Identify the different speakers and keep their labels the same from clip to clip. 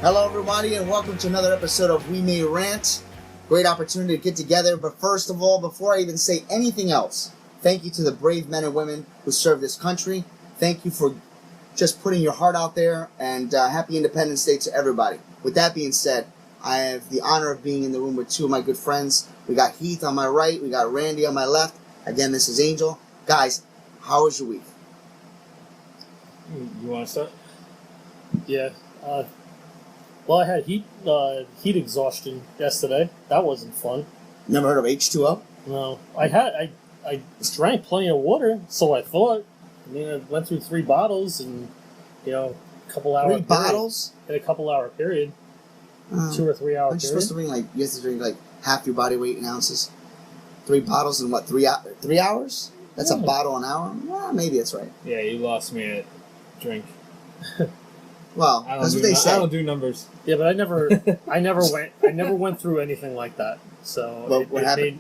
Speaker 1: Hello, everybody, and welcome to another episode of WeMayRant. Great opportunity to get together, but first of all, before I even say anything else, thank you to the brave men and women who serve this country. Thank you for just putting your heart out there, and happy Independence Day to everybody. With that being said, I have the honor of being in the room with two of my good friends. We got Heath on my right, we got Randy on my left. Again, this is Angel. Guys, how was your week?
Speaker 2: You want to start?
Speaker 3: Yeah. Well, I had heat exhaustion yesterday. That wasn't fun.
Speaker 1: Never heard of H2O?
Speaker 3: No. I drank plenty of water, so I thought. I mean, I went through 3 bottles in, a couple hour period.
Speaker 1: 3 bottles?
Speaker 3: In a couple hour period. 2 or 3 hour
Speaker 1: Aren't you
Speaker 3: period.
Speaker 1: supposed to drink, you have to drink, half your body weight in ounces? 3 bottles in, 3 hours? That's a bottle an hour? Well, maybe that's right.
Speaker 2: Yeah, you lost me at drink.
Speaker 1: Well, that's what they say.
Speaker 2: I don't do numbers.
Speaker 3: Yeah, but I never went through anything like that. So
Speaker 1: What happened?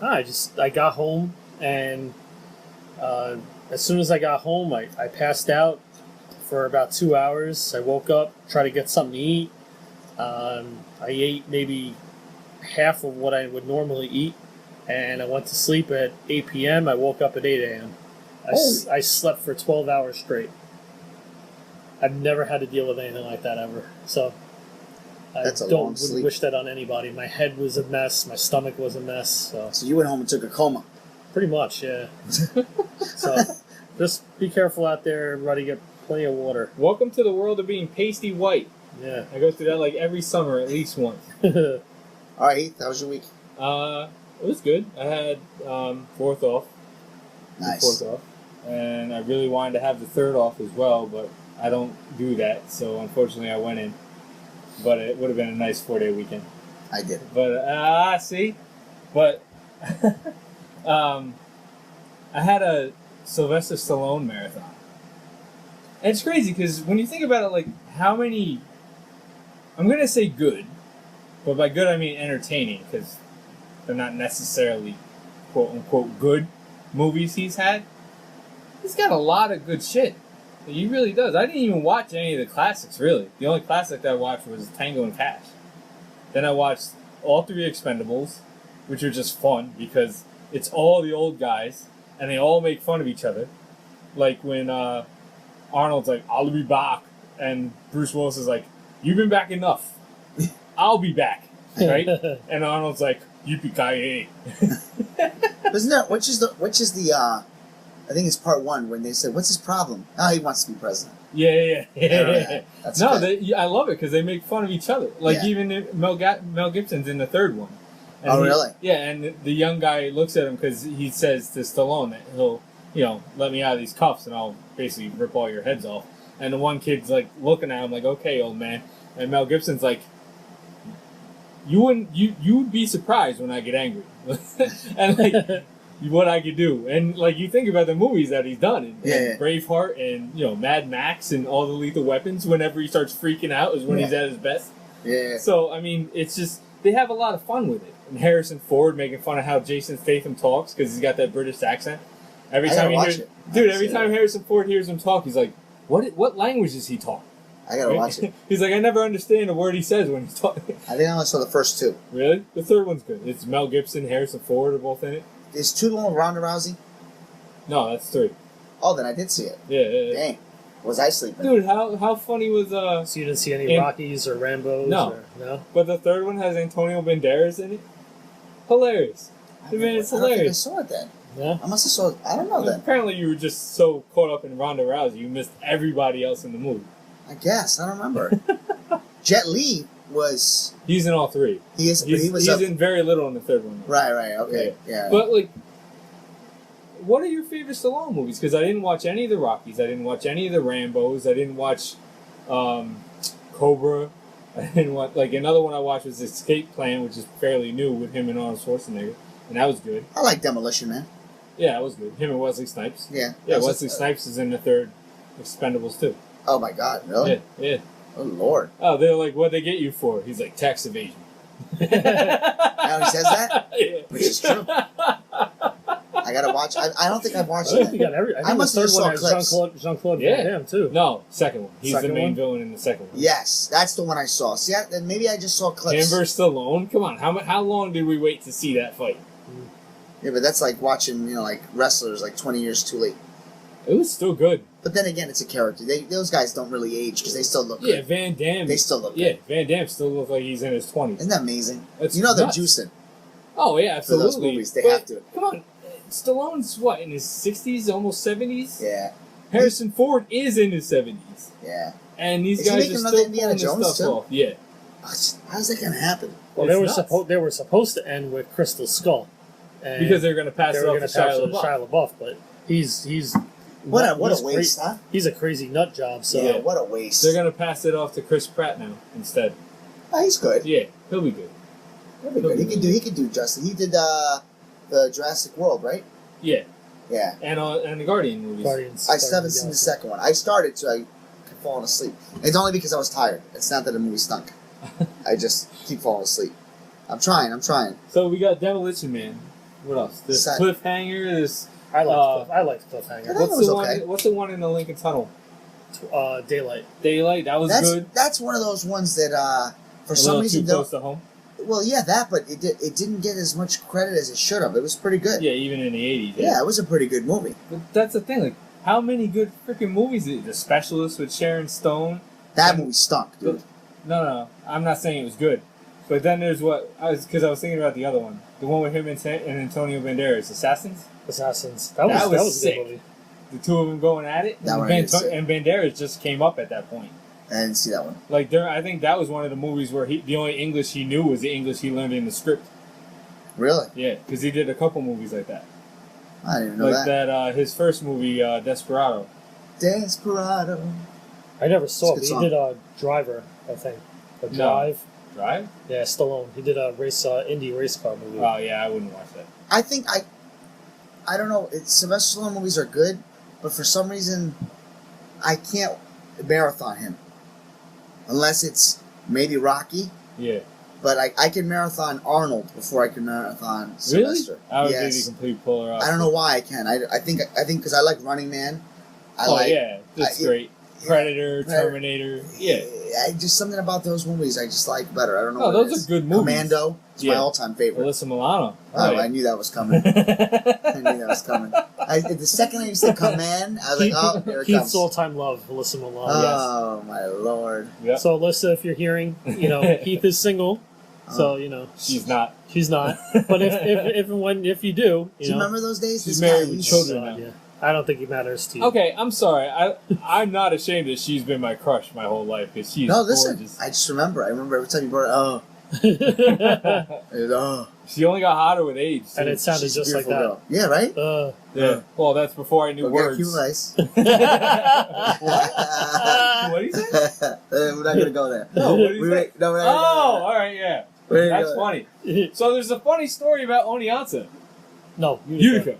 Speaker 3: I got home, and as soon as I got home, I passed out for about 2 hours. I woke up, tried to get something to eat. I ate maybe half of what I would normally eat, and I went to sleep at 8 p.m. I woke up at 8 a.m. I slept for 12 hours straight. I've never had to deal with anything like that ever. So I wouldn't wish that on anybody. My head was a mess. My stomach was a mess.
Speaker 1: So you went home and took a coma?
Speaker 3: Pretty much, yeah. So just be careful out there, everybody. Get plenty of water.
Speaker 2: Welcome to the world of being pasty white.
Speaker 3: Yeah.
Speaker 2: I go through that every summer at least once.
Speaker 1: All right, Heath, how was your week?
Speaker 2: It was good. I had 4th off.
Speaker 1: Nice.
Speaker 2: 4th off. And I really wanted to have the 3rd off as well, but I don't do that, so unfortunately I went in. But it would have been a nice 4-day weekend.
Speaker 1: I did.
Speaker 2: But, see? But, I had a Sylvester Stallone marathon. And it's crazy, because when you think about it, how many... I'm going to say good, but by good I mean entertaining, because they're not necessarily quote-unquote good movies he's had. He's got a lot of good shit. He really does. I didn't even watch any of the classics, really. The only classic that I watched was Tango and Cash. Then I watched all 3 Expendables, which are just fun because it's all the old guys, and they all make fun of each other. Like when Arnold's like, "I'll be back," and Bruce Willis is like, "You've been back enough. I'll be back." Right? And Arnold's like, "Yippee-ki-yay."
Speaker 1: Isn't that, which is the I think it's part 1 when they said, "What's his problem?" Oh, he wants to be president.
Speaker 2: Yeah.
Speaker 1: That's
Speaker 2: no,
Speaker 1: good.
Speaker 2: I love it because they make fun of each other. Even Mel Gibson's in the 3rd one. And
Speaker 1: really?
Speaker 2: Yeah, and the young guy looks at him because he says to Stallone that he'll, let me out of these cuffs and I'll basically rip all your heads off. And the one kid's looking at him like, "Okay, old man." And Mel Gibson's like, you would be surprised when I get angry. And what I could do. And you think about the movies that he's done, and Braveheart and Mad Max and all the Lethal Weapons, whenever he starts freaking out is when he's at his best.
Speaker 1: Yeah.
Speaker 2: So I mean, it's just they have a lot of fun with it. And Harrison Ford making fun of how Jason Statham talks because he's got that British accent. Every time Harrison Ford hears him talk, he's like, What language is he talking?
Speaker 1: I gotta watch it.
Speaker 2: He's like, I never understand a word he says when he's talking.
Speaker 1: I think I only saw the first 2.
Speaker 2: Really? The 3rd one's good. It's Mel Gibson, Harrison Ford are both in it.
Speaker 1: Is 2 the one with Ronda Rousey?
Speaker 2: No, that's 3.
Speaker 1: Oh, then I did see it.
Speaker 2: Yeah.
Speaker 1: Dang. Was I sleeping?
Speaker 2: Dude, how funny was...
Speaker 3: So you didn't see any Rockies or Rambos?
Speaker 2: No.
Speaker 3: No?
Speaker 2: But the 3rd one has Antonio Banderas in it. Hilarious. It's hilarious.
Speaker 1: I don't think I saw it then.
Speaker 3: Yeah?
Speaker 1: I must have saw it. I don't know then.
Speaker 2: Apparently you were just so caught up in Ronda Rousey, you missed everybody else in the movie.
Speaker 1: I guess. I don't remember. Jet Li was...
Speaker 2: He's in all 3.
Speaker 1: He's
Speaker 2: in very little in the 3rd one.
Speaker 1: Right, okay. Yeah.
Speaker 2: But, what are your favorite Stallone movies? Because I didn't watch any of the Rockies. I didn't watch any of the Rambos. I didn't watch Cobra. I didn't watch... another one I watched was Escape Plan, which is fairly new with him and Arnold Schwarzenegger. And that was good.
Speaker 1: I like Demolition Man.
Speaker 2: Yeah, that was good. Him and Wesley Snipes.
Speaker 1: Yeah.
Speaker 2: Yeah, Wesley Snipes is in the 3rd Expendables, too.
Speaker 1: Oh, my God. Really?
Speaker 2: Yeah.
Speaker 1: Oh, Lord.
Speaker 2: Oh, they're like, what'd they get you for? He's like, tax evasion.
Speaker 1: Now he says that?
Speaker 2: Yeah.
Speaker 1: Which is true. I gotta watch. I don't think I've watched
Speaker 3: I think we
Speaker 1: it.
Speaker 3: got every. I
Speaker 1: I
Speaker 3: think
Speaker 1: must
Speaker 3: the
Speaker 1: have
Speaker 3: third one
Speaker 1: saw
Speaker 3: has
Speaker 1: clips.
Speaker 3: Jean-Claude
Speaker 2: Yeah.
Speaker 3: Van Damme too.
Speaker 2: No, second one. He's
Speaker 3: Second
Speaker 2: the main
Speaker 3: one?
Speaker 2: villain in the second one.
Speaker 1: Yes, that's the one I saw. See, then maybe I just saw clips.
Speaker 2: Him versus Stallone? Come on, how long did we wait to see that fight?
Speaker 1: Yeah, but that's like watching, like wrestlers like 20 years too late.
Speaker 2: It was still good.
Speaker 1: But then again, it's a character. Those guys don't really age because they still look
Speaker 2: Yeah,
Speaker 1: good.
Speaker 2: Van Damme.
Speaker 1: They still look
Speaker 2: Yeah,
Speaker 1: good.
Speaker 2: Van Damme still looks like he's in his 20s.
Speaker 1: Isn't that amazing?
Speaker 2: It's
Speaker 1: You know they're
Speaker 2: nuts.
Speaker 1: juicing
Speaker 2: Oh, yeah,
Speaker 1: for
Speaker 2: absolutely.
Speaker 1: those movies. They
Speaker 2: But,
Speaker 1: have to.
Speaker 2: Come on. Stallone's what, in his 60s, almost 70s?
Speaker 1: Yeah,
Speaker 2: Harrison Ford is in his 70s.
Speaker 1: yeah.
Speaker 2: And these
Speaker 1: Is he
Speaker 2: guys
Speaker 1: making
Speaker 2: are
Speaker 1: another
Speaker 2: still
Speaker 1: Indiana
Speaker 2: pulling this
Speaker 1: Jones,
Speaker 2: stuff
Speaker 1: too?
Speaker 2: off. Yeah.
Speaker 1: How's that gonna happen?
Speaker 3: Well,
Speaker 2: It's nuts.
Speaker 3: they were supposed to end with Crystal Skull, and
Speaker 2: Because they're going to pass
Speaker 3: they
Speaker 2: it
Speaker 3: were
Speaker 2: off
Speaker 3: going
Speaker 2: to
Speaker 3: to pass it
Speaker 2: Shia
Speaker 3: to
Speaker 2: LaBeouf.
Speaker 3: Shia LaBeouf, but he's
Speaker 1: What a
Speaker 3: he's
Speaker 1: waste, huh?
Speaker 3: He's a crazy nut job. So
Speaker 1: Yeah, what a waste.
Speaker 2: They're going to pass it off to Chris Pratt now instead.
Speaker 1: Oh, he's good.
Speaker 2: Yeah, he'll be good.
Speaker 1: He'll be good. He can do Justin. He did the Jurassic World, right?
Speaker 2: Yeah,
Speaker 1: Yeah.
Speaker 2: and the Guardian movies.
Speaker 3: Guardians.
Speaker 1: I still haven't seen the second one. I started to. I kept falling asleep. It's only because I was tired. It's not that the movie stunk. I just keep falling asleep. I'm trying.
Speaker 2: So we got Demolition Man. What else? This
Speaker 1: Sad.
Speaker 2: Cliffhanger. This
Speaker 3: I liked
Speaker 1: I
Speaker 3: Cliffhanger.
Speaker 1: thought it was okay.
Speaker 2: What's the one in the Lincoln Tunnel?
Speaker 3: Daylight.
Speaker 2: Daylight. That was good.
Speaker 1: That's one of those ones that for
Speaker 2: A
Speaker 1: some
Speaker 2: little
Speaker 1: reason
Speaker 2: too close to home.
Speaker 1: well, yeah, that, but it didn't get as much credit as it should have. It was pretty good.
Speaker 2: Yeah, even in the 80s.
Speaker 1: Yeah, it was a pretty good movie.
Speaker 2: But that's the thing. Like, how many good freaking movies? The Specialist with Sharon Stone.
Speaker 1: That movie stunk, dude.
Speaker 2: No. I'm not saying it was good. But then there's because I was thinking about the other one, the one with him and Antonio Banderas, Assassins.
Speaker 3: That
Speaker 2: was
Speaker 3: was a
Speaker 2: sick.
Speaker 3: good movie.
Speaker 2: The two of them going at it.
Speaker 1: That
Speaker 2: and,
Speaker 1: one is sick.
Speaker 2: and Banderas just came up at that point.
Speaker 1: I didn't see that one.
Speaker 2: Like I think that was one of the movies where the only English he knew was the English he learned in the script.
Speaker 1: Really?
Speaker 2: Yeah, because he did a couple movies like that.
Speaker 1: I didn't even know
Speaker 2: Like
Speaker 1: that.
Speaker 2: his first movie, Desperado.
Speaker 1: Desperado.
Speaker 3: I never saw it,
Speaker 1: It's a
Speaker 3: but
Speaker 1: good
Speaker 3: he did Driver, I think. The
Speaker 2: No.
Speaker 3: Drive.
Speaker 2: Drive?
Speaker 3: Yeah, Stallone. He did a Indy race car movie.
Speaker 2: Oh yeah, I wouldn't watch that.
Speaker 1: I think I don't know. Sylvester Stallone movies are good, but for some reason, I can't marathon him unless it's maybe Rocky.
Speaker 2: Yeah.
Speaker 1: But I can marathon Arnold before I can marathon
Speaker 2: Really?
Speaker 1: Sylvester.
Speaker 2: I would be the
Speaker 1: Yes.
Speaker 2: complete polar opposite.
Speaker 1: I don't know why I can. I think because I like Running Man.
Speaker 2: Yeah, that's great. Predator, Terminator. Yeah.
Speaker 1: Just something about those movies I just like better. I don't know.
Speaker 2: No,
Speaker 1: what
Speaker 2: those
Speaker 1: it is.
Speaker 2: are good movies.
Speaker 1: Commando. It's my
Speaker 2: Yeah.
Speaker 1: all-time favorite.
Speaker 2: Alyssa Milano.
Speaker 1: Oh, I knew that was coming. I knew that was coming. The second you said command, I was like, oh, here it
Speaker 3: Heath's
Speaker 1: comes.
Speaker 3: all-time love, Alyssa Milano.
Speaker 1: Oh, my Lord.
Speaker 2: Yep.
Speaker 3: So, Alyssa, if you're hearing, Heath is single, so,
Speaker 2: She's not.
Speaker 3: she's not. But if you do,
Speaker 1: Do you
Speaker 3: know,
Speaker 1: remember those days?
Speaker 2: She's
Speaker 1: This
Speaker 2: married
Speaker 1: guy,
Speaker 2: with
Speaker 1: he's-
Speaker 2: children now.
Speaker 3: yeah. I don't think it matters to you.
Speaker 2: Okay, I'm sorry. I'm not ashamed that she's been my crush my whole life because she's
Speaker 1: No, listen.
Speaker 2: gorgeous.
Speaker 1: I just remember. I remember every time you brought it. Oh,
Speaker 2: She only got hotter with age.
Speaker 3: And
Speaker 2: too.
Speaker 3: it sounded
Speaker 1: she's a
Speaker 3: just like
Speaker 1: beautiful
Speaker 3: that.
Speaker 1: girl. Yeah, right?
Speaker 2: Yeah. Well, that's before I knew
Speaker 1: Go get a
Speaker 2: words.
Speaker 1: cute rice.
Speaker 2: What do you say?
Speaker 1: We're not gonna go there.
Speaker 2: No, what do you say?
Speaker 1: No, we're
Speaker 2: Oh,
Speaker 1: not
Speaker 2: all right, yeah.
Speaker 1: gonna go there.
Speaker 2: That's funny. So there's a funny story about Oneonta.
Speaker 3: No,
Speaker 2: Utica.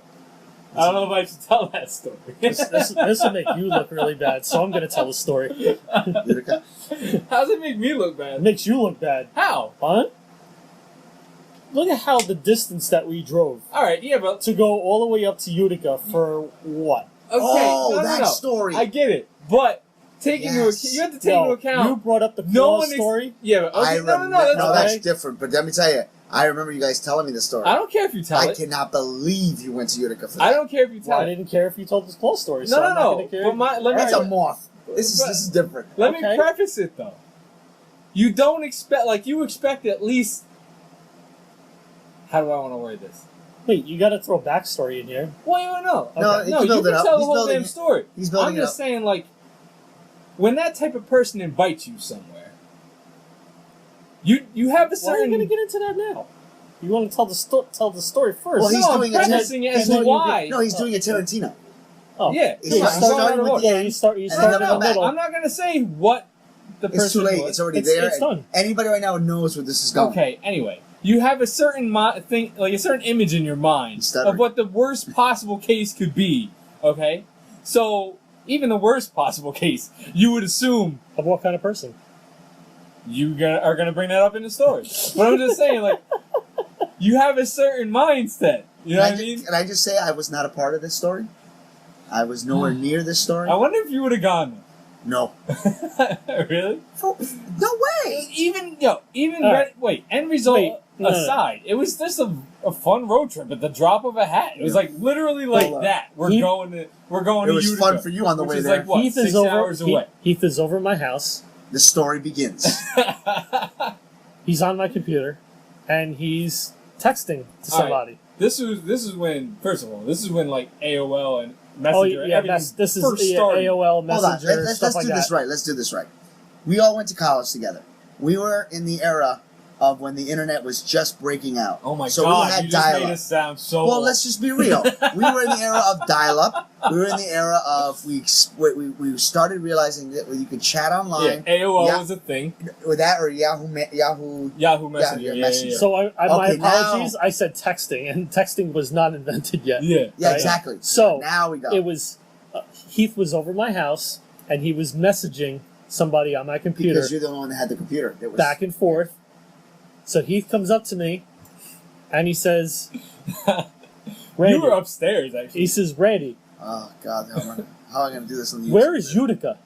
Speaker 2: I don't know if I should tell that story.
Speaker 3: This will make you look really bad, so I'm going to tell the story.
Speaker 1: Utica.
Speaker 2: How does it make me look
Speaker 3: It
Speaker 2: bad?
Speaker 3: makes you look bad.
Speaker 2: How?
Speaker 3: Huh? Look at how the distance that we drove
Speaker 2: All right, yeah, but
Speaker 3: to go all the way up to Utica for what?
Speaker 2: okay.
Speaker 1: Oh,
Speaker 2: no,
Speaker 1: that
Speaker 2: no.
Speaker 1: story.
Speaker 2: I get it, but you have to take into account.
Speaker 3: You brought up the
Speaker 2: No
Speaker 3: claw
Speaker 2: one
Speaker 3: story.
Speaker 2: Yeah, but okay, no, that's
Speaker 1: no,
Speaker 2: fine.
Speaker 1: that's different. But let me tell you, I remember you guys telling me the story.
Speaker 2: I don't care if you tell
Speaker 1: I
Speaker 2: it.
Speaker 1: cannot believe you went to Utica for that.
Speaker 2: I don't care if you tell
Speaker 3: Well, I
Speaker 2: it.
Speaker 3: didn't care if you told this claw story. So
Speaker 2: No,
Speaker 3: I'm not
Speaker 2: no.
Speaker 3: gonna care.
Speaker 2: But let me.
Speaker 1: That's
Speaker 3: All
Speaker 1: a
Speaker 3: right.
Speaker 1: moth. This is different.
Speaker 2: Let me
Speaker 3: Okay.
Speaker 2: preface it though. You don't expect you expect at least. How do I want to word this?
Speaker 3: Wait, you got to throw backstory in here.
Speaker 2: Well, no.
Speaker 1: No,
Speaker 3: Okay.
Speaker 1: he
Speaker 2: No,
Speaker 1: can
Speaker 2: you
Speaker 1: build
Speaker 2: can
Speaker 1: it up.
Speaker 2: tell the
Speaker 1: He's
Speaker 2: whole
Speaker 1: building
Speaker 2: damn
Speaker 1: it.
Speaker 2: story.
Speaker 1: He's building
Speaker 2: I'm
Speaker 1: it
Speaker 2: just
Speaker 1: up.
Speaker 2: saying, when that type of person invites you somewhere, you have a
Speaker 3: Why are you
Speaker 2: certain.
Speaker 3: going to get into that now? You want to tell the story first?
Speaker 1: Well, he's
Speaker 2: No, I'm
Speaker 1: doing a
Speaker 2: prefacing it as to
Speaker 1: doing-
Speaker 2: why.
Speaker 1: No, he's doing a Tarantino.
Speaker 3: Oh.
Speaker 2: Yeah,
Speaker 1: He's
Speaker 2: come on,
Speaker 1: starting
Speaker 2: go on,
Speaker 1: with
Speaker 2: go on.
Speaker 1: the
Speaker 3: Yeah,
Speaker 1: end.
Speaker 3: you start
Speaker 1: and
Speaker 2: No,
Speaker 1: then
Speaker 3: in
Speaker 2: no,
Speaker 1: come
Speaker 3: the
Speaker 1: back.
Speaker 3: middle.
Speaker 2: I'm not going to say what the person
Speaker 1: It's too late.
Speaker 2: was.
Speaker 1: It's already
Speaker 3: It's-
Speaker 1: there.
Speaker 3: it's done.
Speaker 1: Anybody right now knows where this is going.
Speaker 2: Okay, anyway. You have a certain thing, a certain image in your mind
Speaker 1: Stuttering.
Speaker 2: of what the worst possible case could be, okay? So, even the worst possible case, you would assume
Speaker 3: Of what kind of person?
Speaker 2: you are going to bring that up in the story. But I'm just saying, you have a certain mindset. You know what I mean?
Speaker 1: Can I just say I was not a part of this story? I was nowhere near this story.
Speaker 2: I wonder if you would have gone.
Speaker 1: No.
Speaker 2: Really?
Speaker 1: No way.
Speaker 2: Even
Speaker 3: right.
Speaker 2: end result
Speaker 3: No.
Speaker 2: aside, it was just a fun road trip at the drop of a hat. It was like literally like that. We're going to
Speaker 1: It
Speaker 2: Utica,
Speaker 1: was fun for you on the
Speaker 2: which
Speaker 1: way
Speaker 2: is
Speaker 1: there.
Speaker 2: like what,
Speaker 3: Heath
Speaker 2: 6
Speaker 3: is over.
Speaker 2: hours away.
Speaker 3: Heath is over at my house.
Speaker 1: The story begins.
Speaker 3: He's on my computer, and he's texting to somebody.
Speaker 2: This is when, first of all, this is when like AOL and Messenger.
Speaker 3: This is
Speaker 2: first started.
Speaker 3: AOL
Speaker 1: Hold on.
Speaker 3: Messenger
Speaker 1: Let's
Speaker 3: stuff
Speaker 1: do
Speaker 3: like
Speaker 1: this
Speaker 3: that.
Speaker 1: right. Let's do this right. We all went to college together. We were in the era of when the internet was just breaking out.
Speaker 2: Oh my
Speaker 1: so
Speaker 2: god!
Speaker 1: we had
Speaker 2: You just made
Speaker 1: dial-up.
Speaker 2: us sound so.
Speaker 1: Well, let's just be real. We were in the era of dial-up. We were in the era of we started realizing that you could chat online.
Speaker 2: AOL was a thing.
Speaker 1: With that or Yahoo
Speaker 2: Messenger. Yeah.
Speaker 3: So my
Speaker 1: Okay,
Speaker 3: apologies.
Speaker 1: now-
Speaker 3: I said texting, and texting was not invented yet.
Speaker 2: Yeah.
Speaker 1: Yeah,
Speaker 3: Right.
Speaker 1: exactly.
Speaker 3: So
Speaker 1: now we go.
Speaker 3: it was Heath was over my house, and he was messaging somebody on my computer
Speaker 1: because you're the only one that had the computer. It was,
Speaker 3: back and forth. So Heath comes up to me, and he says, "Randy."
Speaker 2: You were upstairs actually.
Speaker 3: He says, "Randy,
Speaker 1: Oh God, how am I going to do this on the YouTube?
Speaker 3: where is Utica?"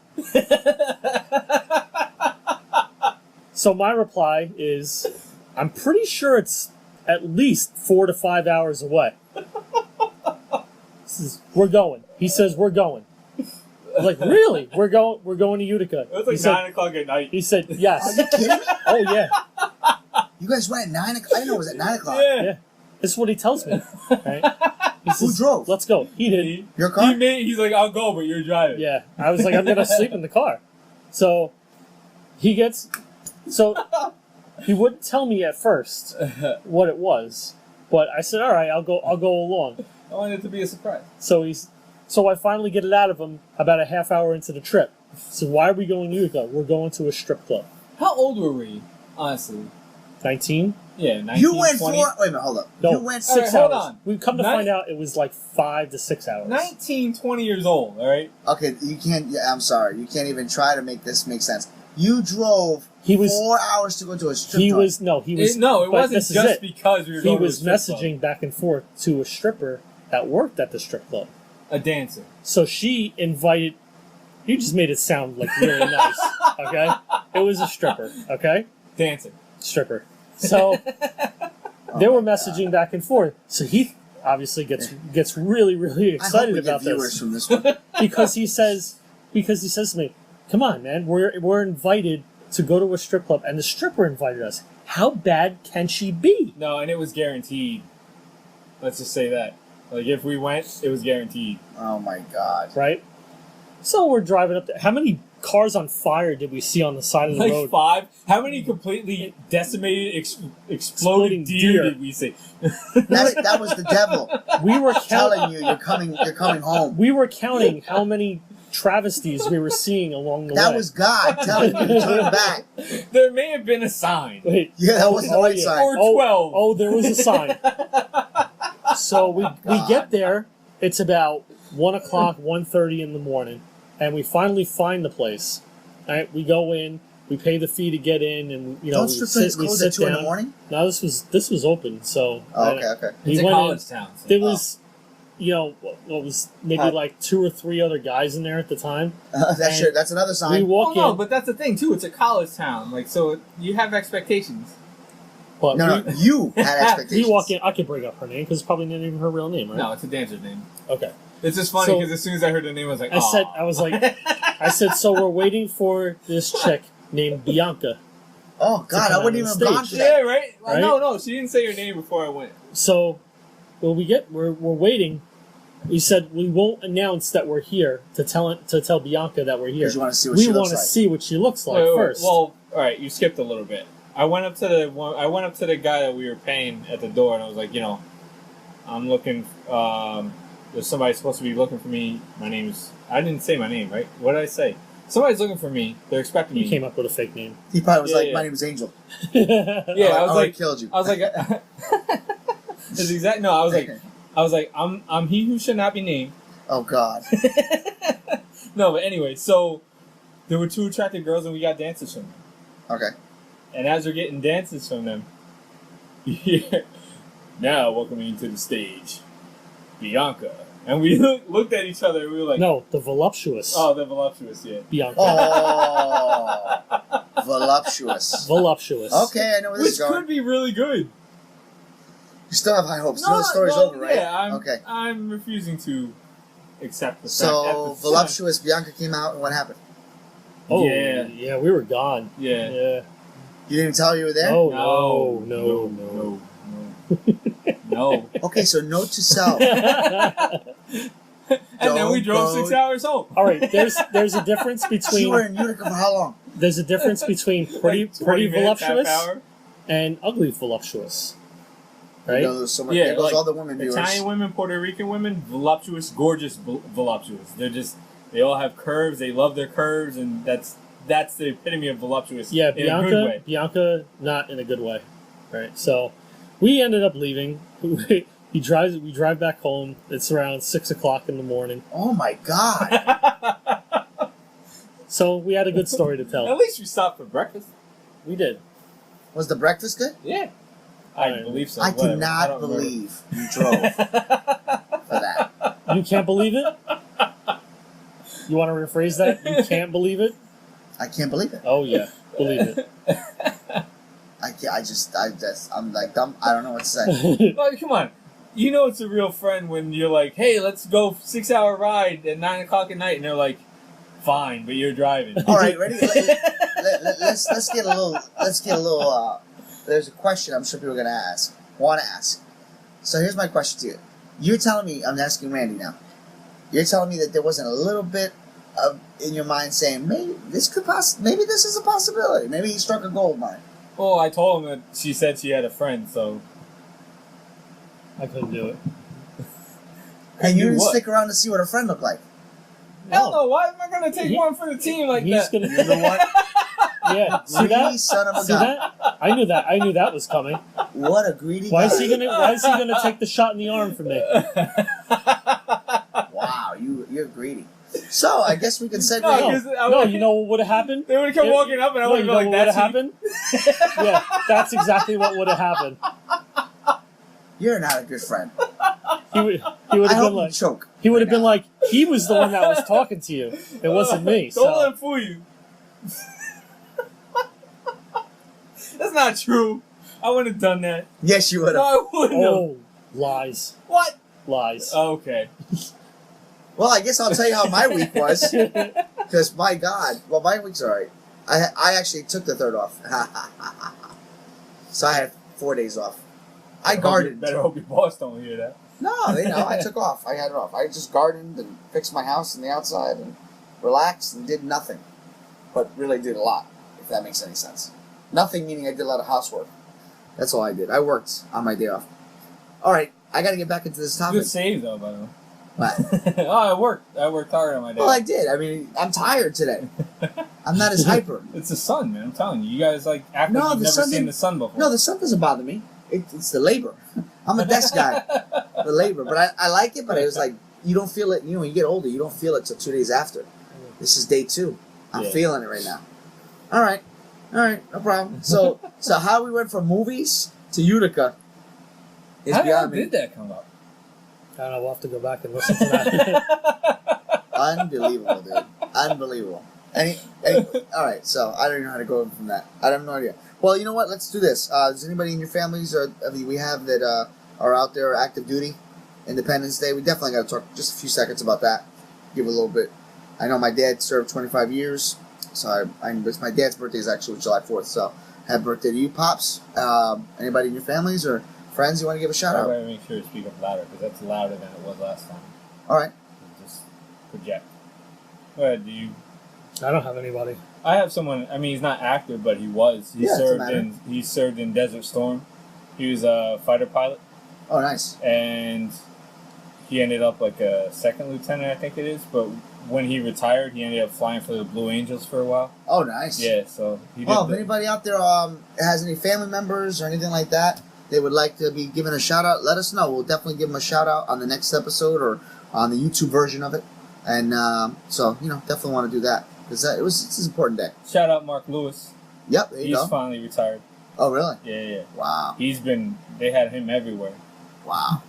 Speaker 3: So my reply is, "I'm pretty sure it's at least 4 to 5 hours away." We're going. He says, "We're going." I'm like, really? We're going to Utica.
Speaker 2: It was like
Speaker 3: He said-
Speaker 2: 9 o'clock at night.
Speaker 3: He said, "Yes."
Speaker 1: Are you kidding me?
Speaker 3: Oh yeah,
Speaker 1: You guys went at 9 o'clock? I didn't know it was at 9 o'clock.
Speaker 2: Yeah.
Speaker 3: yeah. This is what he tells me. Right? He says,
Speaker 1: drove?
Speaker 3: "Let's go." He did.
Speaker 1: Your car?
Speaker 2: He's like, I'll go, but you're driving.
Speaker 3: Yeah. I was like, I'm gonna sleep in the car. So he wouldn't tell me at first what it was, but I said, "All right, I'll go along."
Speaker 2: I wanted it to be a surprise.
Speaker 3: So I finally get it out of him about a half hour into the trip. So why are we going to Utica? We're going to a strip club.
Speaker 2: How old were we, honestly?
Speaker 3: 19?
Speaker 2: Yeah, 19,
Speaker 1: You went
Speaker 2: 20.
Speaker 1: Wait a minute, hold up.
Speaker 3: No,
Speaker 1: You went
Speaker 3: 6
Speaker 2: All right, hold
Speaker 3: hours.
Speaker 2: on.
Speaker 3: We've come to find out it was like 5 to 6 hours.
Speaker 2: 19, 20 years old, all right?
Speaker 1: Okay, you can't. Yeah, I'm sorry. You can't even try to make this make sense. You drove
Speaker 3: He was-
Speaker 1: 4 hours to go to a strip
Speaker 3: He
Speaker 1: club.
Speaker 3: was no, he was
Speaker 2: It
Speaker 3: but
Speaker 2: wasn't
Speaker 3: this is
Speaker 2: just
Speaker 3: it.
Speaker 2: because we were
Speaker 3: He
Speaker 2: going
Speaker 3: was
Speaker 2: to a strip
Speaker 3: messaging back and forth to a stripper that worked at the strip club.
Speaker 2: club. A dancer.
Speaker 3: So she invited. You just made it sound like really nice. Okay, it was a stripper. Okay,
Speaker 2: Dancer.
Speaker 3: stripper. So they were messaging back and forth. So he obviously gets really really excited
Speaker 1: I hope we
Speaker 3: about
Speaker 1: get viewers
Speaker 3: this
Speaker 1: from this one.
Speaker 3: because he says to me, "Come on, man, we're invited to go to a strip club, and the stripper invited us. How bad can she be?"
Speaker 2: No, and it was guaranteed. Let's just say that. Like, if we went, it was guaranteed.
Speaker 1: Oh my God.
Speaker 3: Right? So we're driving up there. How many cars on fire did we see on the side of the
Speaker 2: Like
Speaker 3: road?
Speaker 2: 5? How many completely decimated, exploding
Speaker 3: Exploding
Speaker 2: deer
Speaker 3: deer.
Speaker 2: did we see?
Speaker 1: That was the devil
Speaker 3: We were
Speaker 1: telling you you're coming home.
Speaker 3: We were counting how many travesties we were seeing along the
Speaker 1: That
Speaker 3: way.
Speaker 1: was God telling you to turn back.
Speaker 2: There may have been a sign.
Speaker 3: Wait,
Speaker 1: Yeah, that was the right
Speaker 3: yeah.
Speaker 1: sign.
Speaker 2: Or 12.
Speaker 3: Oh, there was a sign. So we get there. It's about 1 o'clock, 1:30 in the morning, and we finally find the place. Right? We go in, we pay the fee to get in, and
Speaker 1: Don't strip clubs
Speaker 3: we
Speaker 1: close
Speaker 3: sit
Speaker 1: at 2 in the
Speaker 3: down.
Speaker 1: morning?
Speaker 3: No, this was open. So
Speaker 1: Oh, okay.
Speaker 3: we
Speaker 2: It's a
Speaker 3: went
Speaker 2: college
Speaker 3: in.
Speaker 2: town. So.
Speaker 3: There was, what was maybe
Speaker 1: Huh.
Speaker 3: like 2 or 3 other guys in there at the time.
Speaker 1: That's another
Speaker 3: We
Speaker 1: sign.
Speaker 3: walk
Speaker 2: no,
Speaker 3: in,
Speaker 2: but that's the thing too. It's a college town, like so you have expectations.
Speaker 3: but
Speaker 1: No, you had
Speaker 3: we
Speaker 1: expectations.
Speaker 3: walk in. I could bring up her name because it's probably not even her real name, right?
Speaker 2: No, it's a dancer's name.
Speaker 3: Okay.
Speaker 2: It's just funny
Speaker 3: So-
Speaker 2: because as soon as I heard the name, I was like,
Speaker 3: I said, so we're waiting for this chick named Bianca.
Speaker 1: Oh God,
Speaker 3: come
Speaker 1: I
Speaker 3: on
Speaker 1: wouldn't
Speaker 3: the
Speaker 1: even have gone
Speaker 3: stage.
Speaker 1: to
Speaker 2: yeah,
Speaker 1: that.
Speaker 2: right?
Speaker 3: Right?
Speaker 2: No, she didn't say her name before I went.
Speaker 3: So, when we're waiting. We said we won't announce that we're here to tell Bianca that we're here.
Speaker 1: Because you want to see what
Speaker 3: We
Speaker 1: she
Speaker 3: want
Speaker 1: looks
Speaker 3: to
Speaker 1: like.
Speaker 3: see what she looks like
Speaker 2: Wait,
Speaker 3: first.
Speaker 2: Well, all right, you skipped a little bit. I went up to the guy that we were paying at the door, and I was like, I'm looking. There's somebody supposed to be looking for me. My name's. I didn't say my name, right? What did I say? Somebody's looking for me. They're expecting
Speaker 3: he
Speaker 2: me.
Speaker 3: came up with a fake name.
Speaker 1: He probably was
Speaker 2: Yeah,
Speaker 1: like,
Speaker 2: yeah.
Speaker 1: "My name is Angel."
Speaker 2: Yeah, I was like,
Speaker 1: killed you.
Speaker 2: I was like, it's exact. No, I was like, I'm he who should not be named.
Speaker 1: Oh God.
Speaker 2: No, but anyway, so there were 2 attractive girls, and we got dances from them.
Speaker 1: Okay.
Speaker 2: And as we're getting dances from them, you Now, welcoming to the stage, Bianca. And we looked at each other and we were like...
Speaker 3: No, the voluptuous.
Speaker 2: Oh, the voluptuous, yeah.
Speaker 3: Bianca.
Speaker 1: Oh, voluptuous.
Speaker 3: Voluptuous.
Speaker 1: Okay, I know where this
Speaker 2: Which
Speaker 1: is going.
Speaker 2: could be really good.
Speaker 1: You still have high hopes. No, the story's over, right?
Speaker 2: Yeah,
Speaker 1: okay.
Speaker 2: I'm refusing to accept the fact.
Speaker 1: So, voluptuous Bianca came out, and what happened?
Speaker 3: Oh,
Speaker 2: Yeah.
Speaker 3: yeah, we were gone.
Speaker 2: Yeah.
Speaker 3: Yeah.
Speaker 1: You didn't even tell her you were there?
Speaker 3: Oh,
Speaker 2: No. No.
Speaker 1: Okay, so note to self.
Speaker 2: And then we drove 6 hours home.
Speaker 3: All right, there's a difference
Speaker 1: So you were
Speaker 3: between
Speaker 1: in Utica for how long?
Speaker 3: there's a difference between pretty
Speaker 2: Like 20 minutes,
Speaker 3: voluptuous
Speaker 2: half hour.
Speaker 3: and ugly voluptuous. Right?
Speaker 1: You know, there's so much,
Speaker 2: Yeah,
Speaker 1: there goes
Speaker 2: like
Speaker 1: all the women viewers.
Speaker 2: Italian women, Puerto Rican women, voluptuous, gorgeous, voluptuous. They all have curves. They love their curves, and that's the epitome of voluptuous.
Speaker 3: Yeah,
Speaker 2: in a good way.
Speaker 3: Bianca, not in a good way, right? So, we ended up leaving. We drive back home. It's around 6 o'clock in the morning.
Speaker 1: Oh my god.
Speaker 3: So we had a good story to tell.
Speaker 2: At least we stopped for breakfast.
Speaker 3: We did.
Speaker 1: Was the breakfast good?
Speaker 2: Yeah, I
Speaker 3: Right.
Speaker 2: believe so.
Speaker 1: I
Speaker 2: whatever.
Speaker 1: cannot
Speaker 2: don't remember.
Speaker 1: believe you drove for that.
Speaker 3: You can't believe it? You want to rephrase that? You can't believe it?
Speaker 1: I can't believe it.
Speaker 3: Oh, yeah. Believe it.
Speaker 1: I can't, I'm like dumb. I don't know what to say.
Speaker 2: Like, come on. You know it's a real friend when you're like, hey, let's go 6 hour ride at 9 o'clock at night, and they're like, fine, but you're driving.
Speaker 1: All right, ready? Let's get a little. There's a question I'm sure people are gonna want to ask. So here's my question to you. You're telling me, I'm asking Randy now. You're telling me that there wasn't a little bit of in your mind saying maybe this is a possibility. Maybe he struck a gold mine.
Speaker 2: Well, I told him that she said she had a friend, so.
Speaker 3: I couldn't do it.
Speaker 1: And you
Speaker 2: do
Speaker 1: didn't
Speaker 2: what?
Speaker 1: stick around to see what a friend looked like.
Speaker 2: Hell no, why am I going to take one for the team like
Speaker 3: He's
Speaker 2: that?
Speaker 3: gonna.
Speaker 1: You know what?
Speaker 3: Yeah. See
Speaker 1: Greedy
Speaker 3: that?
Speaker 1: son of a
Speaker 3: See
Speaker 1: gun.
Speaker 3: that? I knew that was coming.
Speaker 1: What a greedy
Speaker 3: Why
Speaker 1: guy.
Speaker 3: is he gonna take the shot in the arm from me?
Speaker 1: Wow, you're greedy. So I guess we can segue.
Speaker 2: No,
Speaker 3: No,
Speaker 2: 'cause I
Speaker 3: no,
Speaker 2: would-
Speaker 3: you know what would have happened?
Speaker 2: They would have come
Speaker 3: Yeah,
Speaker 2: walking up and I would have
Speaker 3: you
Speaker 2: been
Speaker 3: know
Speaker 2: like,
Speaker 3: what
Speaker 2: that's
Speaker 3: would have happened? Yeah, that's exactly what would have happened.
Speaker 1: You're not a good friend.
Speaker 3: He would
Speaker 1: I
Speaker 3: have
Speaker 1: hope
Speaker 3: been
Speaker 1: you
Speaker 3: like,
Speaker 1: choke.
Speaker 3: he would have
Speaker 1: right
Speaker 3: been
Speaker 1: now.
Speaker 3: like, he was the one that was talking to you. It wasn't me.
Speaker 2: Don't let
Speaker 3: So
Speaker 2: him fool you. That's not true. I wouldn't have done that.
Speaker 1: Yes, you would
Speaker 2: No,
Speaker 1: have.
Speaker 2: I wouldn't have.
Speaker 3: oh, lies,
Speaker 2: What?
Speaker 3: lies.
Speaker 2: Okay.
Speaker 1: Well, I guess I'll tell you how my week was. Because my God, well, my week's alright. I actually took the third off. So I had 4 days off. I gardened.
Speaker 2: Better hope your boss don't hear that.
Speaker 1: No, they know. I took off. I had it off. I just gardened and fixed my house and the outside and relaxed and did nothing. But really did a lot, if that makes any sense. Nothing meaning I did a lot of housework. That's all I did. I worked on my day off. All right, I got to get back into this topic.
Speaker 2: Good save though, by the way.
Speaker 1: What?
Speaker 2: Oh, I worked hard on my day.
Speaker 1: Well, I did. I mean, I'm tired today. I'm not as hyper.
Speaker 2: It's the sun, man. I'm telling you. You guys like act
Speaker 1: No,
Speaker 2: like you've
Speaker 1: the
Speaker 2: never
Speaker 1: sun
Speaker 2: seen
Speaker 1: didn't-
Speaker 2: the sun before.
Speaker 1: No, the sun doesn't bother me. It's the labor. I'm a desk guy. The labor. But I like it, but it was like, you don't feel it. You know, when you get older, you don't feel it till 2 days after. This is day 2. I'm
Speaker 2: Yeah.
Speaker 1: feeling it right now. All right, no problem. So how we went from movies to Utica is
Speaker 2: How
Speaker 1: beyond
Speaker 2: did
Speaker 1: me.
Speaker 2: that come up?
Speaker 3: I don't know. We'll have to go back and listen to that.
Speaker 1: Unbelievable, dude. Unbelievable. All right, so I don't even know how to go from that. I have no idea. Well, you know what? Let's do this. Does anybody in your families or we have that are out there active duty, Independence Day? We definitely got to talk just a few seconds about that. Give a little bit. I know my dad served 25 years, so my dad's birthday is actually July 4th. So happy birthday to you, pops. Anybody in your families or friends you want to give a shout
Speaker 2: I
Speaker 1: out?
Speaker 2: gotta make sure to speak up louder because that's louder than it was last time.
Speaker 1: All right.
Speaker 2: Just project. Go ahead. Do you?
Speaker 3: I don't have anybody.
Speaker 2: I have someone. I mean, he's not active, but he was.
Speaker 1: Yeah, it doesn't matter.
Speaker 2: He served in Desert Storm. He was a fighter pilot,
Speaker 1: Oh, nice.
Speaker 2: and he ended up like a second lieutenant, I think it is. But when he retired, he ended up flying for the Blue Angels for a while.
Speaker 1: Oh, nice.
Speaker 2: Yeah, so he did.
Speaker 1: Well, if anybody out there has any family members or anything like that, they would like to be given a shout out, let us know. We'll definitely give them a shout out on the next episode or on the YouTube version of it. And so, definitely want to do that because it's an important day.
Speaker 2: Shout out Mark Lewis.
Speaker 1: Yep, there you
Speaker 2: He's
Speaker 1: go.
Speaker 2: finally retired.
Speaker 1: Oh, really?
Speaker 2: Yeah.
Speaker 1: Wow.
Speaker 2: They had him everywhere.
Speaker 1: Wow.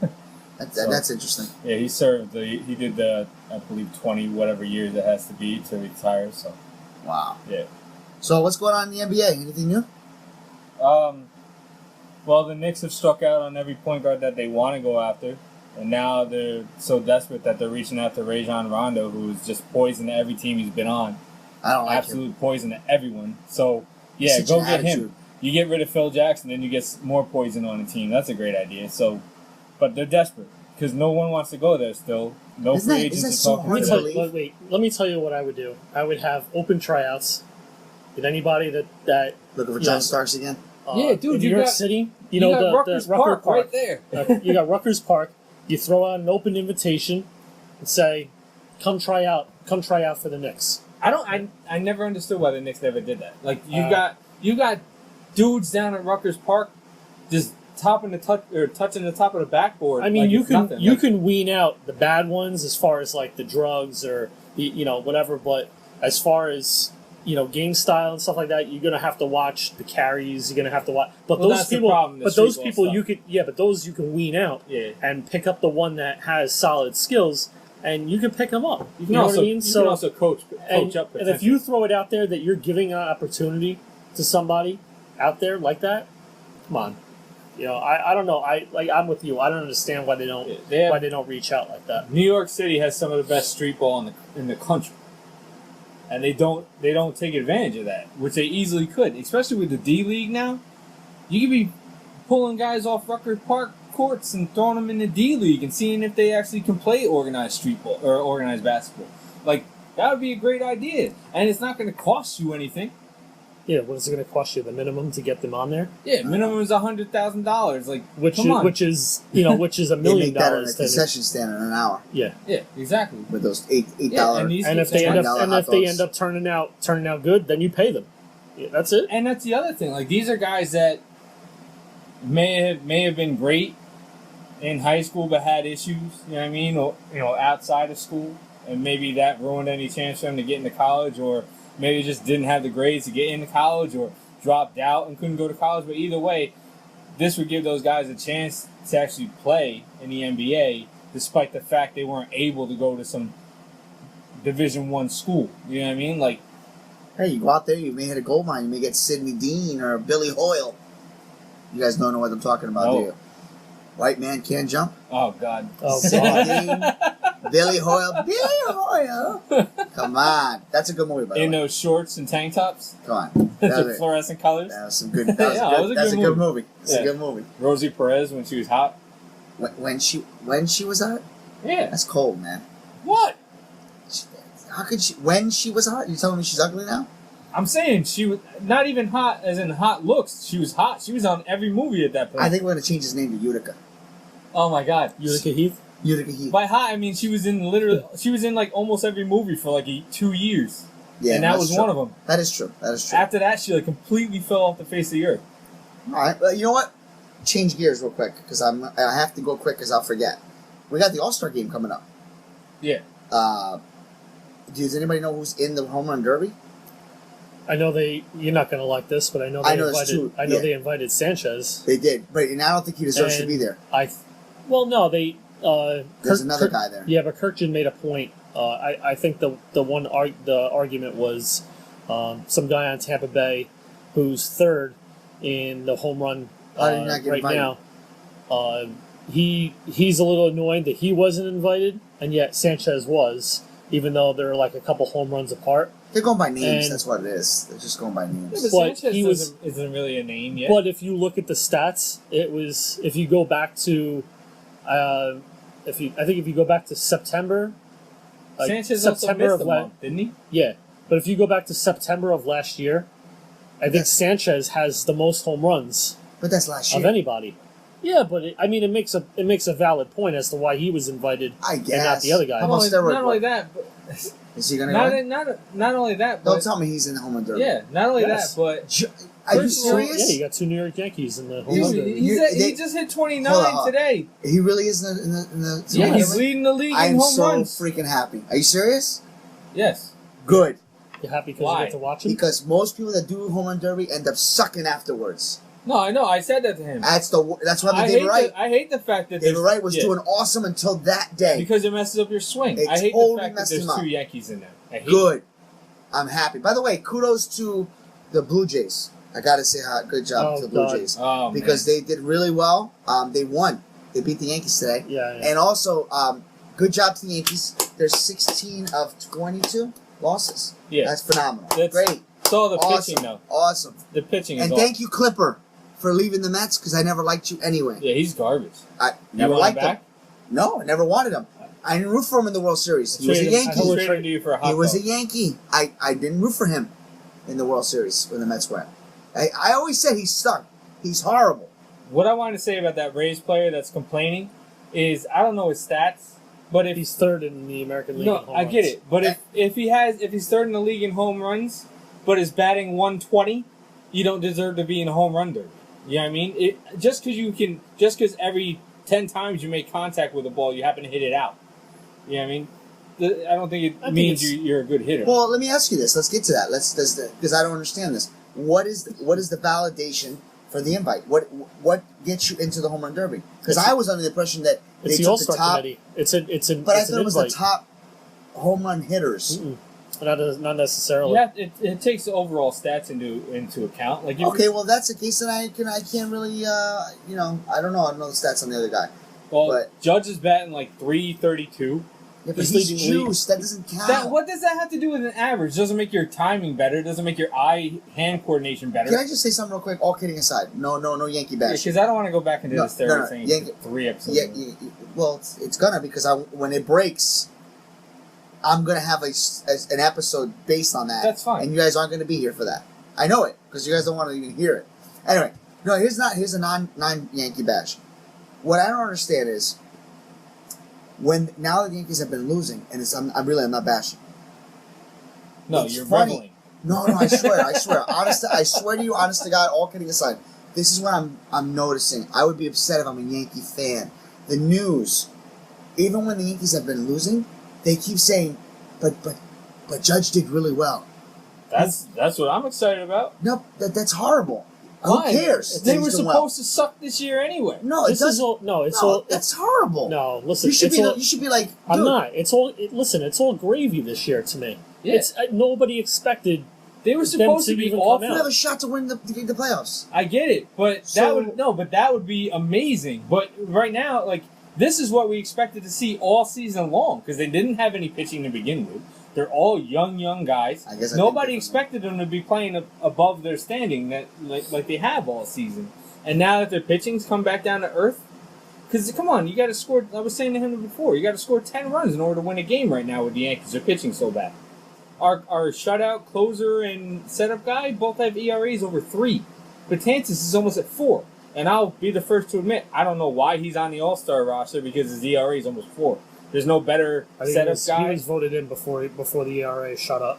Speaker 1: That's interesting.
Speaker 2: Yeah, he served. He did the, I believe, 20 whatever years it has to be to retire. So.
Speaker 1: Wow.
Speaker 2: Yeah.
Speaker 1: So what's going on in the NBA? Anything new?
Speaker 2: Well, the Knicks have struck out on every point guard that they want to go after, and now they're so desperate that they're reaching out to Rajon Rondo, who's just poison to every team he's been on.
Speaker 1: I don't like
Speaker 2: Absolute poison to everyone. So yeah,
Speaker 1: Such
Speaker 2: go
Speaker 1: an
Speaker 2: get
Speaker 1: attitude.
Speaker 2: him. You get rid of Phil Jackson, then you get more poison on the team. That's a great idea. So, but they're desperate because no one wants to go there still. No
Speaker 1: Isn't
Speaker 2: free
Speaker 1: that-
Speaker 2: agents
Speaker 1: isn't that
Speaker 2: to
Speaker 1: so
Speaker 2: talk
Speaker 1: hard
Speaker 2: to.
Speaker 1: to believe?
Speaker 3: Wait, let me tell you what I would do. I would have open tryouts. Get anybody that
Speaker 1: Looking for
Speaker 3: Yeah.
Speaker 1: John Starks again?
Speaker 2: Yeah, dude,
Speaker 3: in
Speaker 2: you
Speaker 3: New York
Speaker 2: got-
Speaker 3: City.
Speaker 2: You
Speaker 3: know
Speaker 2: got
Speaker 3: the
Speaker 2: Rutgers
Speaker 3: Rucker
Speaker 2: Park right there.
Speaker 3: You got Rutgers Park. You throw out an open invitation and say, "Come try out for the Knicks."
Speaker 2: I never understood why the Knicks never did that. Like you got dudes down at Rutgers Park just touching the top of the backboard.
Speaker 3: I mean,
Speaker 2: like
Speaker 3: you
Speaker 2: it's
Speaker 3: can
Speaker 2: nothing.
Speaker 3: you
Speaker 2: Like,
Speaker 3: can wean out the bad ones as far as like the drugs or whatever. But as far as game style and stuff like that, you're gonna have to watch the carries. You're gonna have to watch. But
Speaker 2: Well,
Speaker 3: those
Speaker 2: that's the
Speaker 3: people,
Speaker 2: problem, the
Speaker 3: but those
Speaker 2: street
Speaker 3: people
Speaker 2: ball
Speaker 3: you
Speaker 2: stuff.
Speaker 3: could but those you can wean out
Speaker 2: Yeah.
Speaker 3: and pick up the one that has solid skills, and you can pick them up.
Speaker 2: You can
Speaker 3: know
Speaker 2: also
Speaker 3: what I mean?
Speaker 2: you can also coach
Speaker 3: and,
Speaker 2: up.
Speaker 3: and if you throw it out there that you're giving an opportunity to somebody out there like that, come on. I don't know. I'm with you. I don't understand why they don't why they don't reach out like that.
Speaker 2: New York City has some of the best street ball in the country, and they don't take advantage of that, which they easily could, especially with the D League now. You could be pulling guys off Rutgers Park courts and throwing them in the D League and seeing if they actually can play organized street ball or organized basketball. Like that would be a great idea, and it's not going to cost you anything.
Speaker 3: Yeah, what is it going to cost you? The minimum to get them on there?
Speaker 2: Yeah, minimum is $100,000. Like
Speaker 3: Which
Speaker 2: come on.
Speaker 3: which is $1
Speaker 1: They
Speaker 3: million.
Speaker 1: make that in a concession stand in an hour
Speaker 3: Yeah,
Speaker 2: Yeah, exactly.
Speaker 1: with those $8
Speaker 2: and these
Speaker 3: and if
Speaker 2: kids
Speaker 3: they
Speaker 2: are-
Speaker 3: end up
Speaker 1: $20
Speaker 3: and
Speaker 1: hot
Speaker 3: if they
Speaker 1: dogs.
Speaker 3: end up turning out good, then you pay them. Yeah, that's it.
Speaker 2: And that's the other thing. Like these are guys that may have been great in high school, but had issues. You know what I mean? Or outside of school, and maybe that ruined any chance for them to get into college, or maybe just didn't have the grades to get into college, or dropped out and couldn't go to college. But either way, this would give those guys a chance to actually play in the NBA, despite the fact they weren't able to go to some Division I school. You know what I mean? Like.
Speaker 1: Hey, you go out there, you may hit a gold mine, you may get Sidney Dean or Billy Hoyle. You guys don't know what I'm talking about,
Speaker 2: No.
Speaker 1: do you? White man can't jump.
Speaker 2: Oh God.
Speaker 3: Oh,
Speaker 1: Sidney
Speaker 3: God.
Speaker 1: Dean, Billy Hoyle. Come on. That's a good movie, by the
Speaker 2: In
Speaker 1: way.
Speaker 2: those shorts and tank tops,
Speaker 1: Come on. That
Speaker 2: the
Speaker 1: was,
Speaker 2: fluorescent colors.
Speaker 1: that was some good.
Speaker 2: Yeah, it was a
Speaker 1: That's
Speaker 2: good
Speaker 1: a good movie. It's
Speaker 2: Yeah.
Speaker 1: a good movie.
Speaker 2: Rosie Perez when she was hot.
Speaker 1: When she was hot,
Speaker 2: Yeah.
Speaker 1: that's cold, man.
Speaker 2: What?
Speaker 1: How could she? When she was hot, you telling me she's ugly now?
Speaker 2: I'm saying she was not even hot as in hot looks. She was hot. She was on every movie at that point.
Speaker 1: I think we're gonna change his name to Utica.
Speaker 2: Oh my God.
Speaker 3: Utica Heath.
Speaker 1: Utica Heath.
Speaker 2: By hot, I mean she was in like almost every movie for like 2 years.
Speaker 1: Yeah,
Speaker 2: and that
Speaker 1: that's
Speaker 2: was
Speaker 1: true.
Speaker 2: one of them.
Speaker 1: That is true. That is true.
Speaker 2: After that, she like completely fell off the face of the earth.
Speaker 1: All right, well, you know what? Change gears real quick because I have to go quick because I'll forget. We got the All-Star game coming up.
Speaker 2: Yeah.
Speaker 1: Does anybody know who's in the home run derby?
Speaker 3: I know you're not going to like this, but I know
Speaker 1: I know there's
Speaker 3: invited.
Speaker 1: two,
Speaker 3: I know
Speaker 1: yeah.
Speaker 3: they invited Sanchez.
Speaker 1: They did, but I don't think he deserves to
Speaker 3: And
Speaker 1: be there.
Speaker 3: Well, no, they.
Speaker 1: There's another guy there.
Speaker 3: Yeah, but Kirkjian made a point. I think the argument was some guy on Tampa Bay who's third in the home run
Speaker 1: How did he not get
Speaker 3: right
Speaker 1: invited?
Speaker 3: now. He's a little annoyed that he wasn't invited, and yet Sanchez was, even though they're like a couple home runs apart.
Speaker 1: They're going by names.
Speaker 3: And-
Speaker 1: That's what it is. They're just going by names.
Speaker 2: Yeah, but
Speaker 3: But
Speaker 2: Sanchez
Speaker 3: he was-
Speaker 2: isn't really a name yet.
Speaker 3: But if you look at the stats, it was if you go back to, if you go back to September, like
Speaker 2: Sanchez also
Speaker 3: September
Speaker 2: missed
Speaker 3: of
Speaker 2: a month, didn't he?
Speaker 3: yeah, but if you go back to September of last year, I think
Speaker 1: Yes.
Speaker 3: Sanchez has the most home runs
Speaker 1: But that's last
Speaker 3: of
Speaker 1: year.
Speaker 3: anybody. Yeah, but it makes a valid point as to why he was invited
Speaker 1: I guess.
Speaker 3: and not the other guy.
Speaker 1: How about steroid
Speaker 2: not only
Speaker 1: boy?
Speaker 2: that, but
Speaker 1: Is he going to go?
Speaker 2: not only that,
Speaker 1: Don't
Speaker 2: but
Speaker 1: tell me he's in the home run derby.
Speaker 2: yeah, not only
Speaker 3: Yes.
Speaker 2: that, but
Speaker 1: Are you
Speaker 2: First of all,
Speaker 1: serious?
Speaker 3: Yeah, you got two New York Yankees in the home
Speaker 1: He's-
Speaker 3: run
Speaker 2: dude,
Speaker 3: derby.
Speaker 2: he just hit 29
Speaker 1: Hold on.
Speaker 2: today.
Speaker 1: He really is in the
Speaker 2: Yeah,
Speaker 1: home
Speaker 2: he's
Speaker 1: run derby?
Speaker 2: leading the league
Speaker 1: I
Speaker 2: in
Speaker 1: am
Speaker 2: home
Speaker 1: so
Speaker 2: runs.
Speaker 1: freaking happy. Are you serious?
Speaker 2: Yes.
Speaker 1: Good.
Speaker 3: You happy because
Speaker 2: Why?
Speaker 3: you get to watch him?
Speaker 1: Because most people that do home run derby end up sucking afterwards.
Speaker 2: No, I know. I said that to him.
Speaker 1: That's what I David Wright.
Speaker 2: I hate the fact that
Speaker 1: David Wright was doing awesome until that day.
Speaker 2: Because it messes up your swing. I hate the fact that there's 2 Yankees in there.
Speaker 1: Good. I'm happy. By the way, kudos to the Blue Jays. I got to say good job to the Blue Jays. Because they did really well. They won. They beat the Yankees today.
Speaker 3: Yeah.
Speaker 1: And also, good job to the Yankees. They're 16 of 22 losses. Yeah. That's phenomenal. Great.
Speaker 2: It's all the pitching, though.
Speaker 1: Awesome.
Speaker 2: The pitching is
Speaker 1: And thank you, Clipper, for leaving the Mets, because I never liked you anyway.
Speaker 2: Yeah, he's garbage.
Speaker 1: I never liked him. No, I never wanted him. I didn't root for him in the World Series. He was a Yankee. He was a Yankee. I didn't root for him in the World Series when the Mets went. I always said he stunk. He's horrible.
Speaker 2: What I want to say about that Rays player that's complaining is I don't know his stats, but if
Speaker 3: he's third in the American League in home runs.
Speaker 2: I get it. But if he's third in the league in home runs, but is batting 120, you don't deserve to be in a home run derby. You know what I mean? Just because every 10 times you make contact with a ball, you happen to hit it out. You know what I mean? I don't think it means you're a good hitter.
Speaker 1: Well, let me ask you this. Let's get to that. Because I don't understand this. What is the validation for the invite? What gets you into the home run derby? Because I was under the impression that
Speaker 3: it's the All-Star committee.
Speaker 1: But I thought it was the top home run hitters.
Speaker 3: Mm-mm. Not necessarily.
Speaker 2: Yeah, it takes the overall stats into account. Like
Speaker 1: well, that's the case, and I can't really I don't know. I don't know the stats on the other guy.
Speaker 2: Well, but Judge is batting like 332.
Speaker 1: Yeah, but he's juiced. That doesn't count.
Speaker 2: What does that have to do with an average? It doesn't make your timing better. It doesn't make your eye-hand coordination better.
Speaker 1: Can I just say something real quick? All kidding aside, no Yankee bash.
Speaker 2: Because I don't want to go back into this territory saying 3 episodes.
Speaker 1: Yeah, well, it's gonna because when it breaks, I'm gonna have an episode based on that.
Speaker 2: That's fine.
Speaker 1: And you guys aren't gonna be here for that. I know it because you guys don't want to even hear it. Anyway, no, here's a non-Yankee bash. What I don't understand is now that the Yankees have been losing, and I'm not bashing.
Speaker 2: No, you're reveling.
Speaker 1: No, I swear. I swear to you, honest to God, all kidding aside, this is what I'm noticing. I would be upset if I'm a Yankee fan. The news, even when the Yankees have been losing, they keep saying, but Judge did really well.
Speaker 2: That's what I'm excited about.
Speaker 1: No, that's horrible. Who cares?
Speaker 2: They were supposed to suck this year anyway.
Speaker 1: No, it doesn't. That's horrible.
Speaker 3: No, listen.
Speaker 1: You should be like. Dude.
Speaker 3: I'm not. It's all gravy this year to me. Yeah. It's nobody expected.
Speaker 2: They were supposed to be awful.
Speaker 1: You have a shot to win the playoffs.
Speaker 2: I get it, but that would be amazing. But right now, like this is what we expected to see all season long because they didn't have any pitching to begin with. They're all young guys. Nobody expected them to be playing above their standing that like they have all season. And now that their pitching's come back down to earth, because come on, you got to score. I was saying to him before, you got to score 10 runs in order to win a game right now with the Yankees. They're pitching so bad. Our shutout closer and setup guy both have ERAs over 3. Betances is almost at 4. And I'll be the first to admit, I don't know why he's on the All-Star roster because his ERA is almost 4. There's no better setup guy.
Speaker 3: He was voted in before the ERA shut up.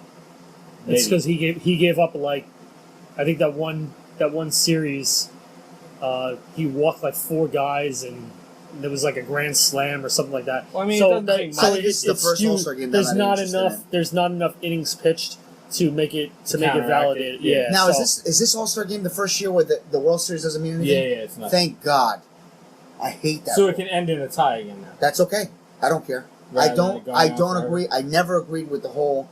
Speaker 3: It's because he gave up I think that one series, he walked like 4 guys and there was like a grand slam or something like that.
Speaker 2: Well, I mean,
Speaker 1: it's the first All-Star game.
Speaker 3: There's not enough innings pitched to make it validated. Yeah.
Speaker 1: Now is this All-Star game the first year where the World Series doesn't mean anything?
Speaker 2: Yeah, it's not.
Speaker 1: Thank God. I hate that.
Speaker 2: So it can end in a tie again now.
Speaker 1: That's okay. I don't care. I don't agree. I never agreed with the whole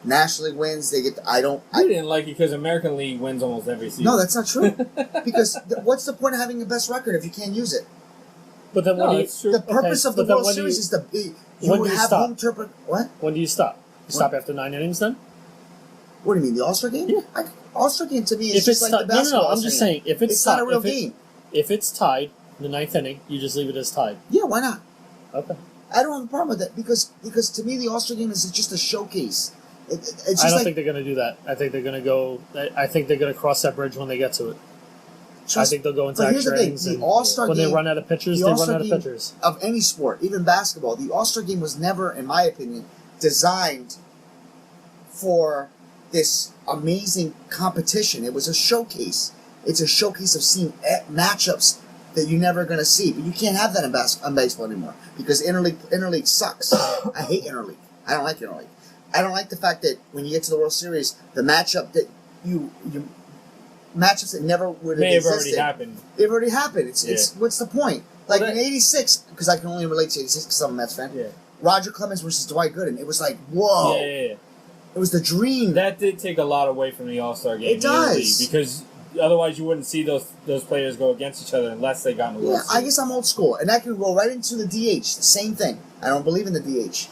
Speaker 1: National League wins. They get. I
Speaker 2: didn't like it because American League wins almost every season.
Speaker 1: No, that's not true. Because what's the point of having the best record if you can't use it?
Speaker 3: But then
Speaker 1: the purpose of the World Series is to you have home turf. What?
Speaker 3: When do you stop? You stop after 9 innings then?
Speaker 1: What do you mean, the All-Star game?
Speaker 3: Yeah.
Speaker 1: All-Star game to me is just like the basketball.
Speaker 3: No, I'm just saying if it's
Speaker 1: not a real game.
Speaker 3: If it's tied in the 9th inning, you just leave it as tied.
Speaker 1: Yeah, why not?
Speaker 3: Okay.
Speaker 1: I don't have a problem with that because to me the All-Star game is just a showcase.
Speaker 3: I don't think they're going to do that. I think they're going to go. I think they're going to cross that bridge when they get to it. I think they'll go into extra innings.
Speaker 1: The All-Star game,
Speaker 3: when they run out of pitchers, they run out of pitchers.
Speaker 1: Of any sport, even basketball, the All-Star game was never, in my opinion, designed for this amazing competition. It was a showcase. It's a showcase of seeing matchups that you're never going to see. But you can't have that in baseball anymore because interleague sucks. I hate interleague. I don't like interleague. I don't like the fact that when you get to the World Series, the matchup that matchups that never would have
Speaker 2: May have
Speaker 1: existed.
Speaker 2: already happened.
Speaker 1: They've already happened. It's what's the point? Like
Speaker 2: Well,
Speaker 1: in '86, because I can only relate to '86 because I'm a Mets fan.
Speaker 2: Yeah.
Speaker 1: Roger Clemens versus Dwight Gooden. It was like, whoa.
Speaker 2: Yeah.
Speaker 1: It was the dream.
Speaker 2: That did take a lot away from the All-Star game.
Speaker 1: It does.
Speaker 2: Because otherwise you wouldn't see those players go against each other unless they got in the World
Speaker 1: I
Speaker 2: Series.
Speaker 1: guess I'm old school, and that can roll right into the DH. The same thing. I don't believe in the DH,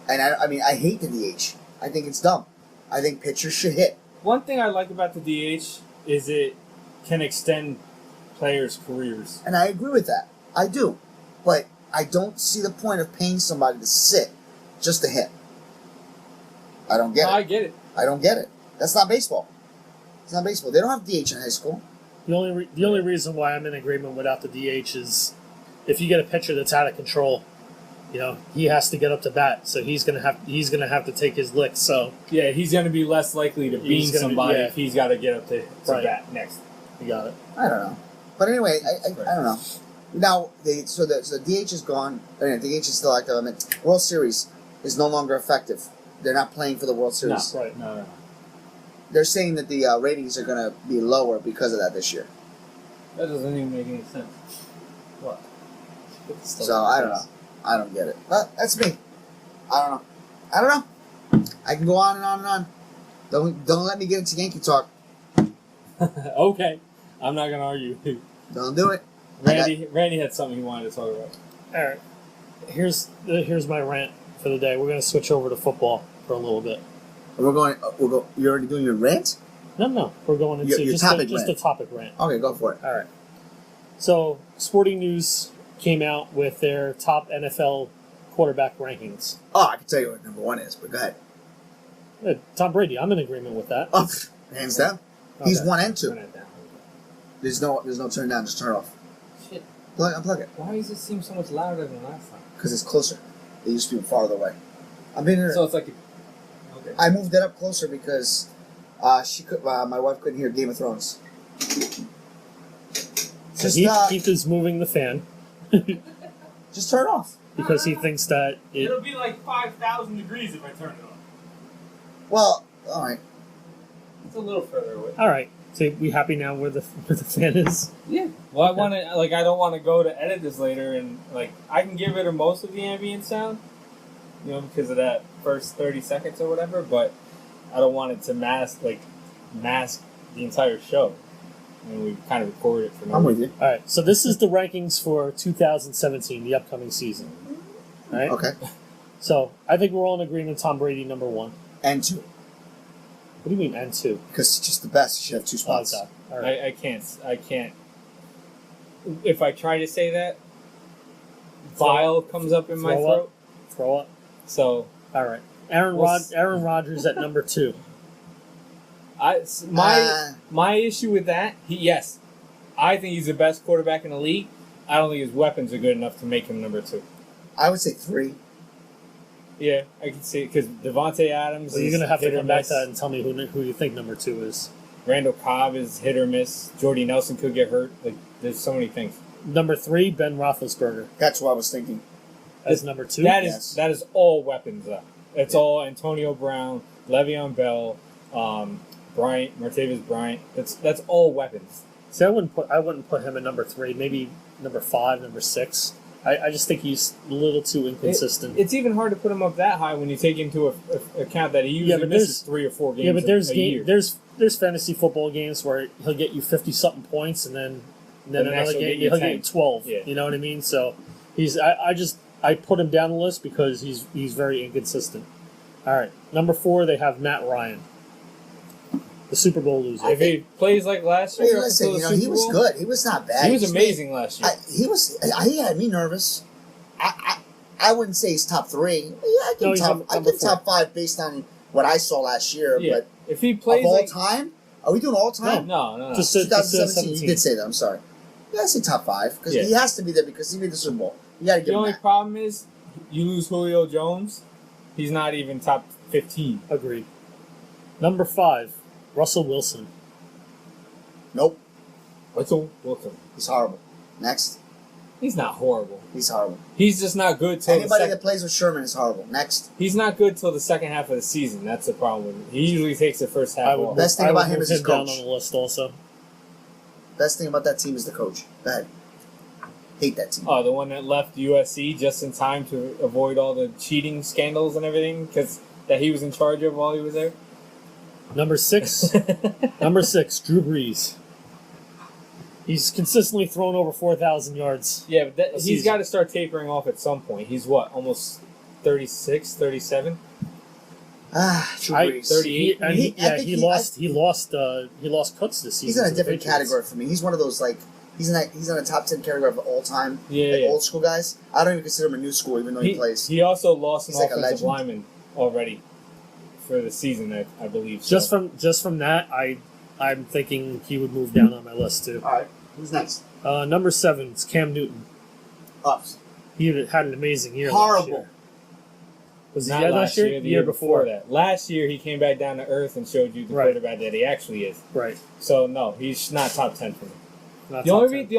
Speaker 1: and I mean I hate the DH. I think it's dumb. I think pitchers should hit.
Speaker 2: One thing I like about the DH is it can extend players' careers.
Speaker 1: And I agree with that. I do. But I don't see the point of paying somebody to sit just to hit. I don't get it.
Speaker 2: I get it.
Speaker 1: I don't get it. That's not baseball. It's not baseball. They don't have DH in high school.
Speaker 3: The only reason why I'm in agreement without the DH is if you get a pitcher that's out of control, he has to get up to bat, so he's gonna have to take his licks. So
Speaker 2: Yeah, he's going to be less likely to beat somebody if he's got to get up to bat next.
Speaker 3: you got it.
Speaker 1: I don't know. But anyway, I don't know. Now, the DH is gone. The DH is still active. I mean, World Series is no longer effective. They're not playing for the World Series.
Speaker 3: Right.
Speaker 2: No.
Speaker 1: They're saying that the ratings are going to be lower because of that this year.
Speaker 2: That doesn't even make any sense.
Speaker 3: What?
Speaker 1: So I don't know. I don't get it. But that's me. I don't know. I can go on and on and on. Don't let me get into Yankee talk.
Speaker 2: Okay. I'm not going to argue.
Speaker 1: Don't do it.
Speaker 2: Randy had something he wanted to talk about.
Speaker 3: All right. Here's my rant for the day. We're gonna switch over to football for a little bit.
Speaker 1: We're going. You're already doing your rant?
Speaker 3: No. We're going into
Speaker 1: Your
Speaker 3: just
Speaker 1: topic
Speaker 3: a
Speaker 1: rant.
Speaker 3: topic rant.
Speaker 1: Okay, go for it.
Speaker 3: All right. So, Sporting News came out with their top NFL quarterback rankings.
Speaker 1: Oh, I can tell you what number one is, but go ahead.
Speaker 3: Tom Brady. I'm in agreement with that.
Speaker 1: Oh, hands down. He's
Speaker 3: Okay.
Speaker 1: 1 and 2.
Speaker 2: Turn it down.
Speaker 1: There's no turn down. Just turn it off.
Speaker 2: Shit.
Speaker 1: Unplug it.
Speaker 2: Why does it seem so much louder than last time?
Speaker 1: Because it's closer. It used to be farther away. I've been here.
Speaker 2: So it's like... Okay.
Speaker 1: I moved it up closer because my wife couldn't hear Game of Thrones.
Speaker 3: So
Speaker 1: Just,
Speaker 3: Heath is moving the fan
Speaker 1: just turn it off.
Speaker 3: because he thinks that
Speaker 2: It'll be like 5,000 degrees if I turn it on.
Speaker 1: Well, all right.
Speaker 2: It's a little further away.
Speaker 3: All right. So we happy now where the fan is?
Speaker 2: Yeah. Well, I want to I don't want to go to edit this later and I can give it most of the ambient sound, because of that first 30 seconds or whatever. But I don't want it to mask the entire show. We kind of record it for no
Speaker 1: I'm with
Speaker 2: reason.
Speaker 1: you.
Speaker 3: All right. So this is the rankings for 2017, the upcoming season. All right.
Speaker 1: Okay.
Speaker 3: So I think we're all in agreement. Tom Brady number 1.
Speaker 1: And 2.
Speaker 3: What do you mean and 2?
Speaker 1: Because it's just the best. You should have 2 spots.
Speaker 3: Okay. All right.
Speaker 2: I can't. If I try to say that, vile comes up in my
Speaker 3: Throw up.
Speaker 2: throat.
Speaker 3: Throw up.
Speaker 2: So
Speaker 3: All right. Aaron Rodgers at number 2.
Speaker 2: My issue with that, I think he's the best quarterback in the league. I don't think his weapons are good enough to make him number 2.
Speaker 1: I would say 3.
Speaker 2: Yeah, I can see it because Devontae Adams.
Speaker 3: So you're
Speaker 2: is
Speaker 3: gonna have to
Speaker 2: hit or
Speaker 3: come back
Speaker 2: miss.
Speaker 3: to that and tell me who you think number 2 is.
Speaker 2: Randall Cobb is hit or miss. Jordy Nelson could get hurt. There's so many things.
Speaker 3: Number 3, Ben Roethlisberger.
Speaker 1: That's what I was thinking.
Speaker 3: As number 2.
Speaker 1: Yes.
Speaker 2: That is all weapons. It's all Antonio Brown, Le'Veon Bell, Martavis Bryant. That's all weapons.
Speaker 3: See, I wouldn't put him at number 3. Maybe number 5, number 6. I just think he's a little too inconsistent.
Speaker 2: It's even hard to put him up that high when you take into account that he usually misses 3 or 4 games.
Speaker 3: Yeah, but there's
Speaker 2: a year.
Speaker 3: there's fantasy football games where he'll get you 50-something points, and then another game he'll get you 12.
Speaker 2: Yeah.
Speaker 3: You know what I mean? So I put him down the list because he's very inconsistent. All right, number 4 they have Matt Ryan, the Super Bowl loser.
Speaker 2: If he plays like last year,
Speaker 1: Hey, listen, he was good. He was not bad.
Speaker 2: He was amazing last year.
Speaker 1: He had me nervous. I wouldn't say he's top 3. Yeah, I
Speaker 3: No,
Speaker 1: think
Speaker 3: he's
Speaker 1: top. I
Speaker 3: number
Speaker 1: think
Speaker 3: 4.
Speaker 1: top 5 based on what I saw last year.
Speaker 2: Yeah.
Speaker 1: But
Speaker 2: If he
Speaker 1: of
Speaker 2: plays
Speaker 1: all
Speaker 2: like
Speaker 1: time, are we doing all time?
Speaker 2: no.
Speaker 3: Just
Speaker 1: 2017. You did say that. I'm sorry. Yeah, I say top 5 because
Speaker 2: Yeah.
Speaker 1: he has to be there because he made the Super Bowl. You got to give
Speaker 2: The
Speaker 1: him
Speaker 2: only
Speaker 1: that.
Speaker 2: problem is you lose Julio Jones. He's not even top 15.
Speaker 3: Agreed. Number 5, Russell Wilson.
Speaker 1: Nope,
Speaker 2: Russell Wilson.
Speaker 1: he's horrible. Next,
Speaker 2: He's not horrible.
Speaker 1: he's horrible.
Speaker 2: He's just not good till
Speaker 1: Anybody that plays with Sherman is horrible. Next,
Speaker 2: He's not good till the second half of the season. That's the problem with him. He usually takes the first half
Speaker 3: I would
Speaker 2: off.
Speaker 1: Best thing
Speaker 3: I
Speaker 1: about
Speaker 3: would
Speaker 1: him
Speaker 3: move
Speaker 1: is his
Speaker 3: down
Speaker 1: coach.
Speaker 3: on the list also.
Speaker 1: Best thing about that team is the coach. Go ahead. Hate that team.
Speaker 2: Oh, the one that left USC just in time to avoid all the cheating scandals and everything that he was in charge of while he was there.
Speaker 3: Number 6. Number 6, Drew Brees. He's consistently thrown over 4,000 yards.
Speaker 2: Yeah, but he's
Speaker 3: season.
Speaker 2: got to start tapering off at some point. He's what, almost 36, 37?
Speaker 1: Drew Brees.
Speaker 2: 38.
Speaker 3: He lost cuts this season.
Speaker 1: He's in a
Speaker 3: to the
Speaker 1: different
Speaker 3: Patriots.
Speaker 1: category for me. He's one of those like he's in a top 10 category of all time,
Speaker 2: Yeah.
Speaker 1: old school guys. I don't even consider him a new school, even though he plays.
Speaker 2: He also lost an
Speaker 1: He's like a
Speaker 2: offensive
Speaker 1: legend.
Speaker 2: lineman already for the season, I believe.
Speaker 3: Just
Speaker 2: So.
Speaker 3: from that, I'm thinking he would move down on my list too.
Speaker 1: All right, who's next?
Speaker 3: Number 7 is Cam Newton.
Speaker 1: Ups.
Speaker 3: He had an amazing year. Last
Speaker 1: Horrible.
Speaker 3: year. Was he
Speaker 2: Not
Speaker 3: dead
Speaker 2: last year, the year before that. Last year, he came back down to earth and showed you the
Speaker 3: Right.
Speaker 2: quarterback that he actually is.
Speaker 3: Right.
Speaker 2: So no, he's not top 10 for me.
Speaker 3: Not
Speaker 2: The
Speaker 3: top
Speaker 2: only
Speaker 3: 10.
Speaker 2: the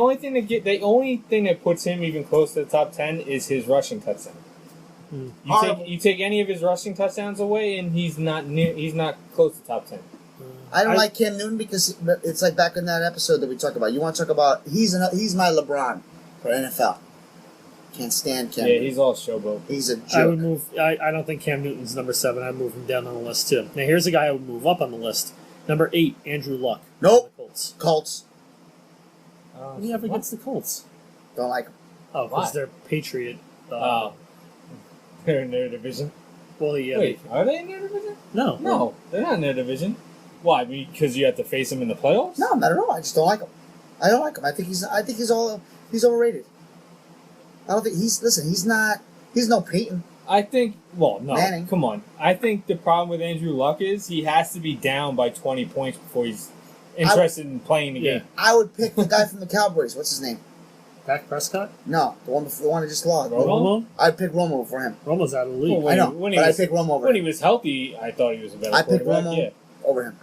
Speaker 2: only thing that puts him even close to the top 10 is his rushing touchdown.
Speaker 1: Horrible.
Speaker 2: You take any of his rushing touchdowns away, and he's not close to top 10.
Speaker 1: I don't like Cam Newton because it's like back in that episode that we talked about. You want to talk about he's my LeBron for NFL. Can't stand Cam.
Speaker 2: Yeah,
Speaker 1: Newton.
Speaker 2: he's all showboat.
Speaker 1: He's a
Speaker 3: I would
Speaker 1: joke.
Speaker 3: move. I don't think Cam Newton's number 7. I'd move him down on the list too. Now here's a guy I would move up on the list. Number 8, Andrew Luck.
Speaker 1: Nope.
Speaker 3: The Colts.
Speaker 1: Colts.
Speaker 3: What do you have against the Colts?
Speaker 1: Don't like him.
Speaker 3: Oh,
Speaker 2: Why?
Speaker 3: because they're Patriot.
Speaker 2: They're in their division.
Speaker 3: Well, yeah.
Speaker 2: Wait, are they in their division?
Speaker 3: No.
Speaker 2: No, they're not in their division. Why? Because you have to face them in the playoffs?
Speaker 1: No, I don't know. I just don't like him. I don't like him. I think he's overrated. I don't think he's no Peyton.
Speaker 2: I think. Well, no.
Speaker 1: Manning.
Speaker 2: Come on. I think the problem with Andrew Luck is he has to be down by 20 points before he's interested in playing the
Speaker 3: Yeah.
Speaker 2: game.
Speaker 1: I would pick the guy from the Cowboys. What's his name?
Speaker 3: Dak Prescott.
Speaker 1: No, the one that just lost.
Speaker 3: Romo.
Speaker 1: I'd pick Romo for him.
Speaker 3: Romo's out of the league.
Speaker 2: Well, when
Speaker 1: I know,
Speaker 2: when
Speaker 1: but
Speaker 2: was-
Speaker 1: I pick Romo over
Speaker 2: When he
Speaker 1: him.
Speaker 2: was healthy, I thought he was a better
Speaker 1: I pick
Speaker 2: quarterback.
Speaker 1: Romo
Speaker 2: Yeah.
Speaker 1: over him.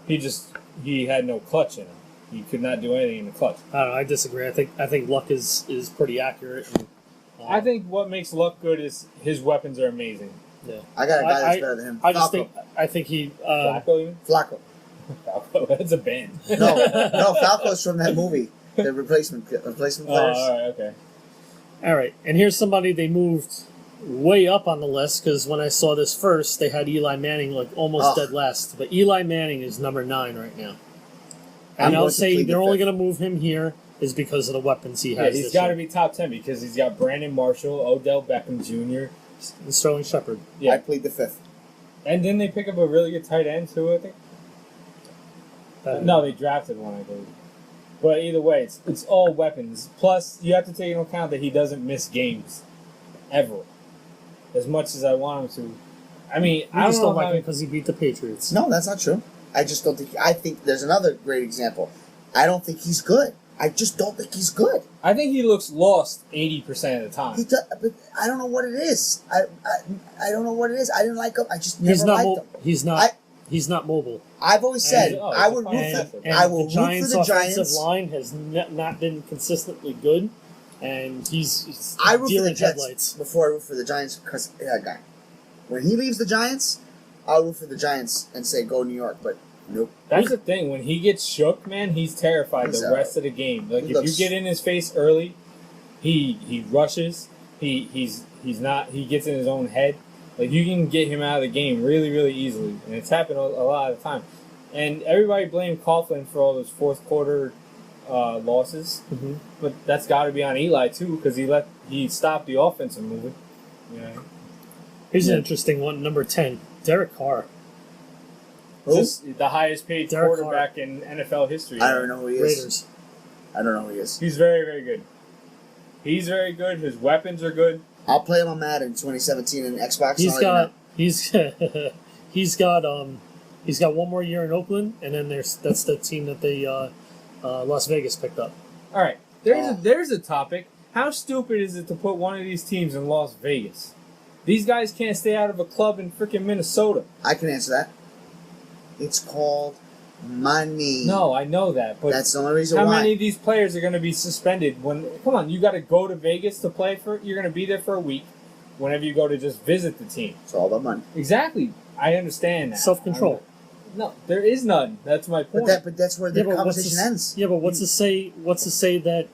Speaker 2: He had no clutch in him. He could not do anything in the clutch.
Speaker 3: I don't know. I disagree. I think Luck is pretty accurate. And,
Speaker 2: I think what makes Luck good is his weapons are amazing.
Speaker 3: Yeah.
Speaker 1: I got a guy that's better than him.
Speaker 3: I think he.
Speaker 2: Flacco even?
Speaker 1: Flacco.
Speaker 2: Falco, that's a band.
Speaker 1: No, Falco's from that movie, the replacement players.
Speaker 2: Oh, all right, okay.
Speaker 3: All right, and here's somebody they moved way up on the list because when I saw this first, they had Eli Manning like almost dead last. But Eli Manning is number 9 right now. And I'll say they're only going to move him here is because of the weapons he has.
Speaker 2: Yeah, he's got to be top 10 because he's got Brandon Marshall, Odell Beckham Jr.
Speaker 3: And Sterling Shepard.
Speaker 2: Yeah,
Speaker 1: I plead the 5th.
Speaker 2: and then they pick up a really good tight end too. I think. No, they drafted one, I believe. But either way, it's all weapons. Plus, you have to take into account that he doesn't miss games ever, as much as I want him to. I mean, I
Speaker 3: just
Speaker 2: don't
Speaker 3: don't
Speaker 2: know
Speaker 3: like
Speaker 2: how
Speaker 3: him because he beat the Patriots.
Speaker 1: No, that's not true. I just don't think. I think there's another great example. I don't think he's good. I just don't think he's good.
Speaker 2: I think he looks lost 80% of the time.
Speaker 1: He does, but I don't know what it is. I don't know what it is. I didn't like him. I just never
Speaker 3: He's not.
Speaker 1: liked him.
Speaker 3: He's not mobile.
Speaker 1: I've always said
Speaker 2: Oh,
Speaker 1: I would root
Speaker 3: And,
Speaker 1: for.
Speaker 3: and
Speaker 1: I will
Speaker 3: the
Speaker 1: root
Speaker 3: Giants'
Speaker 1: for the
Speaker 3: offensive
Speaker 1: Giants.
Speaker 3: line has not been consistently good, and he's
Speaker 1: I root for
Speaker 3: deer
Speaker 1: the
Speaker 3: in
Speaker 1: Jets
Speaker 3: headlights.
Speaker 1: before I root for the Giants because that guy. When he leaves the Giants, I'll root for the Giants and say go New York. But nope.
Speaker 2: That's the thing. When he gets shook, man, he's terrified the rest of the game. Like
Speaker 1: He
Speaker 2: if
Speaker 1: looks-
Speaker 2: you get in his face early, he rushes. He's not. He gets in his own head. Like you can get him out of the game really, really easily, and it's happened a lot of the time. And everybody blamed Coughlin for all those fourth quarter losses, but that's got to be on Eli too because he stopped the offense from moving. You know?
Speaker 3: Here's an interesting one. Number 10, Derek Carr.
Speaker 2: Just the highest paid
Speaker 3: Derek
Speaker 2: quarterback in NFL history.
Speaker 1: I don't know who he is.
Speaker 3: Raiders.
Speaker 1: I don't know who he is.
Speaker 2: He's very, very good. He's very good. His weapons are good.
Speaker 1: I'll play him on Madden 2017 and Xbox.
Speaker 3: He's
Speaker 1: and I'll let
Speaker 3: he's got one more year in Oakland, and then that's the team that they Las Vegas picked up.
Speaker 2: All right. There's a topic. How stupid is it to put one of these teams in Las Vegas? These guys can't stay out of a club in freaking Minnesota.
Speaker 1: I can answer that. It's called money.
Speaker 2: No, I know that, but
Speaker 1: That's the only reason
Speaker 2: how
Speaker 1: why.
Speaker 2: many of these players are going to be suspended when? Come on, you got to go to Vegas to play for. You're going to be there for a week. Whenever you go to just visit the team.
Speaker 1: It's all about money.
Speaker 2: Exactly. I understand that.
Speaker 3: Self-control.
Speaker 2: No, there is none. That's my point.
Speaker 1: But that's where the conversation ends.
Speaker 3: Yeah, but what's to say that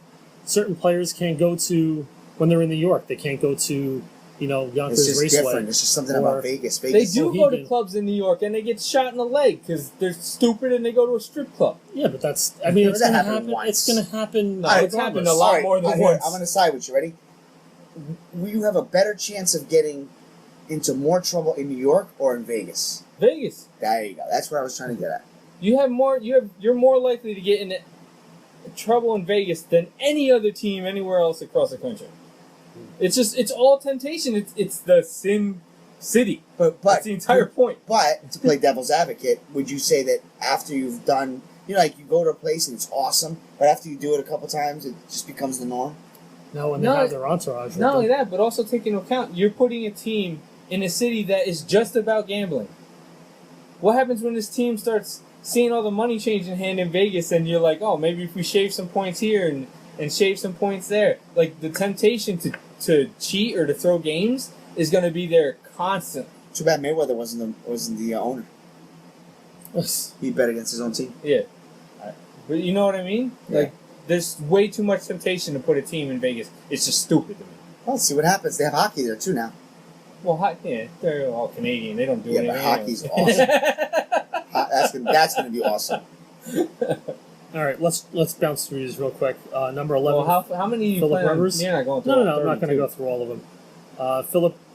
Speaker 3: certain players can't go to when they're in New York? They can't go to Yonkers
Speaker 1: It's just
Speaker 3: Raceway.
Speaker 1: different. It's just something about Vegas.
Speaker 2: They
Speaker 1: Vegas.
Speaker 2: do go to clubs in New York and they get shot in the leg because they're stupid and they go to a strip club.
Speaker 3: Yeah, but that's. I mean, it's going to happen.
Speaker 1: once.
Speaker 3: It's going to happen.
Speaker 2: No, it's happened a lot more than once.
Speaker 1: I'm going to side with you. Ready? You have a better chance of getting into more trouble in New York or in Vegas.
Speaker 2: Vegas.
Speaker 1: There you go. That's what I was trying to get at.
Speaker 2: You're more likely to get into trouble in Vegas than any other team anywhere else across the country. It's all temptation. It's the Sin City.
Speaker 1: But
Speaker 2: that's the entire point.
Speaker 1: But to play devil's advocate, would you say that after you've done, you go to a place and it's awesome, but after you do it a couple times, it just becomes the norm?
Speaker 3: No, when they have their entourage.
Speaker 2: Not only that, but also take into account you're putting a team in a city that is just about gambling. What happens when this team starts seeing all the money changing hand in Vegas and you're like, oh, maybe if we shave some points here and shave some points there. Like, the temptation to cheat or to throw games is going to be there constantly.
Speaker 1: Too bad Mayweather wasn't the owner. He bet against his own team.
Speaker 2: Yeah. But you know what I mean?
Speaker 1: Yeah.
Speaker 2: Like, there's way too much temptation to put a team in Vegas. It's just stupid to me.
Speaker 1: Well, let's see what happens. They have hockey there, too, now.
Speaker 2: Well, they're all Canadian. They don't do anything.
Speaker 1: Yeah, but hockey's awesome. That's going to be awesome.
Speaker 3: All right, let's bounce through these real quick. Number 11.
Speaker 2: Well, how many you
Speaker 3: Phillip
Speaker 2: plan on?
Speaker 3: Rivers?
Speaker 2: You're not going through
Speaker 3: No, I'm not going to go through all of them.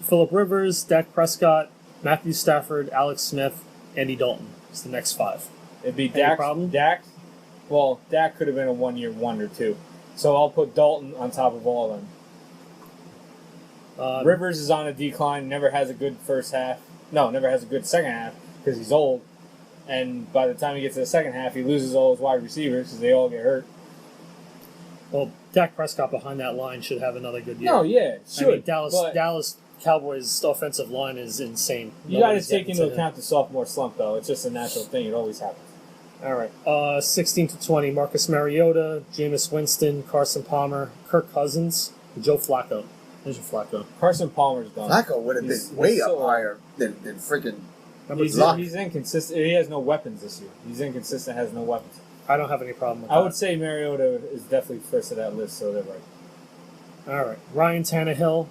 Speaker 3: Phillip Rivers, Dak Prescott, Matthew Stafford, Alex Smith, Andy Dalton. It's the next 5.
Speaker 2: It'd be
Speaker 3: Any problem?
Speaker 2: Dak. Well, Dak could have been a 1-year wonder too. So I'll put Dalton on top of all of them. Rivers is on a decline. Never has a good first half. No, never has a good second half because he's old. And by the time he gets to the second half, he loses all his wide receivers because they all get hurt.
Speaker 3: Well, Dak Prescott behind that line should have another good year.
Speaker 2: No, yeah, sure.
Speaker 3: I mean, Dallas Cowboys' offensive line is insane.
Speaker 2: You got to take into account the sophomore slump, though. It's just a natural thing. It always happens.
Speaker 3: All right. 16 to 20, Marcus Mariota, Jameis Winston, Carson Palmer, Kirk Cousins, Joe Flacco. There's your Flacco.
Speaker 2: Carson Palmer's done.
Speaker 1: Flacco would have been way up higher than freaking.
Speaker 2: He's inconsistent. He has no weapons this year. He's inconsistent, has no weapons.
Speaker 3: I don't have any problem with that.
Speaker 2: I would say Mariota is definitely first of that list, so they're right.
Speaker 3: All right. Ryan Tannehill,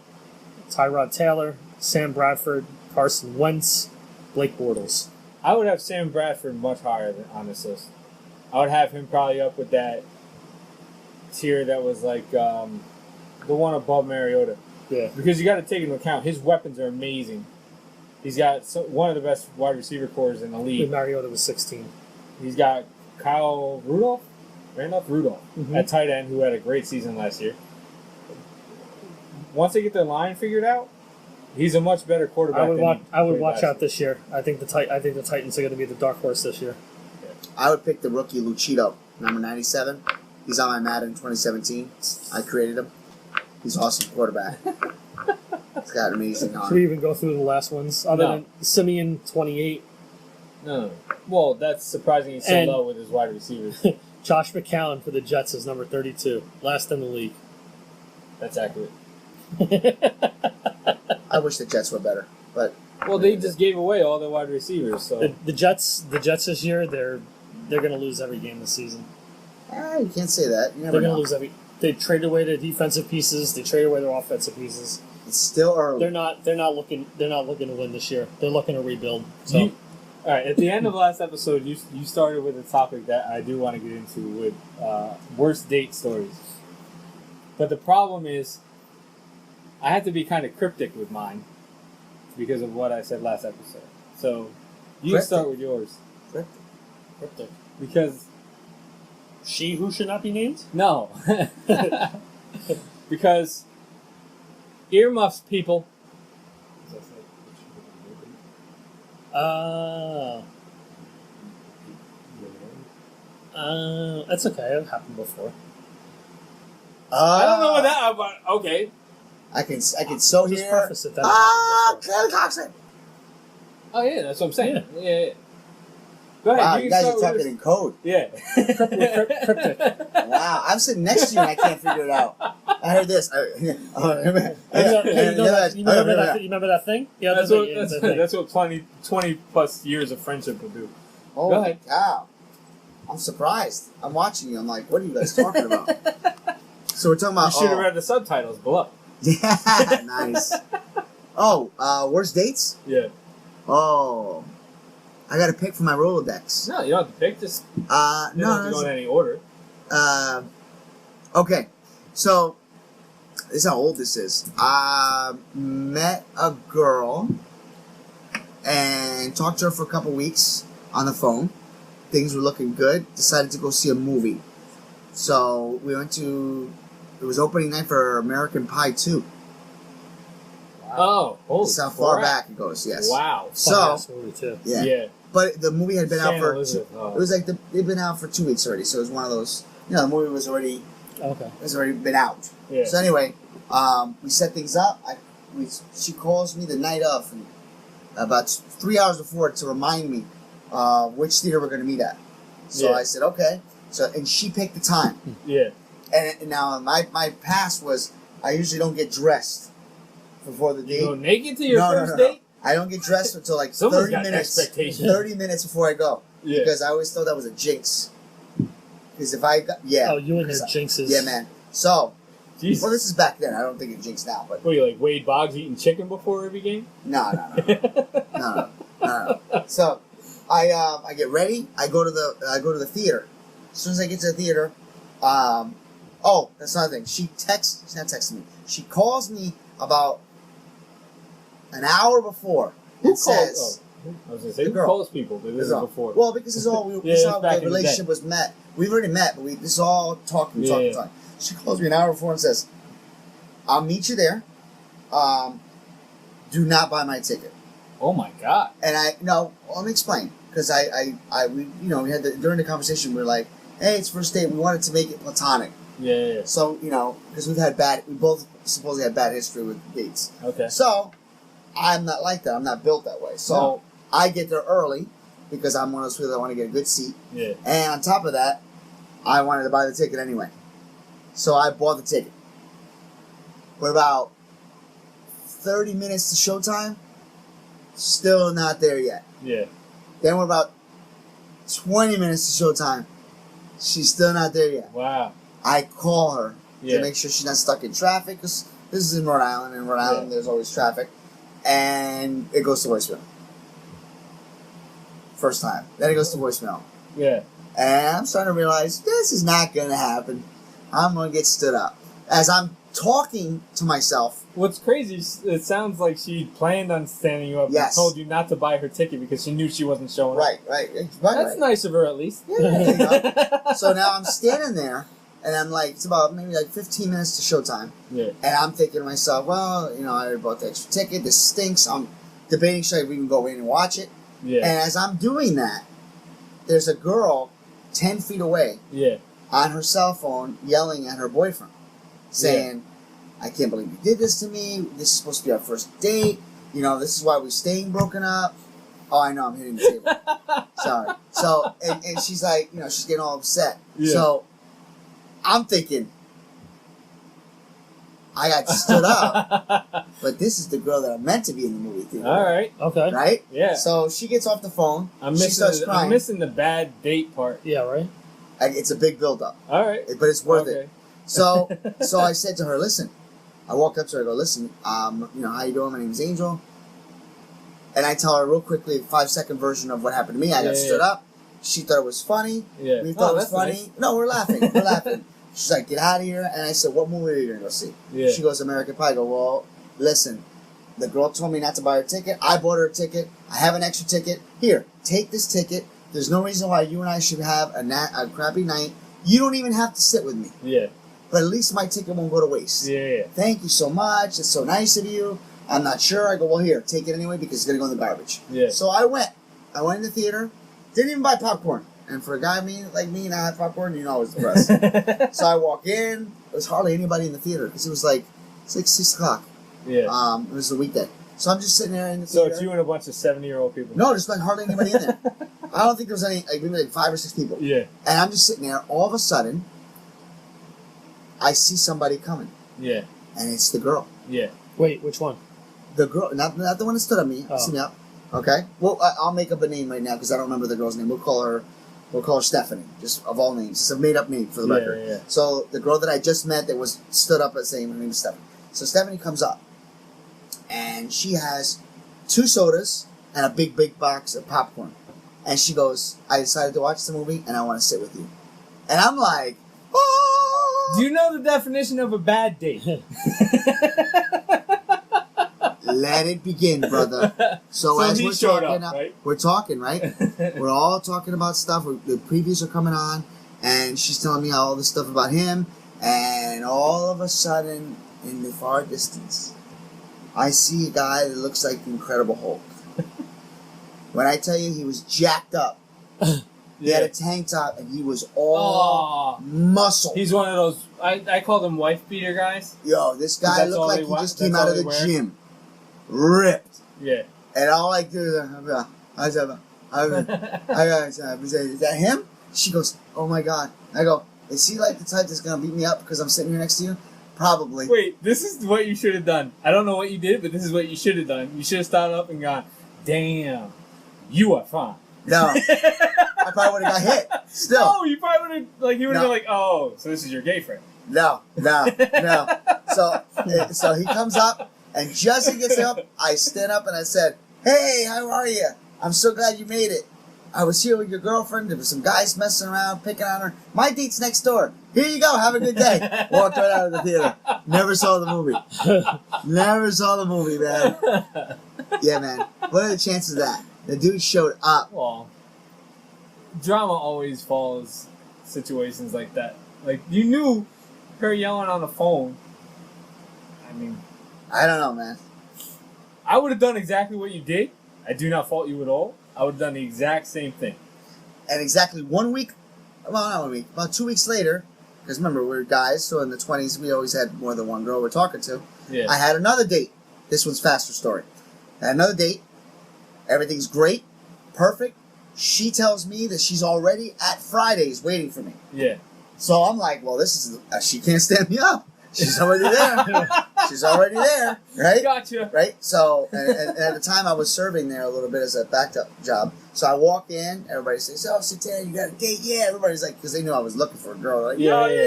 Speaker 3: Tyrod Taylor, Sam Bradford, Carson Wentz, Blake Bortles.
Speaker 2: I would have Sam Bradford much higher on this list. I would have him probably up with that tier that was like the one above Mariota.
Speaker 3: Yeah.
Speaker 2: Because you got to take into account his weapons are amazing. He's got one of the best wide receiver cores in the league.
Speaker 3: Mariota was 16.
Speaker 2: He's got Randolph Rudolph at tight end, who had a great season last year. Once they get their line figured out, he's a much better quarterback.
Speaker 3: I would watch out this year. I think the Titans are going to be the dark horse this year.
Speaker 2: Yeah.
Speaker 1: I would pick the rookie Lucito, number 97. He's on my Madden 2017. I created him. He's an awesome quarterback. He's got amazing arm.
Speaker 3: Should we even go through the last ones? Other than Simeon, 28.
Speaker 2: No. Well, that's surprising he's so low with his wide receivers.
Speaker 3: Josh McCown for the Jets is number 32. Last in the league.
Speaker 2: That's accurate.
Speaker 1: I wish the Jets were better, but
Speaker 2: they just gave away all their wide receivers. So
Speaker 3: the Jets this year, they're going to lose every game this season.
Speaker 1: You can't say that. You never
Speaker 3: They're going
Speaker 1: know.
Speaker 3: to lose every. They traded away their defensive pieces. They traded away their offensive pieces.
Speaker 1: It's still early.
Speaker 3: They're not looking to win this year. They're looking to rebuild. So.
Speaker 2: All right. At the end of the last episode, you started with a topic that I do want to get into with worst date stories. But the problem is, I had to be kind of cryptic with mine because of what I said last episode. So you can start with yours.
Speaker 3: Cryptic.
Speaker 2: Because
Speaker 3: she who should not be named?
Speaker 2: No. Because earmuffs, people.
Speaker 3: That's okay. It happened before.
Speaker 2: I don't know what that. But okay.
Speaker 1: I can so
Speaker 3: Just
Speaker 1: hear.
Speaker 3: preface it. That
Speaker 1: Clay Coxon.
Speaker 2: Oh yeah, that's what I'm saying. Yeah. Go ahead.
Speaker 1: Wow,
Speaker 2: you
Speaker 1: you
Speaker 2: can
Speaker 1: guys are
Speaker 2: start
Speaker 1: talking in code.
Speaker 2: Yeah.
Speaker 3: cryptic.
Speaker 1: Wow, I'm sitting next to you and I can't figure it out. I heard this.
Speaker 3: You remember that thing? Yeah,
Speaker 2: that's what 20 plus years of friendship will do.
Speaker 1: Holy
Speaker 2: Go ahead.
Speaker 1: cow. I'm surprised. I'm watching you. I'm like, what are you guys talking about? So we're talking
Speaker 2: You
Speaker 1: about...
Speaker 2: should have read the subtitles below.
Speaker 1: Yeah, nice. Worst dates?
Speaker 2: Yeah.
Speaker 1: Oh, I got to pick from my Rolodex.
Speaker 2: No, you don't have to pick. Just you
Speaker 1: No,
Speaker 2: don't have to go in any order.
Speaker 1: Okay, so this is how old this is. Met a girl and talked to her for a couple weeks on the phone. Things were looking good. Decided to go see a movie. So we went to... It was opening night for American Pie 2.
Speaker 2: Oh, holy
Speaker 1: That's how far
Speaker 2: crap.
Speaker 1: back it goes, yes.
Speaker 2: Wow.
Speaker 1: So,
Speaker 3: Fun-ass movie, too.
Speaker 1: yeah.
Speaker 2: Yeah.
Speaker 1: But the movie had been out
Speaker 2: Shannon
Speaker 1: for...
Speaker 2: Elizabeth,
Speaker 1: It was like they'd been out for 2 weeks already. So it was one of those... The movie was already...
Speaker 3: Okay.
Speaker 1: Has already been out.
Speaker 2: Yeah.
Speaker 1: So anyway, we set things up. She calls me the night of, and about 3 hours before, to remind me which theater we're going to meet at. So
Speaker 2: Yeah.
Speaker 1: I said, okay. So and she picked the time.
Speaker 2: Yeah.
Speaker 1: And now my past was I usually don't get dressed before the date.
Speaker 2: You go naked to your first date?
Speaker 1: I don't get dressed until like
Speaker 2: Someone's
Speaker 1: 30
Speaker 2: got
Speaker 1: minutes.
Speaker 2: expectations.
Speaker 1: 30 minutes before I go.
Speaker 2: Yeah.
Speaker 1: Because I always thought that was a jinx. Because if I got
Speaker 3: Oh, you and your jinxes.
Speaker 1: Yeah, man. So,
Speaker 2: Jesus.
Speaker 1: well, this is back then. I don't think it jinxed now, but
Speaker 2: What, you like Wade Boggs eating chicken before every game?
Speaker 1: no. So, I get ready. I go to the theater. As soon as I get to the theater, that's another thing. She's not texting me. She calls me about an hour before and says,
Speaker 2: I was gonna say,
Speaker 1: The
Speaker 2: who
Speaker 1: girl.
Speaker 2: calls people? But this is
Speaker 1: girl.
Speaker 2: before.
Speaker 1: Well, because this is all
Speaker 2: Yeah,
Speaker 1: this is
Speaker 2: it's
Speaker 1: how
Speaker 2: back
Speaker 1: the
Speaker 2: in the
Speaker 1: relationship
Speaker 2: day.
Speaker 1: was met. We've already met, but this is all talking.
Speaker 2: Yeah.
Speaker 1: She calls me an hour before and says, "I'll meet you there. Do not buy my ticket."
Speaker 2: Oh my god.
Speaker 1: And let me explain, because we had during the conversation we were like, "Hey, it's first date. We wanted to make it platonic."
Speaker 2: Yeah.
Speaker 1: So because we both supposedly had bad history with dates.
Speaker 2: Okay.
Speaker 1: So I'm not like that. I'm not built that way. So
Speaker 2: No.
Speaker 1: I get there early because I'm one of those people that want to get a good seat.
Speaker 2: Yeah.
Speaker 1: And on top of that, I wanted to buy the ticket anyway. So I bought the ticket. We're about 30 minutes to showtime. Still not there yet.
Speaker 2: Yeah.
Speaker 1: Then we're about 20 minutes to showtime. She's still not there yet.
Speaker 2: Wow.
Speaker 1: I call her
Speaker 2: Yeah.
Speaker 1: to make sure she's not stuck in traffic, because this is in Rhode Island. In Rhode Island, there's always traffic. And it goes to voicemail. First time. Then it goes to voicemail.
Speaker 2: Yeah.
Speaker 1: And I'm starting to realize this is not going to happen. I'm going to get stood up. As I'm talking to myself.
Speaker 2: What's crazy is it sounds like she planned on standing you up
Speaker 1: Yes.
Speaker 2: and told you not to buy her ticket because she knew she wasn't showing up.
Speaker 1: Right.
Speaker 2: That's nice of her, at least.
Speaker 1: Yeah, there you go. So now I'm standing there, and I'm like, it's about maybe like 15 minutes to showtime.
Speaker 2: Yeah.
Speaker 1: And I'm thinking to myself, well, I already bought the extra ticket. This stinks. I'm debating should I even go in and watch it.
Speaker 2: Yeah.
Speaker 1: And as I'm doing that, there's a girl 10 feet away
Speaker 2: Yeah.
Speaker 1: on her cell phone yelling at her boyfriend, saying, I can't believe you did this to me. This is supposed to be our first date. This is why we're staying broken up. Oh, I know, I'm hitting the table. Sorry. So, and she's like, she's getting all upset.
Speaker 2: Yeah.
Speaker 1: So, I'm thinking, I got stood up, but this is the girl that I'm meant to be in the movie theater.
Speaker 2: All right.
Speaker 3: Okay.
Speaker 1: Right?
Speaker 2: Yeah.
Speaker 1: So, she gets off the phone.
Speaker 2: I'm
Speaker 1: she starts
Speaker 2: missing.
Speaker 1: crying.
Speaker 2: I'm missing the bad date part.
Speaker 3: Yeah, right?
Speaker 1: It's a big build-up,
Speaker 2: All right.
Speaker 1: but it's worth
Speaker 2: Okay.
Speaker 1: it. So I said to her, listen, I walked up to her, I go, listen, how you doing? My name's Angel. And I tell her real quickly, 5-second version of what happened to me. I got stood up. She thought it was funny.
Speaker 2: Yeah.
Speaker 1: We thought it was
Speaker 2: that's
Speaker 1: funny.
Speaker 2: nice.
Speaker 1: No, we're laughing. She's like, get out of here. And I said, what movie are you going to go see?
Speaker 2: Yeah.
Speaker 1: She goes, American Pie. I go, well, listen, the girl told me not to buy her ticket. I bought her a ticket. I have an extra ticket. Here, take this ticket. There's no reason why you and I should have a crappy night. You don't even have to sit with me.
Speaker 2: Yeah.
Speaker 1: But at least my ticket won't go to waste.
Speaker 2: Yeah.
Speaker 1: Thank you so much. It's so nice of you. I'm not sure. I go, well, here, take it anyway because it's going to go in the garbage.
Speaker 2: Yeah.
Speaker 1: So I went. I went in the theater. Didn't even buy popcorn. And for a guy like me not have popcorn, I was depressed. So I walk in. There was hardly anybody in the theater because it was like 6 o'clock.
Speaker 2: Yeah.
Speaker 1: It was a weekday. So I'm just sitting there in the
Speaker 2: So
Speaker 1: theater.
Speaker 2: it's you and a bunch of 70-year-old people.
Speaker 1: No, there's like hardly anybody in there. I don't think there was any, maybe like 5 or 6 people.
Speaker 2: Yeah.
Speaker 1: And I'm just sitting there. All of a sudden, I see somebody coming.
Speaker 2: Yeah.
Speaker 1: And it's the girl.
Speaker 2: Yeah.
Speaker 3: Wait, which one?
Speaker 1: The girl, not the one that stood at me.
Speaker 3: Oh.
Speaker 1: See me up. Okay. Well, I'll make up a name right now because I don't remember the girl's name. We'll call her Stephanie, just of all names. It's a made up name for the record.
Speaker 2: Yeah.
Speaker 1: So the girl that I just met that was stood up and saying her name is Stephanie. So Stephanie comes up, and she has 2 sodas and a big box of popcorn, and she goes, "I decided to watch the movie, and I want to sit with you." And I'm like, "Oh!"
Speaker 2: Do you know the definition of a bad date?
Speaker 1: Let it begin, brother. So as
Speaker 2: he
Speaker 1: we're
Speaker 2: showed
Speaker 1: talking,
Speaker 2: up, right?
Speaker 1: we're talking, right? We're all talking about stuff. The previews are coming on, and she's telling me all this stuff about him. And all of a sudden, in the far distance, I see a guy that looks like the Incredible Hulk. When I tell you he was jacked up, he had a tank top, and he was all muscle.
Speaker 2: He's one of those, I call them wife beater guys.
Speaker 1: Yo, this guy looked like he just came out of the gym. Ripped.
Speaker 2: Yeah.
Speaker 1: And all I do is, is that him? She goes, "Oh my God." I go, "Is he like the type that's going to beat me up because I'm sitting here next to you?" Probably.
Speaker 2: Wait, this is what you should have done. I don't know what you did, but this is what you should have done. You should have stood up and gone, "Damn, you are fine."
Speaker 1: No. I probably would have got hit. Still.
Speaker 2: No, you probably would have, like, he would have been like, "Oh, so this is your gay friend."
Speaker 1: No. So he comes up, and just as he gets up, I stand up and I said, "Hey, how are you? I'm so glad you made it. I was here with your girlfriend. There were some guys messing around, picking on her. My date's next door. Here you go. Have a good day." Walked right out of the theater. Never saw the movie. Never saw the movie, man. Yeah, man. What are the chances of that? The dude showed up.
Speaker 2: Well, drama always follows situations like that. Like, you knew her yelling on the phone. I mean,
Speaker 1: I don't know, man.
Speaker 2: I would have done exactly what you did. I do not fault you at all. I would have done the exact same thing.
Speaker 1: And exactly 1 week, well, not 1 week, about 2 weeks later, because remember, we're guys, so in the 20s, we always had more than one girl we're talking to.
Speaker 2: Yeah.
Speaker 1: I had another date. This one's faster story. I had another date. Everything's great. Perfect. She tells me that she's already at Fridays waiting for me.
Speaker 2: Yeah.
Speaker 1: So I'm like, well, this is, she can't stand me up. She's already there. She's already there, right?
Speaker 2: Gotcha.
Speaker 1: Right? So, and at the time I was serving there a little bit as a backup job. So I walk in, everybody says, "Oh, Satan, you got a date?" Yeah, everybody's like, because they knew I was looking for a girl. Like, yeah.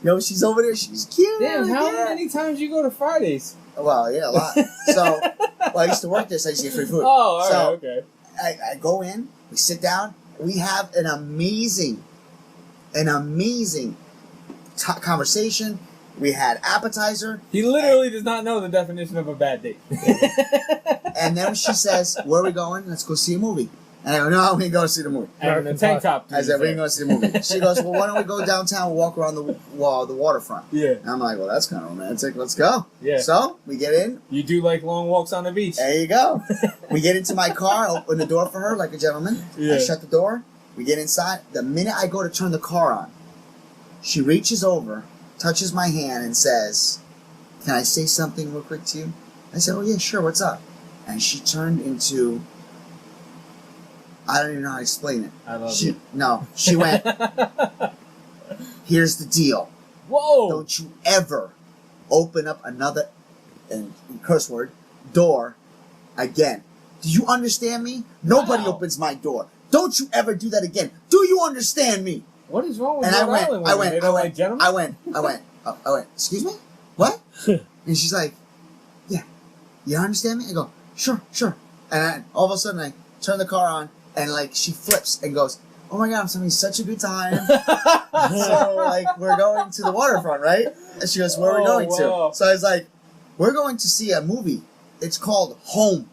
Speaker 1: Yo, she's over there. She's cute.
Speaker 2: Damn, how many times you go to Fridays?
Speaker 1: Well, yeah, a lot. So, well, I used to work there, so I used to get free food.
Speaker 2: Oh, all right, okay.
Speaker 1: I go in, we sit down, we have an amazing conversation. We had appetizer.
Speaker 2: He literally does not know the definition of a bad date.
Speaker 1: And then she says, "Where are we going? Let's go see a movie." And I go, "No, we ain't going to see the movie."
Speaker 2: And the tank top.
Speaker 1: I said, "We ain't going to see the movie." She goes, "Well, why don't we go downtown and walk around the waterfront?"
Speaker 2: Yeah.
Speaker 1: And I'm like, "Well, that's kind of romantic. Let's go."
Speaker 2: Yeah.
Speaker 1: So we get in.
Speaker 2: You do like long walks on the beach.
Speaker 1: There you go. We get into my car, open the door for her like a gentleman.
Speaker 2: Yeah.
Speaker 1: I shut the door. We get inside. The minute I go to turn the car on, she reaches over, touches my hand, and says, "Can I say something real quick to you?" I said, "Oh, yeah, sure. What's up?" And she turned into, I don't even know how to explain it.
Speaker 2: I love you.
Speaker 1: No, she went, "Here's the deal.
Speaker 2: Whoa!
Speaker 1: Don't you ever open up another," and curse word, "door again. Do you understand me? Nobody opens my door. Don't you ever do that again. Do you understand me?"
Speaker 2: What is wrong with
Speaker 1: And
Speaker 2: Rhode Island women? They don't like gentlemen?
Speaker 1: I went, "Excuse me? What?" And she's like, "Yeah. You understand me?" I go, Sure. And all of a sudden I turn the car on and like she flips and goes, "Oh my God, I'm having such a good time." So like we're going to the waterfront, right? And she goes, "Where are we going to?" So I was like, "We're going to see a movie. It's called Home.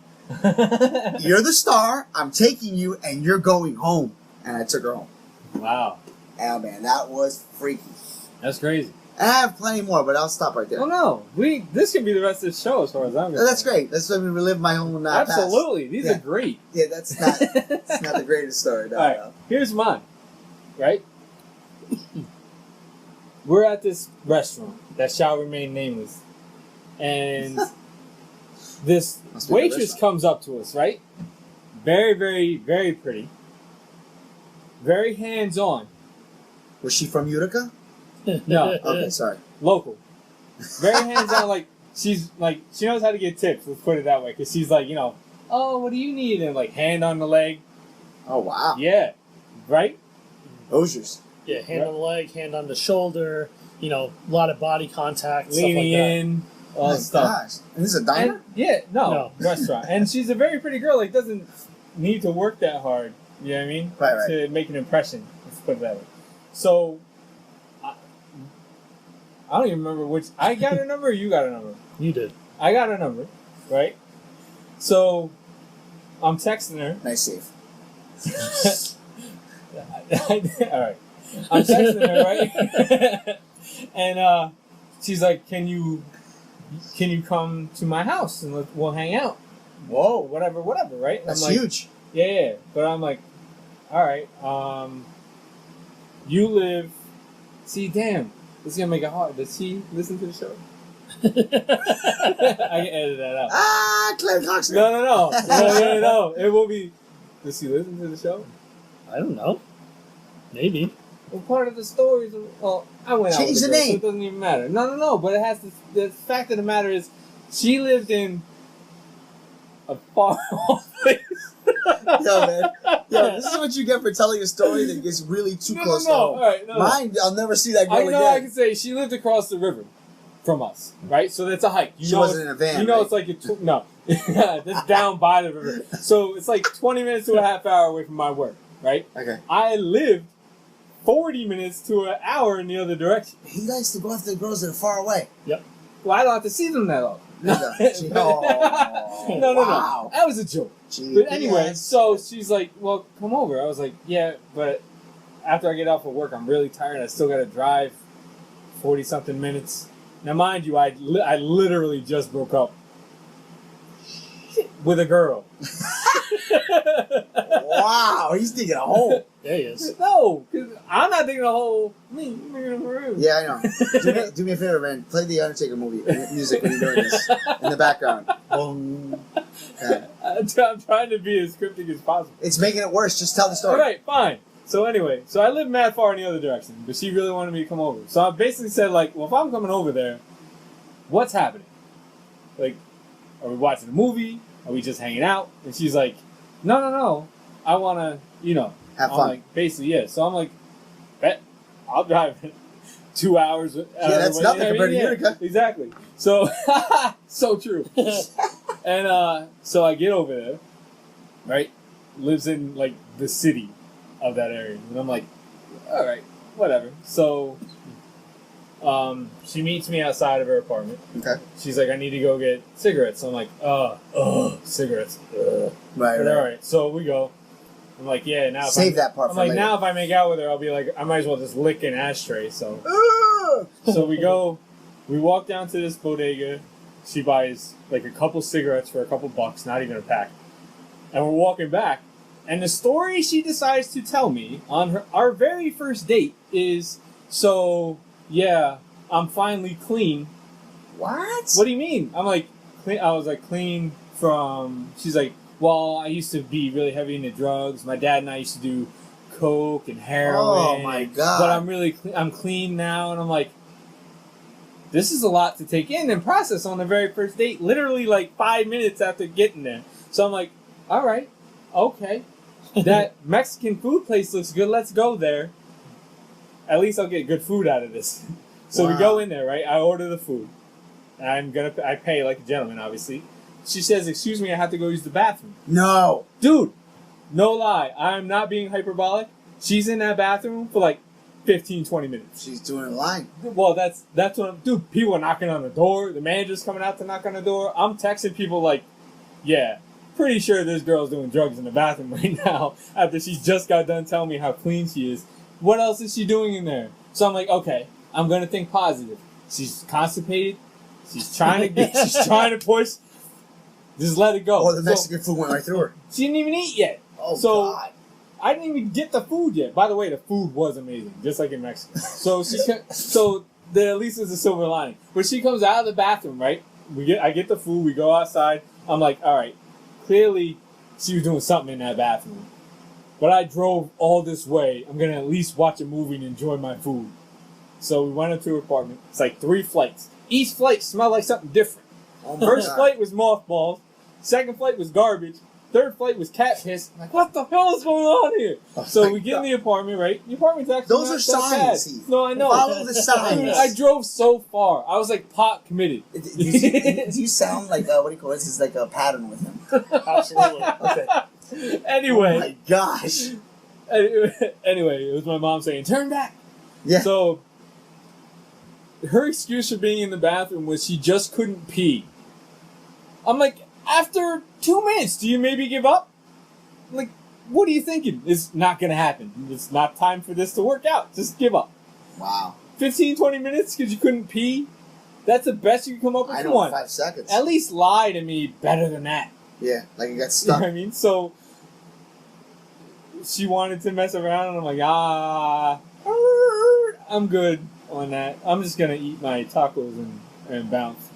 Speaker 1: You're the star. I'm taking you, and you're going home." And I took her home.
Speaker 2: Wow.
Speaker 1: Oh man, that was freaky.
Speaker 2: That's crazy.
Speaker 1: And I have plenty more, but I'll stop right there.
Speaker 2: Oh no, this could be the rest of the show as far as I'm concerned.
Speaker 1: That's great. That's when we relive my own past.
Speaker 2: Absolutely, these are great.
Speaker 1: Yeah, that's not the greatest story. No,
Speaker 2: All right, here's mine. Right, we're at this restaurant that shall remain nameless, and this waitress comes up to us. Right, very, very, very pretty, very hands-on.
Speaker 1: Was she from Utica?
Speaker 2: No.
Speaker 1: Okay, sorry.
Speaker 2: Local. Very hands-on, like, she's, like, she knows how to get tips, let's put it that way, because she's like, you know, oh, what do you need? And like hand on the leg.
Speaker 1: Oh, wow.
Speaker 2: Yeah. Right?
Speaker 1: Hoosiers.
Speaker 3: Yeah, hand on the leg, hand on the shoulder. You know, a lot of body contact,
Speaker 2: Leaning
Speaker 3: stuff like
Speaker 2: in. All
Speaker 1: My
Speaker 2: that stuff.
Speaker 1: gosh. And this is a diner?
Speaker 2: And, yeah, no,
Speaker 3: No.
Speaker 2: restaurant. And she's a very pretty girl. Like, doesn't need to work that hard. You know what I mean?
Speaker 1: Right.
Speaker 2: To make an impression. Let's put it that way. So, I don't even remember which. I got a number or you got a number?
Speaker 3: that. You did.
Speaker 2: I got a number, right? So, I'm texting her.
Speaker 1: Nice save.
Speaker 2: All right. I'm texting her, right? And she's like, "Can you come to my house and we'll hang out?"
Speaker 1: Whoa.
Speaker 2: Whatever, right?
Speaker 1: That's
Speaker 2: I'm like,
Speaker 1: huge.
Speaker 2: Yeah. But I'm like, all right. You live. See, damn, this is gonna make it hard. Does she listen to the show? I can edit that out.
Speaker 1: Ah, Claire Coxon.
Speaker 2: No. It will be. Does she listen to the show?
Speaker 3: I don't know. Maybe.
Speaker 2: Well, part of the story is, well, I went out
Speaker 1: Change
Speaker 2: with
Speaker 1: the
Speaker 2: the girl,
Speaker 1: name.
Speaker 2: so it doesn't even matter. No, but it has to, the fact of the matter is, she lived in a far off place.
Speaker 1: Yo, man. Yo, this is what you get for telling a story that gets really too close to home.
Speaker 2: All right, no.
Speaker 1: Mine, I'll never see that girl
Speaker 2: I
Speaker 1: again.
Speaker 2: I can say she lived across the river from us, right? So that's a hike.
Speaker 1: She wasn't in a van,
Speaker 2: You know,
Speaker 1: right?
Speaker 2: it's like no, that's down by the river. So it's like 20 minutes to a half hour away from my work, right?
Speaker 1: Okay.
Speaker 2: I lived 40 minutes to an hour in the other direction.
Speaker 1: He likes to go after the girls that are far away.
Speaker 2: Well, I don't have to see them that often.
Speaker 1: No.
Speaker 2: No.
Speaker 1: Wow.
Speaker 2: That was a joke. But anyway, so she's like, well, come over. I was like, yeah, but after I get off of work, I'm really tired. I still got to drive 40-something minutes. Now, mind you, I literally just broke up with a girl.
Speaker 1: Wow, he's digging a hole.
Speaker 3: There he is.
Speaker 2: No, because I'm not digging a hole. Me, I'm digging a room.
Speaker 1: Yeah, I know. Do me a favor, man. Play the Undertaker music when you're doing this in the background. Boom. Yeah.
Speaker 2: I'm trying to be as cryptic as possible.
Speaker 1: It's making it worse. Just tell the story.
Speaker 2: All right, fine. So anyway, I live mad far in the other direction, but she really wanted me to come over. So I basically said, like, well, if I'm coming over there, what's happening? Like, are we watching a movie? Are we just hanging out? And she's like, no. I want to,
Speaker 1: Have
Speaker 2: I'm
Speaker 1: fun.
Speaker 2: like, basically, yeah. So I'm like, bet, I'll drive 2 hours.
Speaker 1: Yeah, that's nothing compared to Utica.
Speaker 2: Exactly. So, so true. And so I get over there, right? Lives in, like, the city of that area. And I'm like, all right, whatever. So she meets me outside of her apartment.
Speaker 1: Okay.
Speaker 2: She's like, I need to go get cigarettes. I'm like, cigarettes.
Speaker 1: Right.
Speaker 2: But all right, so we go. I'm like, yeah, now if
Speaker 1: Save that part
Speaker 2: I'm
Speaker 1: for
Speaker 2: like,
Speaker 1: later.
Speaker 2: now if I make out with her, I'll be like, I might as well just lick an ashtray. So
Speaker 1: Ah!
Speaker 2: so we go, we walk down to this bodega. She buys like a couple cigarettes for a couple bucks, not even a pack. And we're walking back. And the story she decides to tell me on our very first date is, so, yeah, I'm finally clean.
Speaker 1: What?
Speaker 2: What do you mean? I'm like, clean. I was like, clean from, she's like, well, I used to be really heavy into drugs. My dad and I used to do coke and heroin.
Speaker 1: Oh, my God.
Speaker 2: But I'm really, I'm clean now. And I'm like, this is a lot to take in and process on the very first date, literally like 5 minutes after getting there. So I'm like, all right, okay. That Mexican food place looks good. Let's go there. At least I'll get good food out of this. So we
Speaker 1: Wow.
Speaker 2: go in there, right? I order the food. And I pay like a gentleman, obviously. She says, excuse me, I have to go use the bathroom.
Speaker 1: No.
Speaker 2: Dude, no lie. I'm not being hyperbolic. She's in that bathroom for like 15, 20 minutes.
Speaker 1: She's doing a line.
Speaker 2: Well, that's what dude, people are knocking on the door. The manager's coming out to knock on the door. I'm texting people like, yeah, pretty sure this girl's doing drugs in the bathroom right now after she just got done telling me how clean she is. What else is she doing in there? So I'm like, okay, I'm going to think positive. She's constipated. She's trying to push. Just let it go.
Speaker 1: Oh, the Mexican food went right through her.
Speaker 2: She didn't even eat yet.
Speaker 1: Oh,
Speaker 2: So-
Speaker 1: God.
Speaker 2: I didn't even get the food yet. By the way, the food was amazing, just like in Mexico. So there at least is a silver lining. When she comes out of the bathroom, right? I get the food. We go outside. I'm like, all right. Clearly, she was doing something in that bathroom. But I drove all this way. I'm gonna at least watch a movie and enjoy my food. So we went up to her apartment. It's like 3 flights. Each flight smelled like something different.
Speaker 1: Oh, my
Speaker 2: First
Speaker 1: God.
Speaker 2: flight was mothballs. Second flight was garbage. Third flight was cat piss. I'm like, what the hell is going on here?
Speaker 1: Oh
Speaker 2: so
Speaker 1: my
Speaker 2: we get
Speaker 1: God.
Speaker 2: in the apartment, right? The apartment's actually
Speaker 1: Those
Speaker 2: not
Speaker 1: are
Speaker 2: that
Speaker 1: signs,
Speaker 2: bad.
Speaker 1: Heath.
Speaker 2: No, I know.
Speaker 1: Follow the signs.
Speaker 2: Dude, I drove so far. I was like pot committed.
Speaker 1: Do you sound like what do you call this? Is like a pattern with him.
Speaker 3: Absolutely.
Speaker 1: Okay.
Speaker 2: Anyway.
Speaker 1: Oh my gosh.
Speaker 2: Anyway, it was my mom saying, turn back.
Speaker 1: Yeah.
Speaker 2: So, her excuse for being in the bathroom was she just couldn't pee. I'm like, after 2 minutes, do you maybe give up? I'm like, what are you thinking? It's not going to happen. It's not time for this to work out. Just give up.
Speaker 1: Wow.
Speaker 2: 15, 20 minutes because you couldn't pee? That's the best you can come up with?
Speaker 1: I
Speaker 2: Come
Speaker 1: know,
Speaker 2: on.
Speaker 1: 5 seconds.
Speaker 2: At least lie to me better than that.
Speaker 1: Yeah, like you got
Speaker 2: You know
Speaker 1: stuck.
Speaker 2: what I mean? So, she wanted to mess around, and I'm like, I'm good on that. I'm just going to eat my tacos and bounce.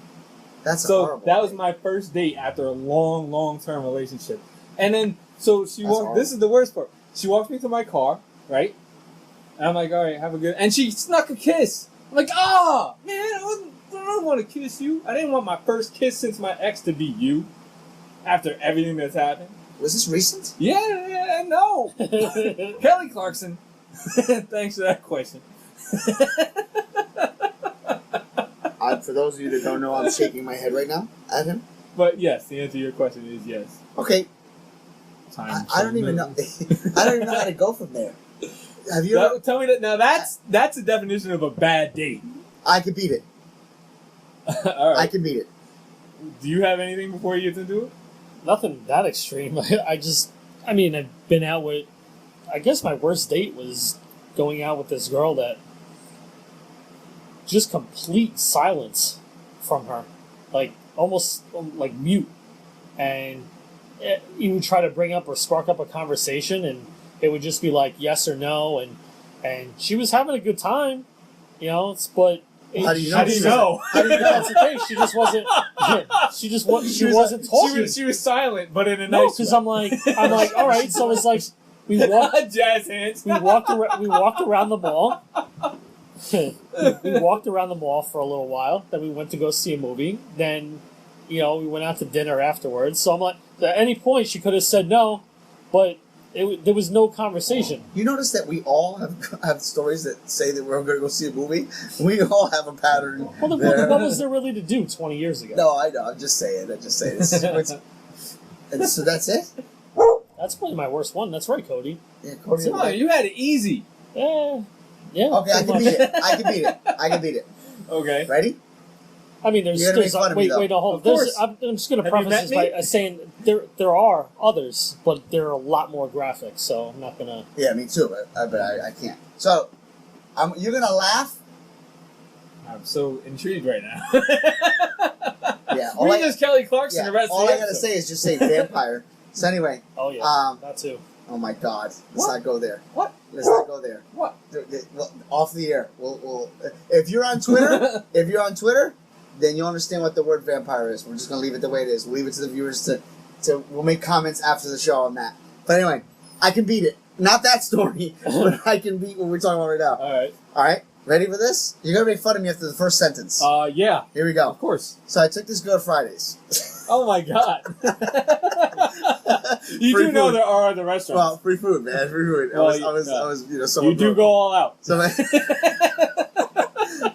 Speaker 1: That's
Speaker 2: So
Speaker 1: horrible.
Speaker 2: that was my first date after a long, long-term relationship. And then, so she
Speaker 1: That's
Speaker 2: walked,
Speaker 1: horrible.
Speaker 2: this is the worst part. She walked me to my car, right? And I'm like, all right, have a good, and she snuck a kiss. I'm like, man, I don't want to kiss you. I didn't want my first kiss since my ex to be you. After everything that's happened.
Speaker 1: Was this recent?
Speaker 2: Yeah, no. Kelly Clarkson. Thanks for that question.
Speaker 1: For those of you that don't know, I'm shaking my head right now at him.
Speaker 2: But yes, the answer to your question is yes.
Speaker 1: Okay,
Speaker 2: Time.
Speaker 1: I don't even know. I don't even know how to go from there. Have you?
Speaker 2: That, tell me that. Now that's the definition of a bad date.
Speaker 1: I can beat it.
Speaker 2: All right.
Speaker 1: I can beat it.
Speaker 2: Do you have anything before you get into it?
Speaker 3: Nothing that extreme. I mean, I've been out with, I guess my worst date was going out with this girl that just complete silence from her. Like, almost like mute. And you would try to bring up or spark up a conversation, and it would just be like yes or no. And she was having a good time, but.
Speaker 1: How do you know?
Speaker 2: How do you know?
Speaker 3: That's the thing. She just wasn't. She wasn't talking.
Speaker 2: She was silent, but in a
Speaker 3: No,
Speaker 2: nice
Speaker 3: because
Speaker 2: way.
Speaker 3: I'm like, all right. So it's like we walked,
Speaker 2: jazz hands.
Speaker 3: we walked around the mall. We walked around the mall for a little while. Then we went to go see a movie. Then, we went out to dinner afterwards. So I'm like, at any point she could have said no, but there was no conversation.
Speaker 1: You notice that we all have stories that say that we're going to go see a movie? We all have a pattern.
Speaker 3: Well,
Speaker 1: there.
Speaker 3: what was there really to do 20 years ago?
Speaker 1: No, I know. I'm just saying. And so that's it?
Speaker 3: That's probably my worst one. That's right, Cody.
Speaker 1: Yeah, Cody.
Speaker 2: Come on, you had it easy.
Speaker 3: Yeah.
Speaker 1: Okay, I can beat it. I can beat it.
Speaker 2: Okay.
Speaker 1: Ready?
Speaker 3: I mean, there's
Speaker 1: You're gonna make fun of me, though.
Speaker 3: wait, no, hold on.
Speaker 2: Of course.
Speaker 3: I'm just going to
Speaker 2: Have you
Speaker 3: preface
Speaker 2: met
Speaker 3: this by saying there are others, but they're a lot more graphic, so I'm not going to...
Speaker 1: Yeah, me too, but I can't. So, you're going to laugh?
Speaker 2: I'm so intrigued right now.
Speaker 1: Yeah.
Speaker 2: Read this Kelly Clarkson the rest
Speaker 1: all
Speaker 2: of the
Speaker 1: I got to
Speaker 2: episode.
Speaker 1: say is just say vampire. So anyway,
Speaker 3: Oh, yeah, that too.
Speaker 1: oh my God. Let's
Speaker 2: What?
Speaker 1: not go there.
Speaker 2: What?
Speaker 1: Let's not go there.
Speaker 2: What?
Speaker 1: Well, off the air. We'll if you're on Twitter, then you'll understand what the word vampire is. We're just gonna leave it the way it is. We'll leave it to the viewers to we'll make comments after the show on that. But anyway, I can beat it. Not that story, but I can beat what we're talking about right now. All right, ready for this? You're gonna make fun of me after the first sentence.
Speaker 2: Yeah,
Speaker 1: Here we go.
Speaker 2: of course.
Speaker 1: So I took this girl Fridays.
Speaker 2: Oh my God. You
Speaker 1: Free
Speaker 2: do know
Speaker 1: food.
Speaker 2: there are other restaurants.
Speaker 1: Well, free food, man, free food. I
Speaker 2: Well,
Speaker 1: was, so
Speaker 2: you do go all out.
Speaker 1: So,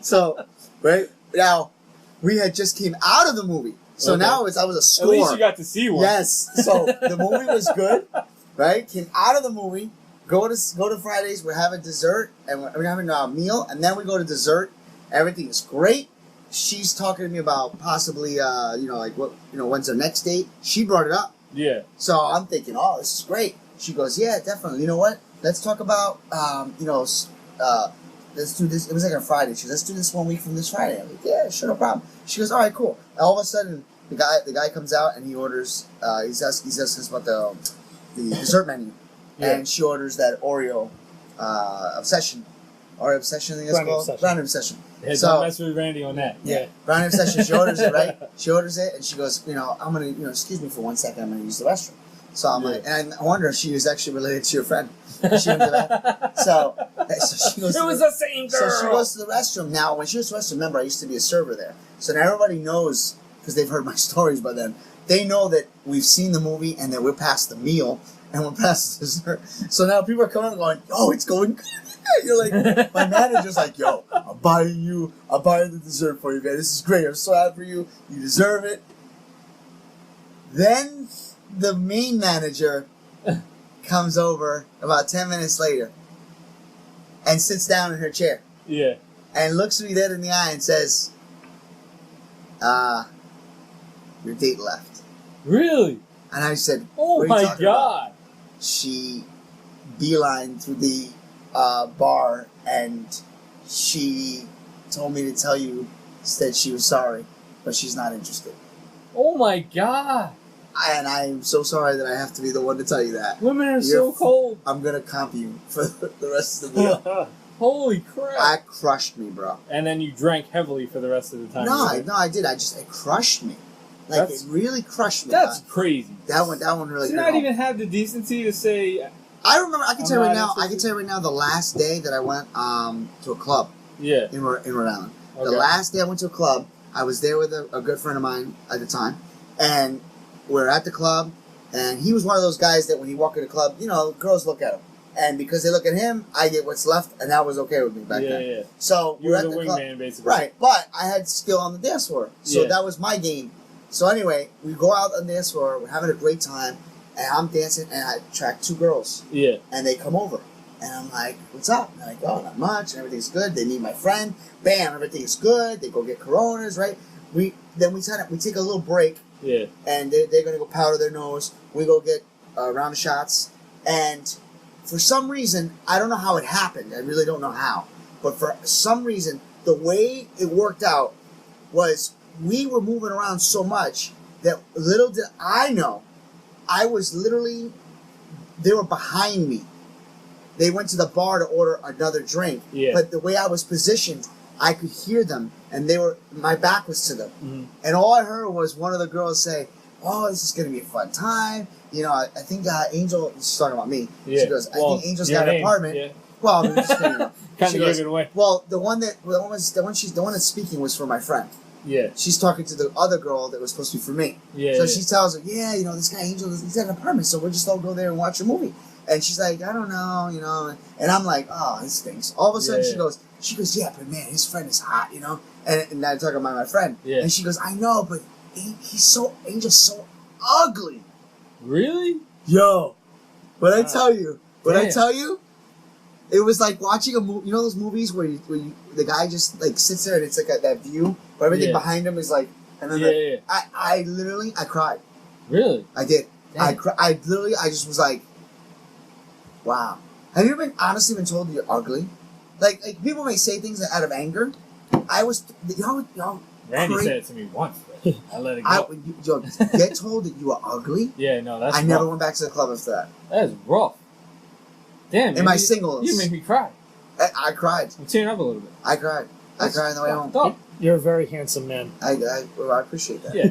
Speaker 1: so right now, we had just came out of the movie. So
Speaker 2: Okay.
Speaker 1: now I was a
Speaker 2: At
Speaker 1: score.
Speaker 2: least you got to see one.
Speaker 1: Yes. So the movie was good, right? Came out of the movie, go to Fridays. We're having dessert, and we're having a meal, and then we go to dessert. Everything is great. She's talking to me about possibly, when's our next date? She brought it up.
Speaker 2: Yeah.
Speaker 1: So I'm thinking, oh, this is great. She goes, yeah, definitely. You know what? Let's talk about, let's do this. It was like on Friday. She goes, let's do this 1 week from this Friday. I'm like, yeah, sure, no problem. She goes, all right, cool. And all of a sudden, the guy comes out and he orders. He's asking us about the dessert menu,
Speaker 2: Yeah.
Speaker 1: and she orders that Oreo obsession. Oreo obsession, I think it's
Speaker 3: Brownie
Speaker 1: called.
Speaker 3: Obsession.
Speaker 1: Brownie obsession.
Speaker 2: Hey,
Speaker 1: So-
Speaker 2: don't mess with Randy on that.
Speaker 3: Yeah.
Speaker 1: Brownie obsession. She orders it, right? She orders it, and she goes, I'm gonna, excuse me for 1 second. I'm gonna use the restroom. So I'm like, and I wonder if she was actually related to your friend. She went to that. So she goes.
Speaker 2: It was the same girl.
Speaker 1: So she goes to the restroom. Now, when she goes to the restroom, remember, I used to be a server there. So now everybody knows, because they've heard my stories by then, they know that we've seen the movie, and then we're past the meal, and we're past the dessert. So now people are coming and going, "Yo, it's going good." You're like, my manager's like, "Yo, I'm buying the dessert for you, man. This is great. I'm so happy for you. You deserve it." Then the main manager comes over about 10 minutes later and sits down in her chair.
Speaker 2: Yeah.
Speaker 1: And looks me dead in the eye and says, your date left.
Speaker 2: Really?
Speaker 1: And I said,
Speaker 2: Oh
Speaker 1: what are you
Speaker 2: my
Speaker 1: talking
Speaker 2: god.
Speaker 1: about? She beelined through the bar and she told me to tell you that she was sorry, but she's not interested.
Speaker 2: Oh my god.
Speaker 1: And I'm so sorry that I have to be the one to tell you that.
Speaker 2: Women are so cold.
Speaker 1: I'm going to comp you for the rest of the meal.
Speaker 2: Holy crap.
Speaker 1: That crushed me, bro.
Speaker 2: And then you drank heavily for the rest of the time.
Speaker 1: No, I did. It crushed me. Like, it really crushed me.
Speaker 2: That's crazy.
Speaker 1: That one really
Speaker 2: to
Speaker 1: hurt
Speaker 2: not
Speaker 1: home.
Speaker 2: even have the decency to say...
Speaker 1: I remember, I can tell you right now, the last day that I went to a club
Speaker 2: Yeah.
Speaker 1: in Rhode Island.
Speaker 2: Okay.
Speaker 1: The last day I went to a club, I was there with a good friend of mine at the time, and we're at the club, and he was one of those guys that when he walked in the club, you know, girls look at him. And because they look at him, I get what's left, and that was okay with me back then.
Speaker 2: Yeah.
Speaker 1: So
Speaker 2: You
Speaker 1: we're
Speaker 2: were
Speaker 1: at
Speaker 2: the
Speaker 1: the club.
Speaker 2: wingman, basically.
Speaker 1: Right, but I had skill on the dance floor, so
Speaker 2: Yeah.
Speaker 1: that was my game. So anyway, we go out on the dance floor, we're having a great time, and I'm dancing, and I attract two girls,
Speaker 2: Yeah.
Speaker 1: and they come over, and I'm like, "What's up?" And I go, "Oh, not much, and everything's good." They meet my friend, bam, everything's good. They go get Coronas, right? We take a little break,
Speaker 2: Yeah.
Speaker 1: and they're gonna go powder their nose. We go get a round of shots, and for some reason, I don't know how it happened. I really don't know how. But for some reason, the way it worked out was we were moving around so much that little did I know, I was literally, they were behind me. They went to the bar to order another drink.
Speaker 2: Yeah.
Speaker 1: But the way I was positioned, I could hear them, and my back was to them.
Speaker 2: Mm-hmm.
Speaker 1: And all I heard was one of the girls say, "Oh, this is going to be a fun time. You know, I think Angel," she's talking about me.
Speaker 2: Yeah.
Speaker 1: She goes, "I think Angel's got an apartment."
Speaker 2: Yeah.
Speaker 1: Well, I'm just kidding.
Speaker 2: Kind of gave it away.
Speaker 1: Well, the one that's speaking was for my friend.
Speaker 2: Yeah.
Speaker 1: She's talking to the other girl that was supposed to be for me.
Speaker 2: Yeah.
Speaker 1: So she tells her, "Yeah, you know, this guy Angel, he's got an apartment, so we'll just all go there and watch a movie." And she's like, "I don't know, you know." And I'm like, "Oh, this stinks." All of a sudden,
Speaker 2: Yeah.
Speaker 1: she goes, "Yeah, but man, his friend is hot, you know." And I'm talking about my friend.
Speaker 2: Yeah.
Speaker 1: And she goes, "I know, but Angel's so ugly."
Speaker 2: Really?
Speaker 1: Yo, what I tell you,
Speaker 2: Damn.
Speaker 1: it was like watching a movie. You know those movies where the guy just like sits there and it's like that view where everything
Speaker 2: Yeah.
Speaker 1: behind him is like, and then
Speaker 2: Yeah.
Speaker 1: I literally cried.
Speaker 2: Really?
Speaker 1: I did.
Speaker 2: Damn.
Speaker 1: I just was like, wow. Have you ever honestly been told that you're ugly? Like people may say things out of anger. Y'all.
Speaker 2: Randy said it to me once, but I let it go.
Speaker 1: Get told that you are ugly.
Speaker 2: Yeah, no, that's
Speaker 1: I never
Speaker 2: rough.
Speaker 1: went back to the club after that.
Speaker 2: That is rough. Damn,
Speaker 1: In my singles.
Speaker 2: You made me cry.
Speaker 1: I cried.
Speaker 2: I'm tearing up a little bit.
Speaker 1: I cried. I cried on the way home.
Speaker 2: Fucked up.
Speaker 3: You're a very handsome man.
Speaker 1: I appreciate that.
Speaker 2: Yeah.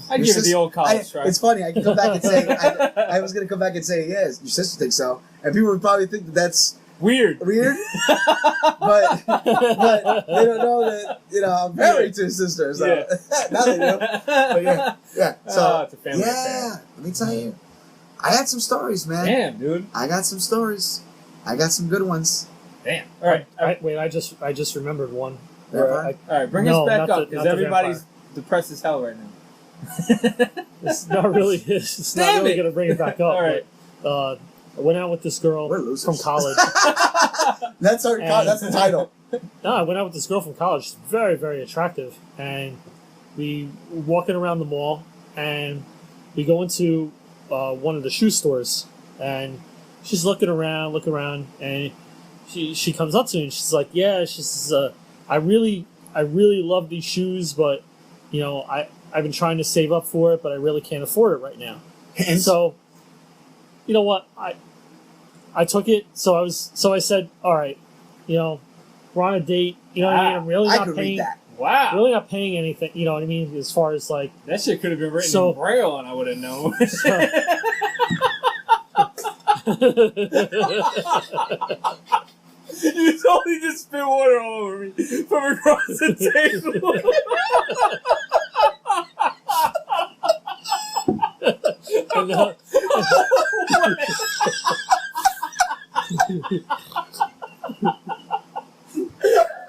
Speaker 2: I'd give it the old college try.
Speaker 1: It's funny. I can come back and say I was going to come back and say yes. Your sister thinks so, and people would probably think that that's
Speaker 2: Weird.
Speaker 1: but they don't know that I'm married to his sister. So now they do. But yeah. So
Speaker 2: it's a family affair.
Speaker 1: let me tell you, I had some stories, man.
Speaker 2: Damn, dude.
Speaker 1: I got some stories. I got some good ones.
Speaker 2: Damn. All right.
Speaker 3: Wait, I just remembered one.
Speaker 1: Vampire?
Speaker 2: All right. Bring
Speaker 3: No,
Speaker 2: us back
Speaker 3: not
Speaker 2: up
Speaker 3: the-
Speaker 2: because
Speaker 3: not the
Speaker 2: everybody's depressed as hell right now.
Speaker 3: It's not really. It's
Speaker 2: Damn
Speaker 3: not really
Speaker 2: it.
Speaker 3: going to bring it back up.
Speaker 2: All right.
Speaker 3: But, I went out with this girl
Speaker 1: We're losers.
Speaker 3: from college.
Speaker 1: That's the title.
Speaker 3: No, I went out with this girl from college. She's very, very attractive. And we were walking around the mall, and we go into one of the shoe stores, and she's looking around, and she comes up to me, and she's like, "Yeah," she says, I really love these shoes, but I've been trying to save up for it, but I really can't afford it right now." And so, you know what, I took it. So I said, "All right, we're on a date. You know what I mean? I'm really
Speaker 1: I
Speaker 3: not
Speaker 1: could read
Speaker 3: paying.
Speaker 1: that.
Speaker 2: Wow.
Speaker 3: Really not paying anything. You know what I mean? As far as like,
Speaker 2: That shit could have been written
Speaker 3: So-
Speaker 2: in Braille and I would have known. You totally just spit water all over me from across the table.
Speaker 3: And,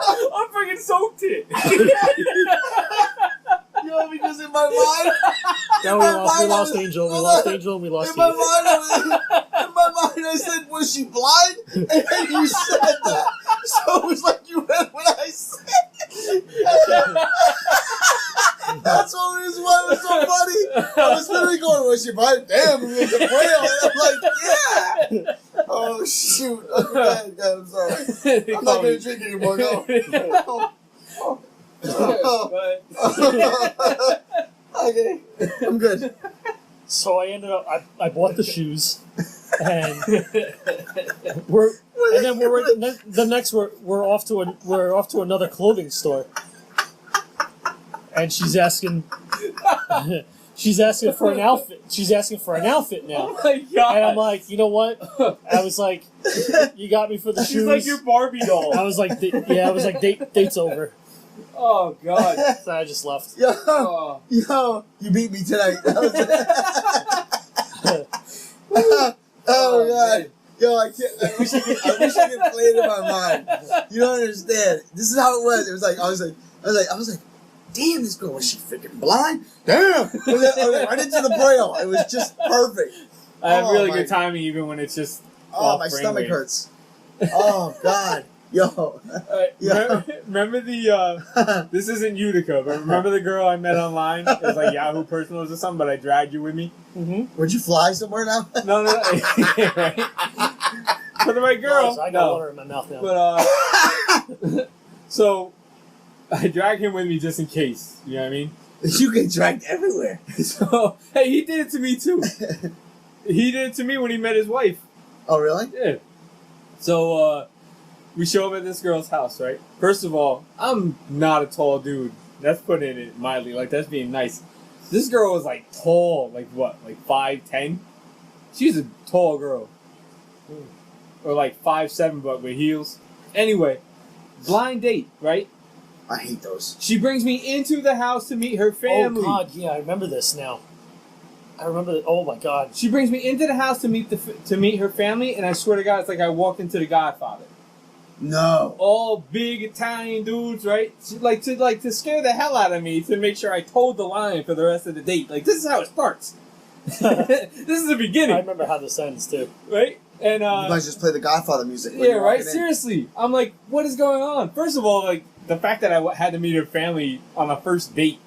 Speaker 2: I'm freaking soaked it.
Speaker 1: Yo, because in my mind,
Speaker 3: now we lost Angel. We lost Angel. We lost
Speaker 1: in my
Speaker 3: Heath.
Speaker 1: mind, I said, was she blind? And then you said that. So it was like you read what I said. That's what it was, why it was so funny. I was literally going, was she blind? Damn, it was a whale. And I'm like, yeah. Oh, shoot. Okay, I'm sorry. I'm not going to drink anymore. No. Okay, I'm good.
Speaker 3: So I ended up. I bought the shoes, and we're off to another clothing store, and she's asking for an outfit. She's asking for an outfit now.
Speaker 2: Oh my god!
Speaker 3: And I'm like, you know what? I was like, you got me for the shoes.
Speaker 2: She's like your Barbie doll.
Speaker 3: I was like, date's over.
Speaker 2: Oh god!
Speaker 3: So I just left.
Speaker 1: Yo,
Speaker 2: Oh.
Speaker 1: yo, you beat me tonight. Oh god.
Speaker 2: Man.
Speaker 1: Yo, I wish I could play it in my mind. You don't understand. This is how it was. It was like I was like, damn, this girl, was she freaking blind? Damn! I was like, right into the braille. It was just perfect.
Speaker 2: I have really
Speaker 1: my-
Speaker 2: good timing even when it's just.
Speaker 1: Oh,
Speaker 2: off
Speaker 1: my
Speaker 2: brain
Speaker 1: stomach
Speaker 2: wave.
Speaker 1: hurts. Oh god. Yo. Yeah.
Speaker 2: Remember the this isn't Utica, but remember the girl I met online? It was like Yahoo Personals or something, but I dragged you with me.
Speaker 3: Mm-hmm.
Speaker 1: Would you fly somewhere now?
Speaker 2: No, yeah, right. For the right girl.
Speaker 3: I got water in my mouth now.
Speaker 2: But so I dragged him with me just in case. You know what I mean?
Speaker 1: You get dragged everywhere.
Speaker 2: So hey, he did it to me too. He did it to me when he met his wife.
Speaker 1: Oh really?
Speaker 2: Yeah. So we show up at this girl's house, right? First of all, I'm not a tall dude. That's putting it mildly. Like, that's being nice. This girl was, like, tall. Like, what? Like, 5'10"? She's a tall girl. Or, like, 5'7", but with heels. Anyway, blind date, right?
Speaker 1: I hate those.
Speaker 2: She brings me into the house to meet her family.
Speaker 3: Oh god, yeah, I remember this now. I remember that. Oh my god.
Speaker 2: She brings me into the house to meet her family, and I swear to God, it's like I walked into The Godfather.
Speaker 1: No.
Speaker 2: All big Italian dudes, right? Like to scare the hell out of me to make sure I told the line for the rest of the date. Like, this is how it starts. This is the beginning.
Speaker 3: I remember how this ends too.
Speaker 2: Right? And
Speaker 1: You guys just play the Godfather music. when
Speaker 2: yeah,
Speaker 1: you're
Speaker 2: right.
Speaker 1: walking in.
Speaker 2: Seriously, I'm like, what is going on? First of all, like the fact that I had to meet her family on a first date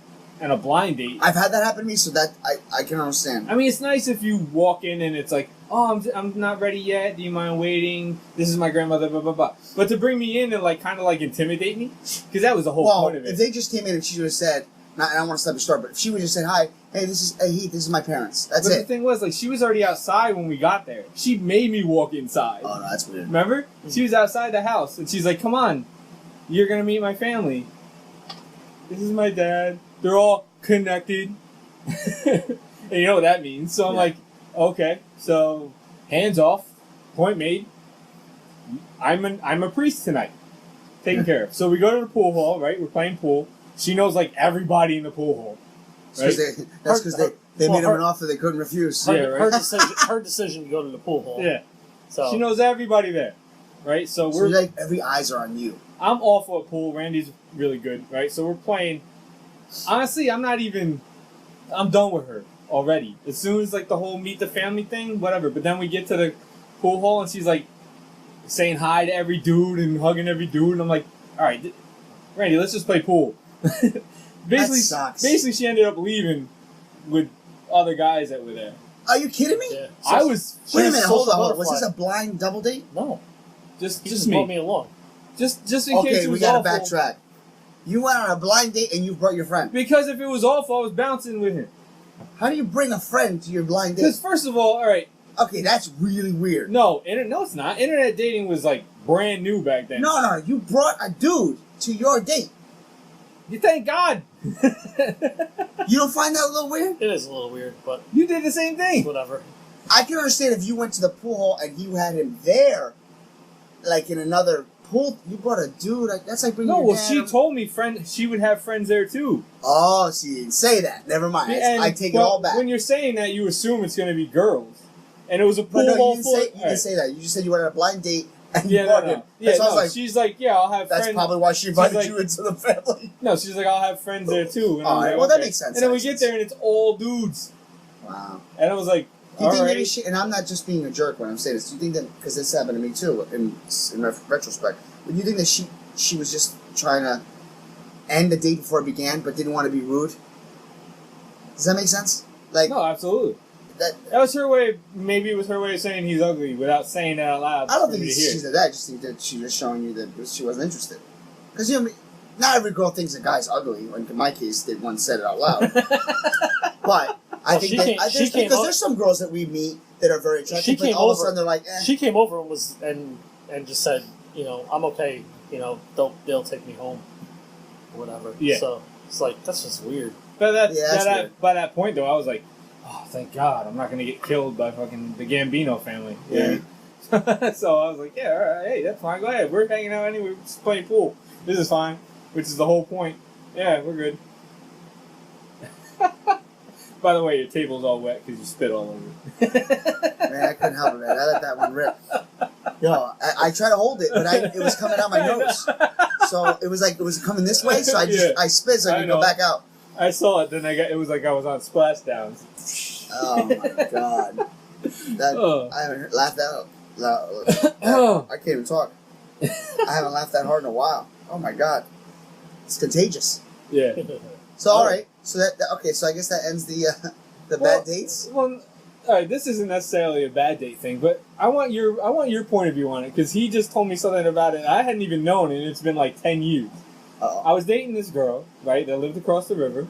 Speaker 2: and a blind date.
Speaker 1: I've had that happen to me, so that I can understand.
Speaker 2: I mean, it's nice if you walk in and it's like, oh, I'm not ready yet. Do you mind waiting? This is my grandmother, blah, blah, blah. But to bring me in and, like, kind of, like, intimidate me, because that was the whole
Speaker 1: Well,
Speaker 2: point of it.
Speaker 1: if they just came in and she would have said, I don't want to stop your story, but if she would have said, hi, hey, Heath, this is my parents. That's
Speaker 2: but the
Speaker 1: it.
Speaker 2: thing was, like, she was already outside when we got there. She made me walk inside.
Speaker 1: Oh, no, that's weird.
Speaker 2: Remember? She was outside the house, and she's like, come on. You're going to meet my family. This is my dad. They're all connected. And you know what that means. So I'm like, okay, so hands off. Point made. I'm a priest tonight. Taken care of. So we go to the pool hall, right? We're playing pool. She knows, like, everybody in the pool hall. Right?
Speaker 1: That's because they made them an offer they couldn't refuse.
Speaker 2: Yeah, right.
Speaker 3: Her decision to go to the pool hall.
Speaker 2: Yeah.
Speaker 3: So
Speaker 2: She knows everybody there. Right? So
Speaker 1: So
Speaker 2: we're...
Speaker 1: like every eyes are on you.
Speaker 2: I'm awful at pool. Randy's really good, right? So we're playing. Honestly, I'm done with her already. As soon as, like, the whole meet the family thing, whatever. But then we get to the pool hall and she's, like, saying hi to every dude and hugging every dude. And I'm like, all right, Randy, let's just play pool.
Speaker 1: That sucks.
Speaker 2: Basically, she ended up leaving with other guys that were there.
Speaker 1: Are you kidding me?
Speaker 3: yeah.
Speaker 2: I was
Speaker 1: Wait a minute, hold on.
Speaker 3: Social
Speaker 1: Was this
Speaker 3: butterfly.
Speaker 1: a blind double date?
Speaker 3: No.
Speaker 2: just
Speaker 3: He just brought me
Speaker 2: me.
Speaker 3: along.
Speaker 2: Just in case
Speaker 1: Okay,
Speaker 2: it
Speaker 1: we
Speaker 2: was
Speaker 1: gotta
Speaker 2: awful.
Speaker 1: backtrack. You went on a blind date and you brought your friend.
Speaker 2: Because if it was awful, I was bouncing with him.
Speaker 1: How do you bring a friend to your blind date?
Speaker 2: Because first of all right.
Speaker 1: Okay, that's really weird.
Speaker 2: No, it's not. Internet dating was, like, brand new back then.
Speaker 1: No, you brought a dude to your date.
Speaker 2: You thank God.
Speaker 1: You don't find that a little weird?
Speaker 3: It is a little weird, but
Speaker 2: You did the same thing.
Speaker 3: whatever.
Speaker 1: I can understand if you went to the pool hall and you had him there, like in another brought a dude. Like, that's like bringing.
Speaker 2: No,
Speaker 1: your
Speaker 2: well,
Speaker 1: dad
Speaker 2: she
Speaker 1: over.
Speaker 2: told me she would have friends there too.
Speaker 1: Oh, she didn't say that. Never mind.
Speaker 2: And,
Speaker 1: I take it all back.
Speaker 2: When you're saying that, you assume it's going to be girls, and it was a
Speaker 1: But
Speaker 2: pool
Speaker 1: no,
Speaker 2: hall
Speaker 1: you
Speaker 2: full.
Speaker 1: didn't say that. You just said you went on a blind date and
Speaker 2: Yeah,
Speaker 1: you brought
Speaker 2: no.
Speaker 1: him.
Speaker 2: Yeah,
Speaker 1: So I was
Speaker 2: no.
Speaker 1: like,
Speaker 2: She's like, yeah, I'll have
Speaker 1: that's
Speaker 2: friends.
Speaker 1: probably why she invited
Speaker 2: like-
Speaker 1: you into the family.
Speaker 2: No, she's like, I'll have friends there too. And
Speaker 1: All
Speaker 2: I'm
Speaker 1: right,
Speaker 2: like,
Speaker 1: well, that
Speaker 2: okay.
Speaker 1: makes sense.
Speaker 2: And then
Speaker 1: That
Speaker 2: we
Speaker 1: makes
Speaker 2: get
Speaker 1: sense.
Speaker 2: there and it's all dudes,
Speaker 1: Wow.
Speaker 2: and I was like,
Speaker 1: Do you
Speaker 2: all
Speaker 1: think
Speaker 2: right.
Speaker 1: maybe she, and I'm not just being a jerk when I'm saying this, do you think that, because this happened to me too, in retrospect, but you think that she was just trying to end the date before it began, but didn't want to be rude? Does that make sense? Like,
Speaker 2: No, absolutely.
Speaker 1: that,
Speaker 2: That was her way. Maybe it was her way of saying he's ugly without saying that out loud.
Speaker 1: I don't
Speaker 2: for
Speaker 1: think
Speaker 2: me to
Speaker 1: she
Speaker 2: hear.
Speaker 1: said that, I just think that she was showing you that she wasn't interested. Because, you know, not every girl thinks a guy's ugly. In my case, they once said it out loud. But I think that there's some girls that we meet that are very attractive, but all of a sudden they're like, eh.
Speaker 3: She came over and just said, I'm okay. They'll take me home, or whatever.
Speaker 2: Yeah.
Speaker 3: So it's like that's just weird.
Speaker 2: But
Speaker 1: that's weird.
Speaker 2: by that point, though, I was like, oh, thank God, I'm not going to get killed by fucking the Gambino family.
Speaker 1: Yeah.
Speaker 2: So I was like, yeah, all right, hey, that's fine. Go ahead. We're hanging out anyway. We're just playing pool. This is fine, which is the whole point. Yeah, we're good. By the way, your table's all wet because you spit all over it.
Speaker 1: Man, I couldn't help it, man. I let that one rip. Yo, I tried to hold it, but it was coming out my nose. So it was coming this way, so I spit so I could go back out.
Speaker 2: I saw it, then it was like I was on Splashdowns.
Speaker 1: Oh my God. I haven't laughed that I can't even talk. I haven't laughed that hard in a while. Oh my God. It's contagious.
Speaker 2: Yeah.
Speaker 1: So, alright. So okay, so I guess that ends the bad dates?
Speaker 2: Well, all right, this isn't necessarily a bad date thing, but I want your point of view on it, because he just told me something about it I hadn't even known, and it's been like 10 years.
Speaker 1: Uh-oh.
Speaker 2: I was dating this girl, right, that lived across the river.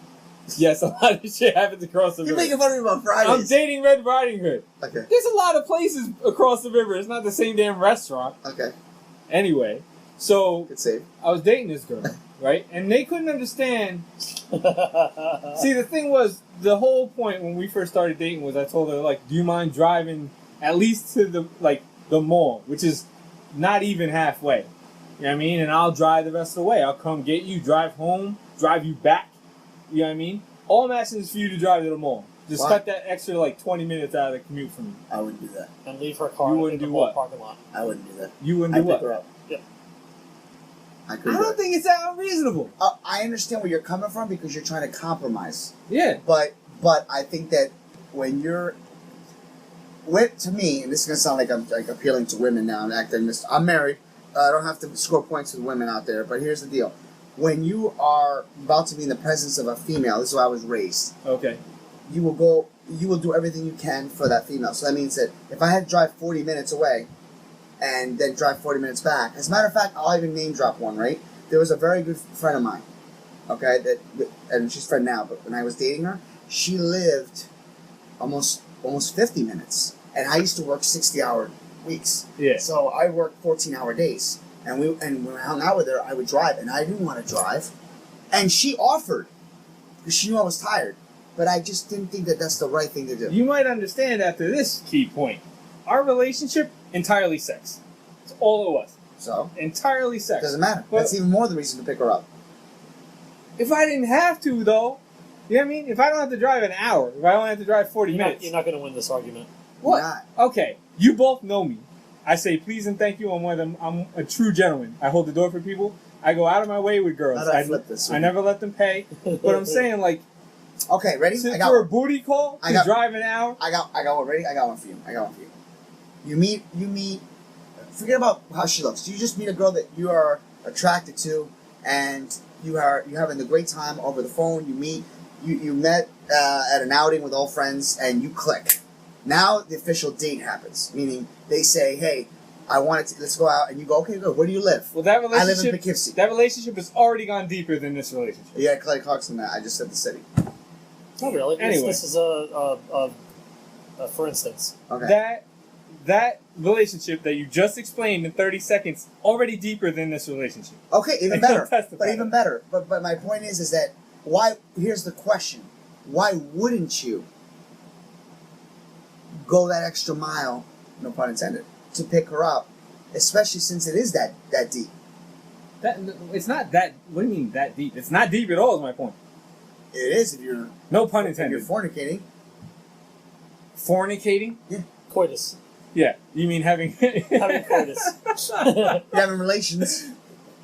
Speaker 2: Yes, a lot of shit happens across the
Speaker 1: You're
Speaker 2: river.
Speaker 1: making fun of me about Fridays.
Speaker 2: I'm dating Red Riding Hood.
Speaker 1: Okay.
Speaker 2: There's a lot of places across the river. It's not the same damn restaurant.
Speaker 1: Okay.
Speaker 2: Anyway, so
Speaker 1: Good save.
Speaker 2: I was dating this girl, right? And they couldn't understand. See, the thing was, the whole point when we first started dating was I told her, like, do you mind driving at least to the mall, which is not even halfway. You know what I mean? And I'll drive the rest of the way. I'll come get you, drive home, drive you back. You know what I mean? All I'm asking is for you to drive to the mall. Just
Speaker 1: Why?
Speaker 2: cut that extra, 20 minutes out of the commute for me.
Speaker 1: I wouldn't do that.
Speaker 3: And leave her car
Speaker 2: You wouldn't
Speaker 3: in the
Speaker 2: do
Speaker 3: mall
Speaker 2: what?
Speaker 3: parking lot.
Speaker 1: I wouldn't do that.
Speaker 2: You wouldn't
Speaker 1: I'd
Speaker 2: do what?
Speaker 1: pick her up.
Speaker 3: Yep.
Speaker 1: I
Speaker 2: I
Speaker 1: couldn't do
Speaker 2: don't
Speaker 1: it.
Speaker 2: think it's that unreasonable.
Speaker 1: I understand where you're coming from because you're trying to compromise.
Speaker 2: Yeah.
Speaker 1: But I think that when you're to me, and this is gonna sound like I'm appealing to women now and acting this. I'm married. I don't have to score points with women out there. But here's the deal: when you are about to be in the presence of a female, this is how I was raised.
Speaker 2: Okay.
Speaker 1: You will do everything you can for that female. So that means that if I had to drive 40 minutes away, and then drive 40 minutes back. As a matter of fact, I'll even name drop one. Right? There was a very good friend of mine. Okay, and she's a friend now. But when I was dating her, she lived almost 50 minutes. And I used to work 60-hour weeks.
Speaker 2: Yeah.
Speaker 1: So I worked 14-hour days. And when I hung out with her, I would drive. And I didn't want to drive. And she offered. Because she knew I was tired. But I just didn't think that that's the right thing to do.
Speaker 2: You might understand after this key point. Our relationship, entirely sex. That's all it was.
Speaker 1: So?
Speaker 2: Entirely sex.
Speaker 1: Doesn't matter.
Speaker 2: But
Speaker 1: That's even more the reason to pick her up.
Speaker 2: if I didn't have to, though, you know what I mean? If I don't have to drive an hour, if I only have to drive 40 minutes.
Speaker 3: You're not going to win this argument.
Speaker 2: What?
Speaker 1: Not.
Speaker 2: Okay, you both know me. I say please and thank you. I'm a true gentleman. I hold the door for people. I go out of my way with girls.
Speaker 1: How do I flip this?
Speaker 2: I never let them pay. But I'm saying, like,
Speaker 1: Okay, ready? I got
Speaker 2: for a
Speaker 1: one.
Speaker 2: booty call to drive an hour.
Speaker 1: I got one. Ready? I got one for you. You meet. Forget about how she looks. You just meet a girl that you are attracted to, and you're having a great time over the phone. You met at an outing with old friends, and you click. Now the official date happens, meaning they say, "Hey, let's go out," and you go, "Okay, good. Where do you live?"
Speaker 2: Well, that
Speaker 1: I live in
Speaker 2: relationship.
Speaker 1: Poughkeepsie.
Speaker 2: That relationship has already gone deeper than this relationship.
Speaker 1: Yeah, Clay Clarkson. That I just said the city.
Speaker 3: Not really.
Speaker 2: Anyway.
Speaker 3: This is a for instance.
Speaker 1: Okay.
Speaker 2: That relationship that you just explained in 30 seconds already deeper than this relationship.
Speaker 1: Okay, even
Speaker 2: I can
Speaker 1: better.
Speaker 2: testify.
Speaker 1: But even better. But my point is that why? Here's the question: why wouldn't you go that extra mile? No pun intended. To pick her up especially since it is that deep.
Speaker 2: It's not that. What do you mean that deep? It's not deep at all. Is my point.
Speaker 1: It is if you're
Speaker 2: No pun
Speaker 1: if
Speaker 2: intended.
Speaker 1: you're fornicating.
Speaker 2: Fornicating?
Speaker 3: Coitus.
Speaker 2: Yeah. You mean having
Speaker 3: Having coitus.
Speaker 1: You're having relations.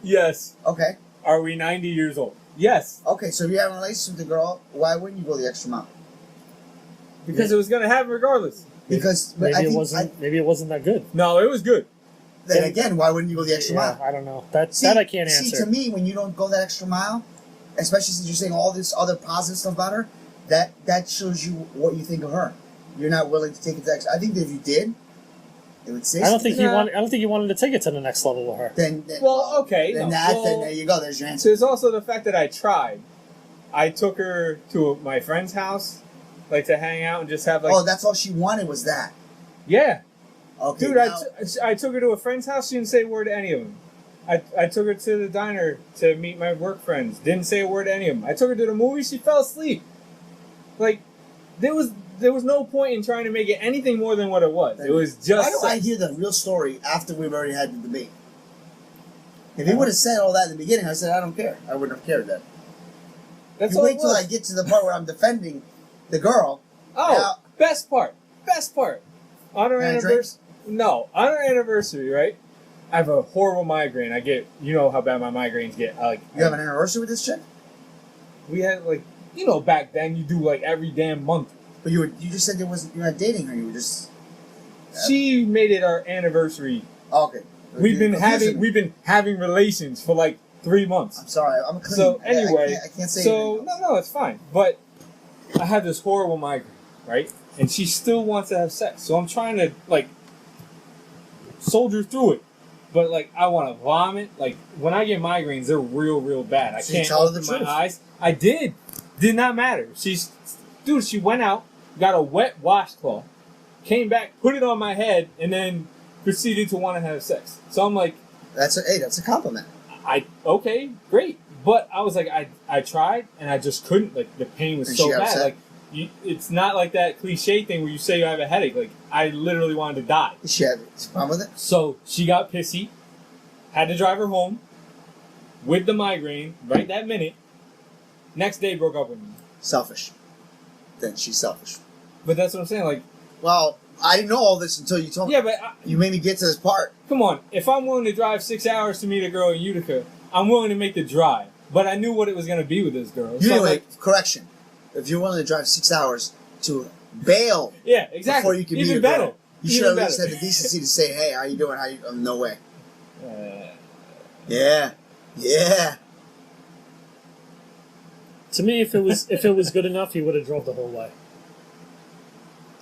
Speaker 2: Yes.
Speaker 1: Okay.
Speaker 2: Are we 90 years old? Yes.
Speaker 1: Okay, so if you're having relations with the girl, why wouldn't you go the extra mile?
Speaker 2: Because it was gonna happen regardless.
Speaker 1: Because
Speaker 3: Maybe it wasn't that good.
Speaker 2: No, it was good.
Speaker 1: then again, why wouldn't you go the extra mile?
Speaker 3: I don't know. That I can't answer.
Speaker 1: See, to me, when you don't go that extra mile, especially since you're saying all this other positive stuff about her, that shows you what you think of her. You're not willing to take it to the extra. I think that if you did, it would say.
Speaker 3: I don't think you wanted to take it to the next level with her.
Speaker 1: Then
Speaker 2: okay.
Speaker 1: Then there you go. There's your answer.
Speaker 2: There's also the fact that I tried. I took her to my friend's house, like to hang out and just have like.
Speaker 1: Oh, that's all she wanted was that.
Speaker 2: Yeah.
Speaker 1: Okay.
Speaker 2: Dude,
Speaker 1: now,
Speaker 2: I took her to a friend's house. She didn't say a word to any of them. I took her to the diner to meet my work friends. Didn't say a word to any of them. I took her to the movie. She fell asleep. Like, there was no point in trying to make it anything more than what it was. It was just.
Speaker 1: why do I hear the real story after we've already had the debate? If he would have said all that in the beginning, I said I don't care. I wouldn't have cared then.
Speaker 2: That's
Speaker 1: You
Speaker 2: all
Speaker 1: wait
Speaker 2: it
Speaker 1: till
Speaker 2: was.
Speaker 1: I get to the part where I'm defending the girl.
Speaker 2: Oh,
Speaker 1: Now-
Speaker 2: best part. On our
Speaker 1: Can I drink?
Speaker 2: anniversary. No, on our anniversary, right? I have a horrible migraine. You know how bad my migraines get.
Speaker 1: You have an anniversary with this chick?
Speaker 2: We had back then you do like every damn month.
Speaker 1: But you just said you're not dating her. You were just.
Speaker 2: She made it our anniversary.
Speaker 1: Oh, okay.
Speaker 2: We've been
Speaker 1: Confusing me.
Speaker 2: having relations for like 3 months.
Speaker 1: I'm sorry. I'm clean.
Speaker 2: So anyway,
Speaker 1: I can't say
Speaker 2: so
Speaker 1: anything else.
Speaker 2: no, it's fine. But I have this horrible migraine, right? And she still wants to have sex. So I'm trying to like soldier through it. But like I want to vomit. Like when I get migraines, they're real bad. I
Speaker 1: So you
Speaker 2: can't
Speaker 1: tell her the
Speaker 2: open my
Speaker 1: truth.
Speaker 2: eyes. I did. Did not matter. She went out, got a wet washcloth, came back, put it on my head, and then proceeded to want to have sex. So I'm like,
Speaker 1: That's a compliment.
Speaker 2: okay, great. But I was like, I tried and I just couldn't. Like the pain was
Speaker 1: And
Speaker 2: so
Speaker 1: she got
Speaker 2: bad.
Speaker 1: upset?
Speaker 2: Like it's not like that cliche thing where you say you have a headache. Like I literally wanted to die.
Speaker 1: Did she have a problem with it?
Speaker 2: So she got pissy, had to drive her home with the migraine right that minute. Next day broke up with me.
Speaker 1: Selfish. Then she's selfish.
Speaker 2: But that's what I'm saying. Like,
Speaker 1: Well, I didn't know all this until you told me.
Speaker 2: yeah, but
Speaker 1: You made me get to this part.
Speaker 2: come on. If I'm willing to drive 6 hours to meet a girl in Utica, I'm willing to make the drive. But I knew what it was going to be with this girl. So I'm
Speaker 1: Anyway,
Speaker 2: like,
Speaker 1: correction. If you're willing to drive 6 hours to bail
Speaker 2: yeah, exactly.
Speaker 1: before you can meet
Speaker 2: Even
Speaker 1: a
Speaker 2: better.
Speaker 1: girl, you should
Speaker 2: Even
Speaker 1: at least
Speaker 2: better.
Speaker 1: have the decency to say, "Hey, how you doing? No way."
Speaker 2: Uh,
Speaker 1: Yeah.
Speaker 3: To me, if it was good enough, he would have drove the whole way.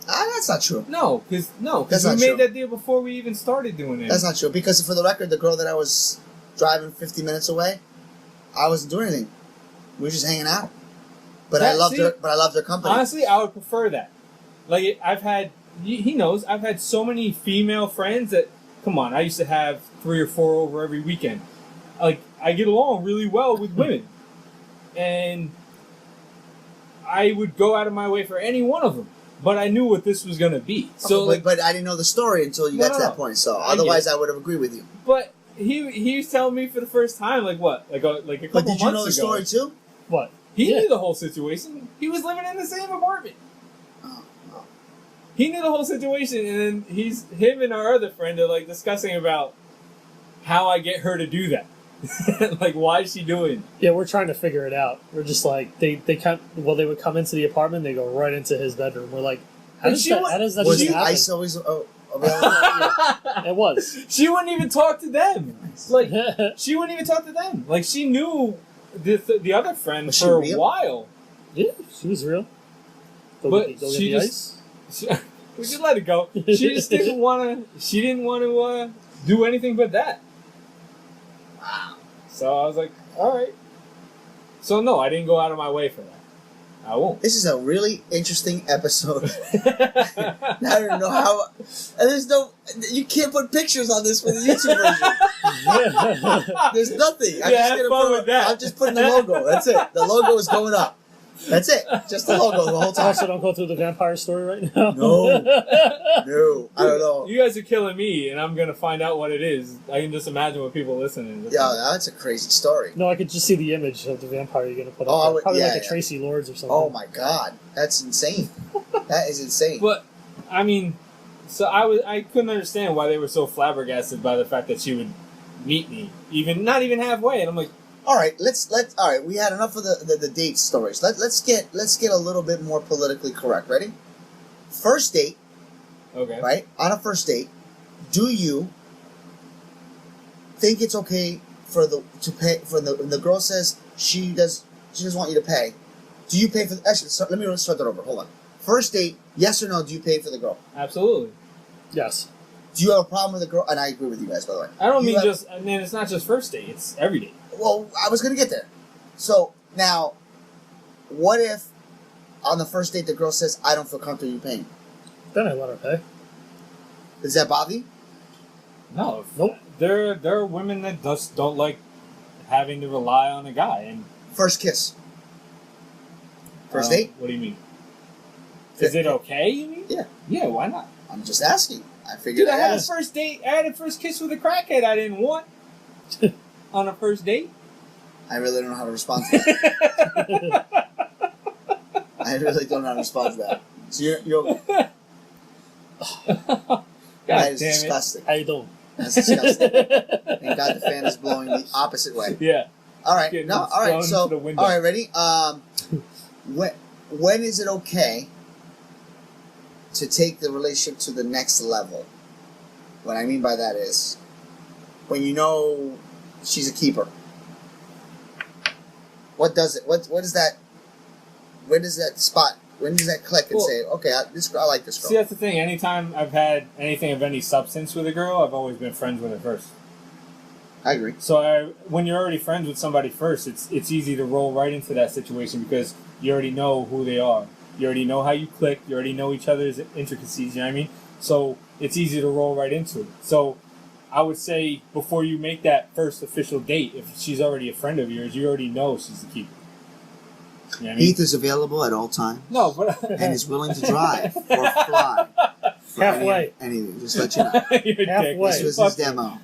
Speaker 1: That's not true.
Speaker 2: No, because
Speaker 1: That's
Speaker 2: we
Speaker 1: not
Speaker 2: made
Speaker 1: true.
Speaker 2: that deal before we even started doing it.
Speaker 1: That's not true. Because for the record, the girl that I was driving 50 minutes away, I wasn't doing anything. We were just hanging out. But I loved her. But I loved her company.
Speaker 2: Honestly, I would prefer that. Like he knows, I've had so many female friends that, come on, I used to have 3 or 4 over every weekend. Like I get along really well with women, and I would go out of my way for any one of them. But I knew what this was gonna be. So,
Speaker 1: but I didn't know the story until you got to that point. So otherwise, I would have agreed with you.
Speaker 2: But he was telling me for the first time, like what, like a couple months ago.
Speaker 1: But did you know the story too?
Speaker 3: What?
Speaker 2: He
Speaker 3: Yeah.
Speaker 2: knew the whole situation. He was living in the same apartment.
Speaker 1: Oh.
Speaker 2: He knew the whole situation, and then him and our other friend are like discussing about how I get her to do that. Like, why is she doing it?
Speaker 3: Yeah, we're trying to figure it out. We're just like they would come into the apartment, they go right into his bedroom. We're like, how
Speaker 2: And
Speaker 3: does
Speaker 2: she
Speaker 3: that
Speaker 1: Was
Speaker 3: even
Speaker 1: the
Speaker 3: happen?
Speaker 1: ice always available?
Speaker 3: It was.
Speaker 2: She wouldn't even talk to them. Like, she wouldn't even talk to them. Like, she knew the other friend
Speaker 1: Was she
Speaker 2: for a
Speaker 1: real?
Speaker 2: while.
Speaker 3: Yeah, she was real.
Speaker 2: But
Speaker 3: Go get
Speaker 2: she
Speaker 3: the
Speaker 2: just- We should let it go. She just didn't want to. She didn't want to do anything but that.
Speaker 1: Wow.
Speaker 2: So I was like, all right. So no, I didn't go out of my way for that. I won't.
Speaker 1: This is a really interesting episode. I don't know how. And there's no. You can't put pictures on this for the YouTube version. There's nothing.
Speaker 2: Yeah, have fun with that.
Speaker 1: I'm just putting the logo. That's it. The logo is going up. That's it. Just the logo the whole
Speaker 3: I
Speaker 1: time.
Speaker 3: also don't go through the vampire story right now.
Speaker 1: No. No. I don't know.
Speaker 2: You guys are killing me, and I'm gonna find out what it is. I can just imagine what people listening.
Speaker 1: Yeah, that's a crazy story.
Speaker 3: No, I could just see the image of the vampire you're going to put
Speaker 1: Oh, I
Speaker 3: up.
Speaker 1: would-
Speaker 3: Probably
Speaker 1: yeah,
Speaker 3: like a
Speaker 1: yeah.
Speaker 3: Tracy Lords or something.
Speaker 1: Oh my god. That's insane. That is insane.
Speaker 2: But I mean, so I couldn't understand why they were so flabbergasted by the fact that she would meet me, not even halfway, and I'm like,
Speaker 1: All right, all right, we had enough of the date stories. Let's get a little bit more politically correct. Ready? First date,
Speaker 2: okay,
Speaker 1: right? On a first date, do you think it's okay to pay when the girl says she doesn't want you to pay? Do you pay for let me start that over. Hold on. First date, yes or no, do you pay for the girl?
Speaker 2: absolutely.
Speaker 3: Yes.
Speaker 1: Do you have a problem with the girl? And I agree with you guys, by the way.
Speaker 2: I don't
Speaker 1: You
Speaker 2: mean
Speaker 1: have-
Speaker 2: just. I mean, it's not just first date; it's every date.
Speaker 1: Well, I was going to get there. So, now, what if on the first date the girl says, I don't feel comfortable you paying?
Speaker 3: Then I let her pay.
Speaker 1: Does that bother you?
Speaker 2: No,
Speaker 3: Nope.
Speaker 2: There are women that just don't like having to rely on a guy. And
Speaker 1: First kiss. First date?
Speaker 2: What do you mean? Is it okay? You mean?
Speaker 1: Yeah.
Speaker 2: Yeah. Why not?
Speaker 1: I'm just asking. I figured
Speaker 2: Dude, I
Speaker 1: I'd
Speaker 2: had a
Speaker 1: ask.
Speaker 2: first date. I had a first kiss with a crackhead I didn't want on a first date.
Speaker 1: I really don't know how to respond to that. I really don't know how to respond to that. So you're
Speaker 2: God
Speaker 1: that is
Speaker 2: damn it.
Speaker 1: disgusting.
Speaker 3: How you doing?
Speaker 1: That's disgusting. Thank God the fan is blowing the opposite way.
Speaker 2: Yeah.
Speaker 1: All right.
Speaker 2: Getting
Speaker 1: No. All right.
Speaker 2: thrown
Speaker 1: So
Speaker 2: into the window.
Speaker 1: all right. Ready? When is it okay to take the relationship to the next level? What I mean by that is when you know she's a keeper. What does it? What is that? When does that spot? When does that click and
Speaker 2: Well,
Speaker 1: say, okay, I like this girl?
Speaker 2: See, that's the thing. Anytime I've had anything of any substance with a girl, I've always been friends with her first.
Speaker 1: I agree.
Speaker 2: So when you're already friends with somebody first, it's easy to roll right into that situation because you already know who they are. You already know how you click. You already know each other's intricacies. You know what I mean? So it's easy to roll right into it. So I would say before you make that first official date, if she's already a friend of yours, you already know she's the keeper. You know what I mean?
Speaker 1: Heath is available at all time
Speaker 2: No, but
Speaker 1: and is willing to drive or fly. for
Speaker 3: Halfway.
Speaker 1: Anything. Just let you know.
Speaker 2: You're a dick.
Speaker 3: Halfway.
Speaker 1: This was
Speaker 2: Fuck
Speaker 1: his
Speaker 2: you.
Speaker 1: demo.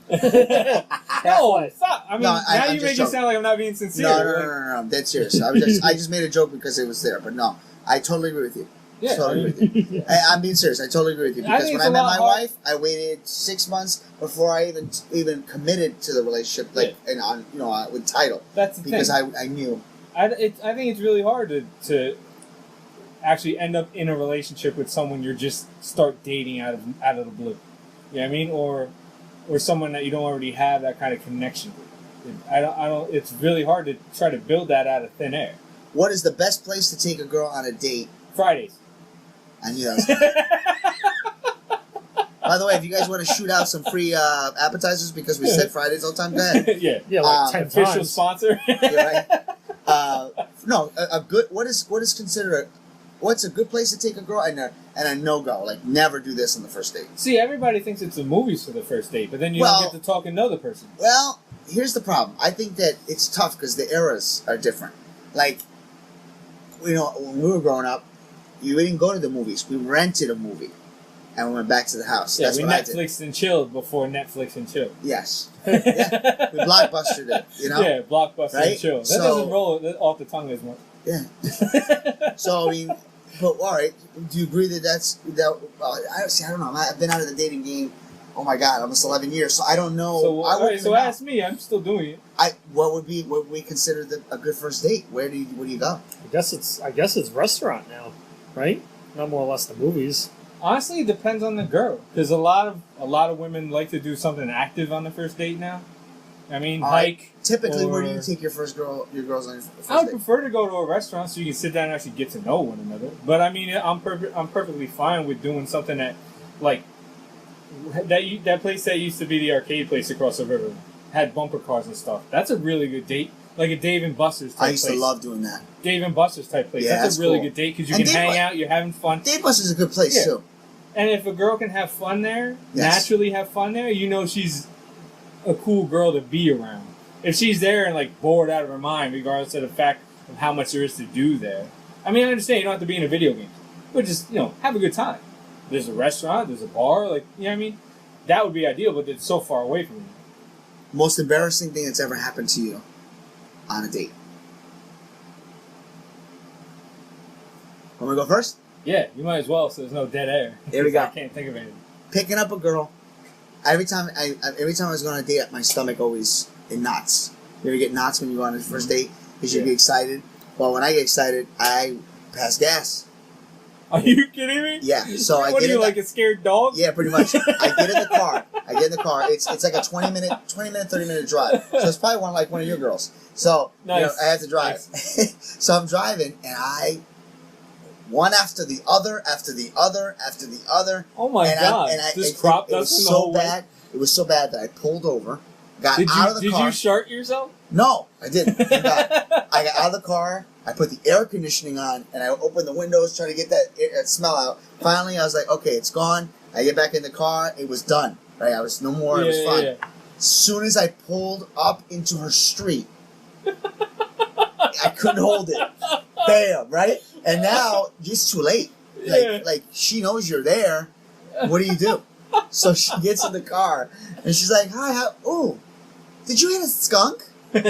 Speaker 2: No, stop. I mean,
Speaker 1: No,
Speaker 2: now
Speaker 1: I'm
Speaker 2: you
Speaker 1: just
Speaker 2: make it
Speaker 1: joking.
Speaker 2: sound like I'm not being sincere.
Speaker 1: No,
Speaker 2: Like,
Speaker 1: I'm dead serious. I just made a joke because it was there, but no, I totally agree with you.
Speaker 2: Yeah,
Speaker 1: Totally agree with you. I'm being serious. I totally agree with you
Speaker 2: I
Speaker 1: because
Speaker 2: think
Speaker 1: when
Speaker 2: it's
Speaker 1: I
Speaker 2: a
Speaker 1: met
Speaker 2: lot
Speaker 1: my
Speaker 2: hard-
Speaker 1: wife, I waited 6 months before I even committed to the relationship, like and on with title
Speaker 2: that's the
Speaker 1: because
Speaker 2: thing.
Speaker 1: I knew.
Speaker 2: I think it's really hard to actually end up in a relationship with someone you're just start dating out of the blue. You know what I mean? Or someone that you don't already have that kind of connection with. I don't. It's really hard to try to build that out of thin air.
Speaker 1: What is the best place to take a girl on a date?
Speaker 2: Fridays.
Speaker 1: I knew that was By the way, if you guys want to shoot out some free appetizers because we said Fridays all the time, go ahead.
Speaker 2: Yeah.
Speaker 3: Yeah, like 10
Speaker 2: Official
Speaker 3: times.
Speaker 2: sponsor.
Speaker 1: You're right. No, a good. What is considered? What's a good place to take a girl and a no go? Like never do this on the first date.
Speaker 2: See, everybody thinks it's the movies for the first date, but then you
Speaker 1: Well-
Speaker 2: don't get to talk and know the person.
Speaker 1: Well, here's the problem. I think that it's tough because the eras are different. Like, when we were growing up, you didn't go to the movies. We rented a movie, and we went back to the house.
Speaker 2: Yeah,
Speaker 1: That's
Speaker 2: we
Speaker 1: what I did.
Speaker 2: Netflixed and chilled before Netflix and chill.
Speaker 1: Yes. Yeah. We blockbustered it.
Speaker 2: Yeah, Blockbuster
Speaker 1: Right?
Speaker 2: and chill. That
Speaker 1: So-
Speaker 2: doesn't roll off the tongue as much.
Speaker 1: Yeah. So I mean, but all right. Do you agree that I don't know. I've been out of the dating game. Oh my God, almost 11 years. So I don't know.
Speaker 2: So,
Speaker 1: I wouldn't even know.
Speaker 2: ask me. I'm still doing it.
Speaker 1: What would we consider a good first date? Where do you go?
Speaker 3: I guess it's restaurant now, right? Not more or less the movies.
Speaker 2: Honestly, it depends on the girl. Because a lot of women like to do something active on the first date now. I mean,
Speaker 1: All right.
Speaker 2: hike.
Speaker 1: Typically, where do
Speaker 2: or-
Speaker 1: you take your girls on your first
Speaker 2: I would
Speaker 1: date?
Speaker 2: prefer to go to a restaurant so you can sit down and actually get to know one another. But I mean, I'm perfectly fine with doing something that, like, that place that used to be the arcade place across the river had bumper cars and stuff. That's a really good date, like a Dave and Buster's type
Speaker 1: I used
Speaker 2: place.
Speaker 1: to love doing that.
Speaker 2: Dave and Buster's type place.
Speaker 1: Yeah,
Speaker 2: that's a really
Speaker 1: cool.
Speaker 2: good date because you
Speaker 1: And
Speaker 2: can
Speaker 1: Dave
Speaker 2: hang
Speaker 1: Bu-
Speaker 2: out, you're having fun.
Speaker 1: Dave Buster's a good place
Speaker 2: Yeah.
Speaker 1: too.
Speaker 2: And if a girl can have fun there,
Speaker 1: Yes.
Speaker 2: naturally have fun there, you know she's a cool girl to be around. If she's there and like bored out of her mind, regardless of the fact of how much there is to do there, I mean, I understand you don't have to be in a video game, but just, have a good time. There's a restaurant, there's a bar, you know what I mean? That would be ideal, but it's so far away from you.
Speaker 1: Most embarrassing thing that's ever happened to you on a date? Want me to go first?
Speaker 2: Yeah, you might as well, so there's no dead air.
Speaker 1: Here we go.
Speaker 2: I can't think of anything.
Speaker 1: Picking up a girl. Every time I was going on a date, my stomach always in knots. You ever get knots when you go on a first date? Because you get excited. Well, when I get excited, I pass gas.
Speaker 2: Are you kidding me?
Speaker 1: Yeah. So I
Speaker 2: what
Speaker 1: get
Speaker 2: are you, like a scared dog?
Speaker 1: Yeah, pretty much. I get in the car. It's like a 30 minute drive. So it's probably one of your girls. So
Speaker 2: nice.
Speaker 1: I have to drive.
Speaker 2: Nice.
Speaker 1: So I'm driving, and one after the other.
Speaker 2: Oh my God! Just cropped us in the whole
Speaker 1: bad.
Speaker 2: way.
Speaker 1: It was so bad that I pulled over, got out of the car.
Speaker 2: Did you shart yourself?
Speaker 1: No, I didn't. Thank God. I got out of the car. I put the air conditioning on, and I opened the windows trying to get that smell out. Finally, I was like, okay, it's gone. I get back in the car. It was done. Right? I was no more. It was fine. Yeah. As soon as I pulled up into her street, I couldn't hold it. Bam! Right? And now it's too late. Like she knows you're there. What do? So she gets in the car and she's like, "Hi, did you hit a skunk?"
Speaker 2: Oh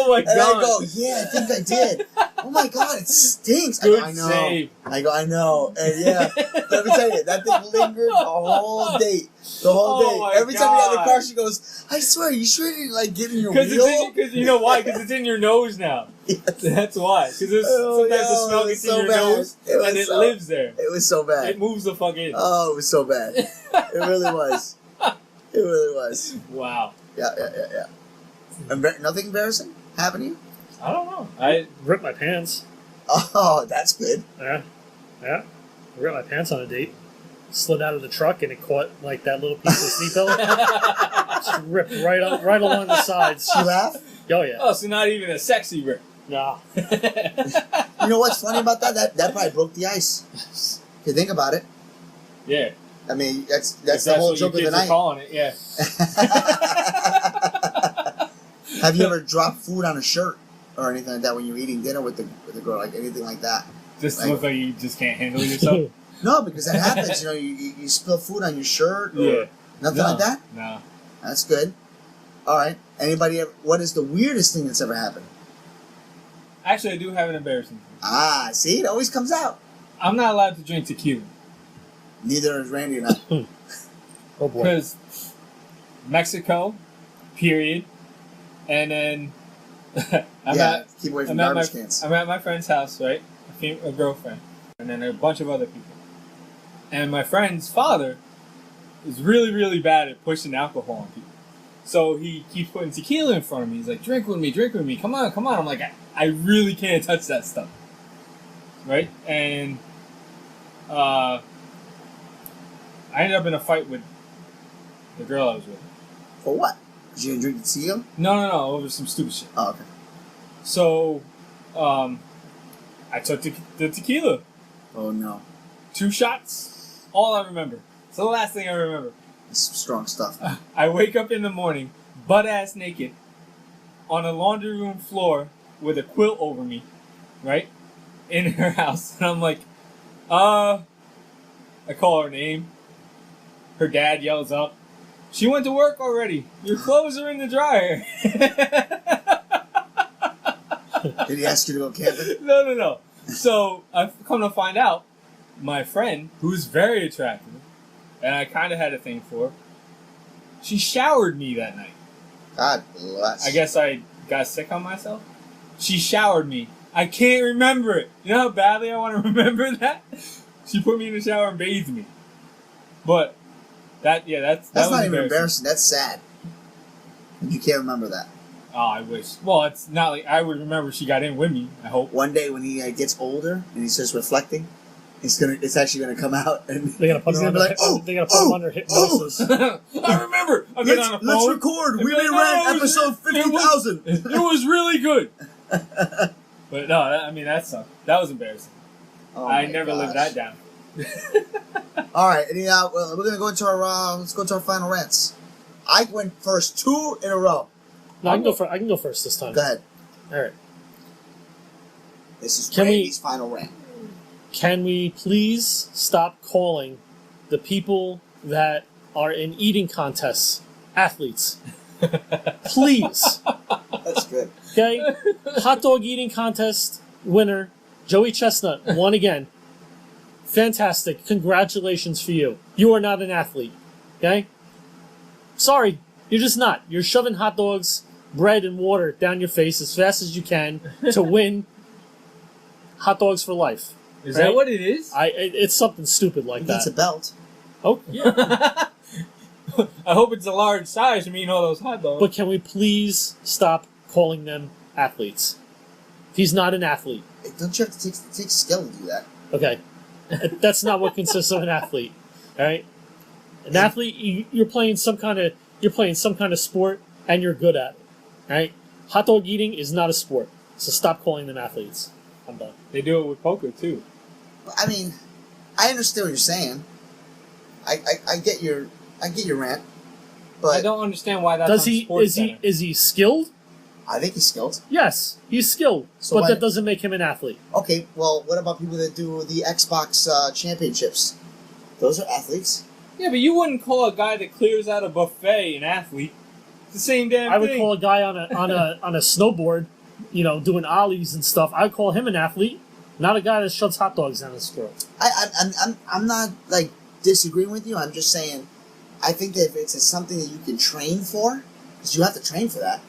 Speaker 2: my God!
Speaker 1: And I go, "Yeah, I think I did." Oh my God, it stinks.
Speaker 2: Good
Speaker 1: I know.
Speaker 2: save.
Speaker 1: I go, I know. And yeah, let me tell you, that thing lingered the whole date. The whole day. Every time we got in the car, she goes, "I swear, you sure didn't get in your wheel?"
Speaker 2: Because you know why? Because it's in your nose now. Yes. That's why. Because sometimes the smell gets in your nose and it lives there.
Speaker 1: It was so bad.
Speaker 2: It moves the fuck in.
Speaker 1: Oh, it was so bad. It really was. It really was.
Speaker 2: Wow.
Speaker 1: Yeah. Nothing embarrassing happened to you?
Speaker 2: I don't know. I
Speaker 3: ripped my pants.
Speaker 1: Oh, that's good.
Speaker 3: Yeah. I ripped my pants on a date. Slid out of the truck and it caught that little piece of seat belt. Just ripped right along the sides.
Speaker 1: She laughed?
Speaker 3: Oh yeah.
Speaker 2: Oh, so not even a sexy rip.
Speaker 3: Nah.
Speaker 1: You know what's funny about that? That probably broke the ice. If you think about it.
Speaker 2: Yeah.
Speaker 1: I mean, that's the whole joke of the night.
Speaker 2: Calling it, yeah.
Speaker 1: Have you ever dropped food on a shirt or anything like that when you're eating dinner with the girl, anything like that?
Speaker 2: Just look like you just can't handle yourself.
Speaker 1: No, because that happens. You spill food on your shirt or nothing like that.
Speaker 2: No.
Speaker 1: That's good. All right. Anybody? What is the weirdest thing that's ever happened?
Speaker 2: Actually, I do have an embarrassing thing.
Speaker 1: Ah, see, it always comes out.
Speaker 2: I'm not allowed to drink tequila.
Speaker 1: Neither is Randy and I.
Speaker 3: Oh boy.
Speaker 2: Because Mexico, period. And then
Speaker 1: keep away from garbage cans.
Speaker 2: I'm at my friend's house, right? A girlfriend, and then a bunch of other people. And my friend's father is really, really bad at pushing alcohol on people. So he keeps putting tequila in front of me. He's like, drink with me. Come on. I'm like, I really can't touch that stuff. Right? And I ended up in a fight with the girl I was with.
Speaker 1: For what? Because you didn't drink the tequila?
Speaker 2: No. Over some stupid shit.
Speaker 1: Oh, okay.
Speaker 2: So, I took the tequila.
Speaker 1: Oh, no.
Speaker 2: 2 shots. All I remember. It's the last thing I remember.
Speaker 1: It's strong stuff.
Speaker 2: I wake up in the morning, butt-ass naked, on a laundry room floor with a quilt over me, right? In her house. And I'm like, I call her name. Her dad yells up, "She went to work already. Your clothes are in the dryer."
Speaker 1: Did he ask you to go camping?
Speaker 2: No. So I've come to find out, my friend, who's very attractive, and I kind of had a thing for, she showered me that night.
Speaker 1: God bless.
Speaker 2: I guess I got sick on myself. She showered me. I can't remember it. You know how badly I want to remember that? She put me in the shower and bathed me. But that's
Speaker 1: not even embarrassing. That's sad. You can't remember that.
Speaker 2: Oh, I wish. Well, it's not like I would remember she got in with me, I hope.
Speaker 1: One day when he gets older and he starts reflecting, it's actually gonna come out and
Speaker 3: they're gonna put him under, under hypnosis.
Speaker 2: I remember. I'll get on the phone.
Speaker 1: Let's record. We May Rant episode 50,000.
Speaker 2: It was really good. But no, that sucked. That was embarrassing.
Speaker 1: Oh
Speaker 2: I never lived that down.
Speaker 1: All right, we're gonna go into our let's go to our final rants. I went first 2 in a row.
Speaker 3: No, I can go first this time.
Speaker 1: Go ahead.
Speaker 3: All right.
Speaker 1: This is
Speaker 3: Can we-
Speaker 1: Randy's final rant.
Speaker 3: Can we please stop calling the people that are in eating contests athletes? Please.
Speaker 1: That's good.
Speaker 3: Okay? Hot dog eating contest winner, Joey Chestnut, won again. Fantastic. Congratulations for you. You are not an athlete. Okay? Sorry. You're just not. You're shoving hot dogs, bread, and water down your face as fast as you can to win hot dogs for life.
Speaker 2: Is
Speaker 3: Right?
Speaker 2: that what it is?
Speaker 3: It's something stupid like
Speaker 1: He
Speaker 3: that.
Speaker 1: gets a belt.
Speaker 3: Oh, yeah.
Speaker 2: I hope it's a large size to mean all those hot dogs.
Speaker 3: But can we please stop calling them athletes? He's not an athlete.
Speaker 1: Don't you have to take skill to do that?
Speaker 3: Okay. That's not what consists of an athlete. All right? An athlete, you're playing some kind of sport and you're good at it. All right? Hot dog eating is not a sport. So stop calling them athletes. I'm done.
Speaker 2: They do it with poker too.
Speaker 1: I mean, I understand what you're saying. I get your rant, but
Speaker 2: I don't understand why that's
Speaker 3: Does
Speaker 2: on
Speaker 3: he
Speaker 2: SportsCenter.
Speaker 3: is he skilled?
Speaker 1: I think he's skilled.
Speaker 3: Yes, he's skilled.
Speaker 1: So
Speaker 3: but
Speaker 1: why-
Speaker 3: that doesn't make him an athlete.
Speaker 1: Okay, well, what about people that do the Xbox championships? Those are athletes.
Speaker 2: Yeah, but you wouldn't call a guy that clears out a buffet an athlete. It's the same damn
Speaker 3: I would
Speaker 2: thing.
Speaker 3: call a guy on a snowboard, doing ollies and stuff. I'd call him an athlete, not a guy that shoves hot dogs down his throat.
Speaker 1: I'm not like disagreeing with you. I'm just saying, I think that if it's something that you can train for, because you have to train for that.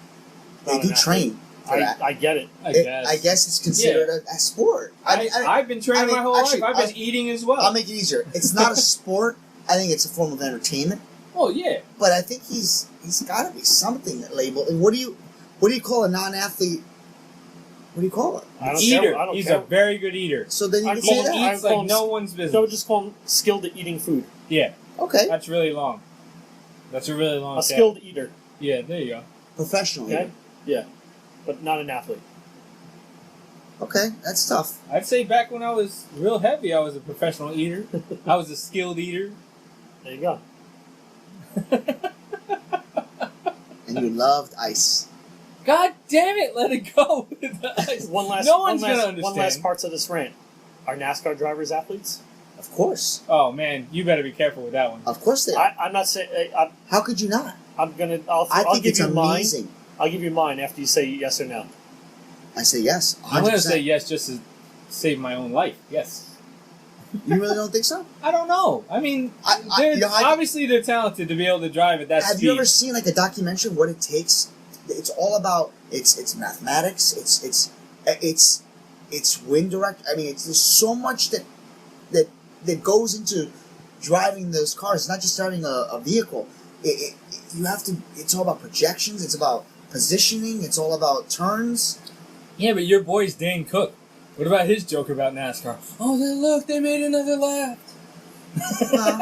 Speaker 1: They
Speaker 3: Not
Speaker 1: do
Speaker 3: an
Speaker 1: train for that.
Speaker 3: I get it.
Speaker 2: I
Speaker 1: I
Speaker 2: guess.
Speaker 1: guess it's considered a sport.
Speaker 2: I've been training my whole
Speaker 1: actually,
Speaker 2: life. I've been eating as well.
Speaker 1: I'll make it easier. It's not a sport. I think it's a form of entertainment.
Speaker 2: Oh yeah.
Speaker 1: But I think he's got to be something that labeled. And what do you call a non-athlete? What do you call it?
Speaker 3: I don't
Speaker 2: Eater.
Speaker 3: care. I don't
Speaker 2: He's
Speaker 3: care.
Speaker 2: a very good eater.
Speaker 1: So then you
Speaker 3: I
Speaker 1: can
Speaker 3: call
Speaker 1: say
Speaker 3: him
Speaker 1: that.
Speaker 3: I
Speaker 2: Eats
Speaker 3: call
Speaker 2: like
Speaker 3: him
Speaker 2: no one's business.
Speaker 3: No, just call him skilled at eating food.
Speaker 2: Yeah,
Speaker 1: Okay,
Speaker 2: that's really long. That's a really long.
Speaker 3: A
Speaker 2: set.
Speaker 3: skilled eater.
Speaker 2: Yeah, there you go.
Speaker 1: professionally.
Speaker 3: Okay? Yeah. But not an athlete.
Speaker 1: Okay, that's tough.
Speaker 2: I'd say back when I was real heavy, I was a professional eater. I was a skilled eater.
Speaker 3: There you go.
Speaker 1: And you loved ice.
Speaker 2: God damn it, let it go. With the ice.
Speaker 3: One last
Speaker 2: No one's
Speaker 3: one
Speaker 2: gonna
Speaker 3: last,
Speaker 2: understand.
Speaker 3: One last parts of this rant. Are NASCAR drivers athletes?
Speaker 1: Of course,
Speaker 2: Oh man, you better be careful with that one.
Speaker 1: of course they are.
Speaker 3: I'm not saying.
Speaker 1: How could you not?
Speaker 3: I'm gonna. I'll
Speaker 1: I think
Speaker 3: give
Speaker 1: it's
Speaker 3: you
Speaker 1: amazing.
Speaker 3: mine. I'll give you mine after you say yes or no.
Speaker 1: I say yes. 100%.
Speaker 2: I'm gonna say yes just to save my own life. Yes.
Speaker 1: You really don't think so?
Speaker 2: I don't know. I mean, obviously they're talented to be able to drive at that
Speaker 1: Have
Speaker 2: speed.
Speaker 1: you ever seen like a documentary of what it takes? It's all about it's mathematics. It's wind direct. I mean, there's so much that goes into driving those cars. It's not just driving a vehicle. You have to. It's all about projections. It's about positioning. It's all about turns.
Speaker 2: Yeah, but your boy's Dan Cook. What about his joke about NASCAR? Oh, then look, they made another lap.
Speaker 1: Well,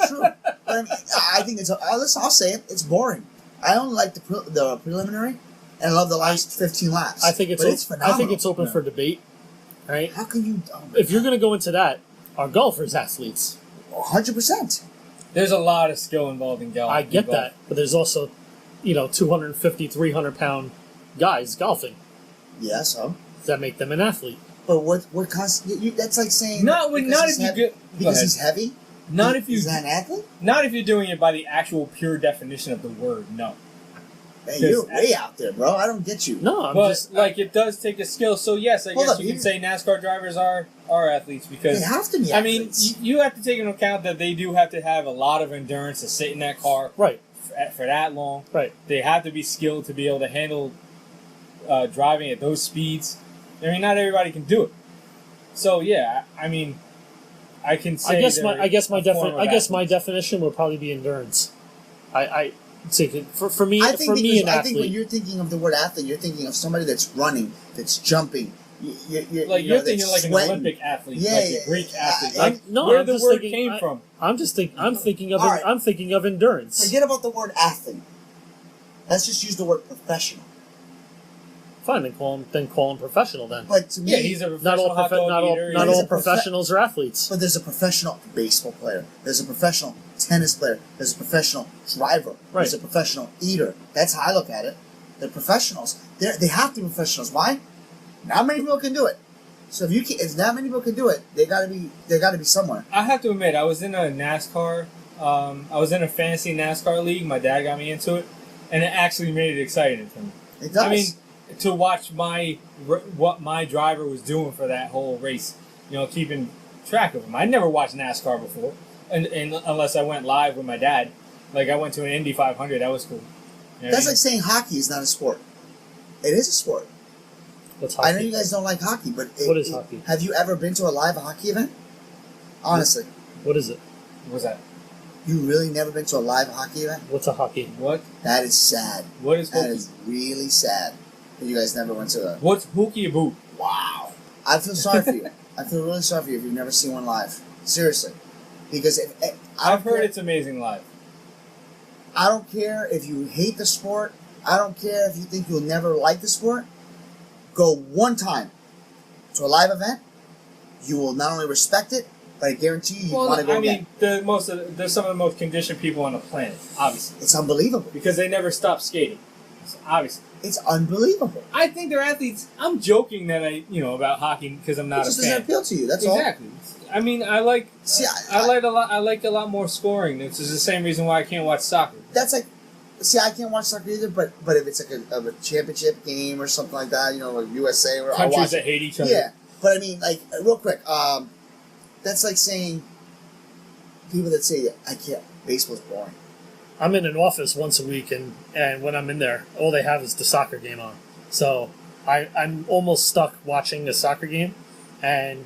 Speaker 1: true. But I mean, I think listen, I'll say it. It's boring. I only like the preliminary, and I love the last 15 laps.
Speaker 3: I think it's.
Speaker 1: But it's phenomenal.
Speaker 3: I think it's open for debate. Right?
Speaker 1: How can you?
Speaker 3: If you're gonna go into that, are golfers athletes?
Speaker 1: 100%.
Speaker 2: There's a lot of skill involved in golf.
Speaker 3: I get that, but there's also, 250, 300-pound guys golfing.
Speaker 1: Yeah, so.
Speaker 3: Does that make them an athlete?
Speaker 1: But what that's like saying
Speaker 2: Not
Speaker 1: because
Speaker 2: if
Speaker 1: he's
Speaker 2: you
Speaker 1: heavy,
Speaker 2: get
Speaker 1: because he's heavy.
Speaker 2: Not if you
Speaker 1: Is that an athlete?
Speaker 2: not if you're doing it by the actual pure definition of the word. No,
Speaker 1: Hey, you're way out there, bro. I don't get you.
Speaker 3: No, I'm
Speaker 2: but
Speaker 3: just
Speaker 2: it does take a skill. So yes, I
Speaker 1: Hold
Speaker 2: guess
Speaker 1: up,
Speaker 2: you
Speaker 1: you-
Speaker 2: can say NASCAR drivers are athletes
Speaker 1: They
Speaker 2: because
Speaker 1: have to be
Speaker 2: I mean
Speaker 1: athletes.
Speaker 2: you have to take into account that they do have to have a lot of endurance to sit in that car
Speaker 3: right.
Speaker 2: for that long.
Speaker 3: Right.
Speaker 2: They have to be skilled to be able to handle driving at those speeds. I mean, not everybody can do it. So yeah, I mean, I can say.
Speaker 3: I guess
Speaker 2: they're
Speaker 3: my
Speaker 2: a form of
Speaker 3: my definition would probably be endurance. I say for me
Speaker 1: I think
Speaker 3: for me an
Speaker 1: I think when
Speaker 3: athlete.
Speaker 1: you're thinking of the word athlete, you're thinking of somebody that's running, that's jumping.
Speaker 2: You're thinking like an
Speaker 1: sweating.
Speaker 2: Olympic athlete,
Speaker 1: Yeah,
Speaker 2: like
Speaker 1: yeah,
Speaker 2: a Greek
Speaker 1: yeah,
Speaker 2: athlete.
Speaker 1: yeah.
Speaker 2: Like
Speaker 3: No,
Speaker 2: where
Speaker 3: I'm
Speaker 2: the
Speaker 3: just
Speaker 2: word
Speaker 3: thinking-
Speaker 2: came from.
Speaker 3: I'm thinking of
Speaker 1: All right.
Speaker 3: I'm thinking of endurance.
Speaker 1: Forget about the word athlete. Let's just use the word professional.
Speaker 3: Fine, then call him professional then.
Speaker 1: But to me,
Speaker 2: Yeah, he's a
Speaker 3: Not all
Speaker 2: professional hot dog eater.
Speaker 1: He's a
Speaker 3: professionals are athletes.
Speaker 1: but there's a professional baseball player. There's a professional tennis player. There's a professional driver.
Speaker 3: Right.
Speaker 1: There's a professional eater. That's how I look at it. They're professionals. They have to be professionals. Why? Not many people can do it. So if not many people can do it, they gotta be somewhere.
Speaker 2: I have to admit, I was in a NASCAR. I was in a fantasy NASCAR league. My dad got me into it, and it actually made it exciting to me.
Speaker 1: It does.
Speaker 2: I mean, to watch what my driver was doing for that whole race, keeping track of him. I never watched NASCAR before, and unless I went live with my dad. Like I went to an Indy 500. That was cool.
Speaker 1: That's like saying hockey is not a sport. It is a sport.
Speaker 3: What's hockey?
Speaker 1: I know you guys don't like hockey, but
Speaker 3: what is hockey?
Speaker 1: Have you ever been to a live hockey event? Honestly.
Speaker 3: What is it?
Speaker 2: What's that?
Speaker 1: You really never been to a live hockey event?
Speaker 3: What's a hockey?
Speaker 2: What?
Speaker 1: That is sad.
Speaker 2: What is hooky?
Speaker 1: That is really sad that you guys never went to a...
Speaker 2: What's hooky boot?
Speaker 1: Wow. I feel sorry for you. I feel really sorry for you if you've never seen one live. Seriously. Because
Speaker 2: I've heard it's amazing live.
Speaker 1: I don't care if you hate the sport. I don't care if you think you'll never like the sport. Go one time to a live event. You will not only respect it, but I guarantee you want to go again.
Speaker 2: they're some of the most conditioned people on the planet, obviously.
Speaker 1: It's unbelievable.
Speaker 2: Because they never stop skating. Obviously.
Speaker 1: It's unbelievable.
Speaker 2: I think they're athletes. I'm joking that about hockey because I'm not a fan.
Speaker 1: It just doesn't appeal to you. That's
Speaker 2: exactly.
Speaker 1: all.
Speaker 2: I mean, I like.
Speaker 1: See,
Speaker 2: I like a lot more scoring. This is the same reason why I can't watch soccer.
Speaker 1: That's like. See, I can't watch soccer either, but if it's like a championship game or something like that, like USA or
Speaker 2: countries that hate each other.
Speaker 1: Yeah, but I mean, like real quick, that's like saying people that say I can't. Baseball's boring.
Speaker 3: I'm in an office once a week, and when I'm in there, all they have is the soccer game on. So I'm almost stuck watching the soccer game, and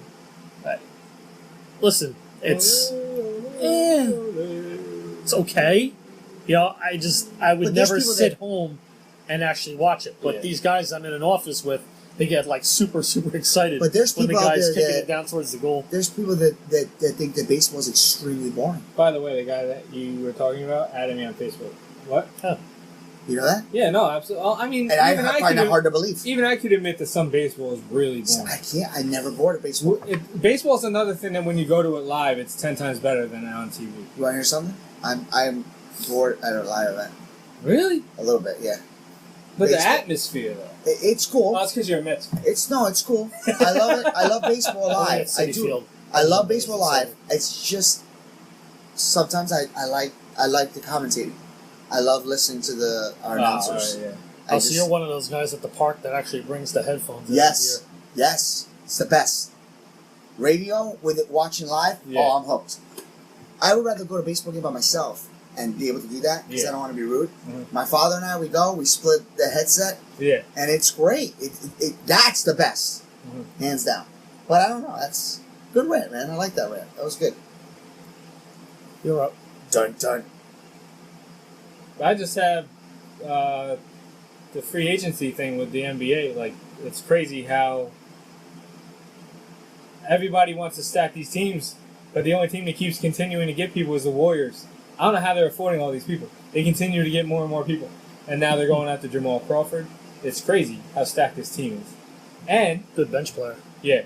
Speaker 3: listen, it's okay. I would never sit home and actually watch it. But these guys I'm in an office with, they get like super, super excited
Speaker 1: but there's
Speaker 3: when the
Speaker 1: people out
Speaker 3: guy's
Speaker 1: there
Speaker 3: kicking it down towards the goal.
Speaker 1: There's people that think that baseball is extremely boring.
Speaker 2: By the way, the guy that you were talking about added me on Facebook. What?
Speaker 1: Huh. You know that?
Speaker 2: Yeah, no, absolutely. I mean,
Speaker 1: and I find that hard to believe.
Speaker 2: Even I could admit that some baseball is really boring.
Speaker 1: I can't. I never bored of baseball.
Speaker 2: Baseball's another thing that when you go to it live, it's 10 times better than on TV.
Speaker 1: You want to hear something? I'm bored at a live event.
Speaker 2: Really?
Speaker 1: A little bit, yeah.
Speaker 2: But baseball. The atmosphere, though.
Speaker 1: It's cool.
Speaker 2: Oh, it's because you're a Mets.
Speaker 1: It's cool. I love it. I love baseball live. I do.
Speaker 3: Field.
Speaker 1: I love baseball live. It's just sometimes I like the commentating. I love listening to our announcers.
Speaker 2: Right, yeah.
Speaker 3: So you're one of those guys at the park that actually brings the headphones.
Speaker 1: Yes, yes, it's the best. Radio with it watching live. Yeah. Oh, I'm hooked. I would rather go to a baseball game by myself and be able to do that because I don't want to be rude. Mm-hmm. My father and I, we split the headset.
Speaker 2: Yeah, and
Speaker 1: it's great. That's the best, hands down. But I don't know. That's good rant, man. I like that rant. That was good.
Speaker 3: You're up.
Speaker 1: Dun dun.
Speaker 2: I just have the free agency thing with the NBA. Like, it's crazy how everybody wants to stack these teams, but the only team that keeps continuing to get people is the Warriors. I don't know how they're affording all these people. They continue to get more and more people. And now they're going after Jamal Crawford. It's crazy how stacked this team is. And
Speaker 3: good bench player.
Speaker 2: Yeah.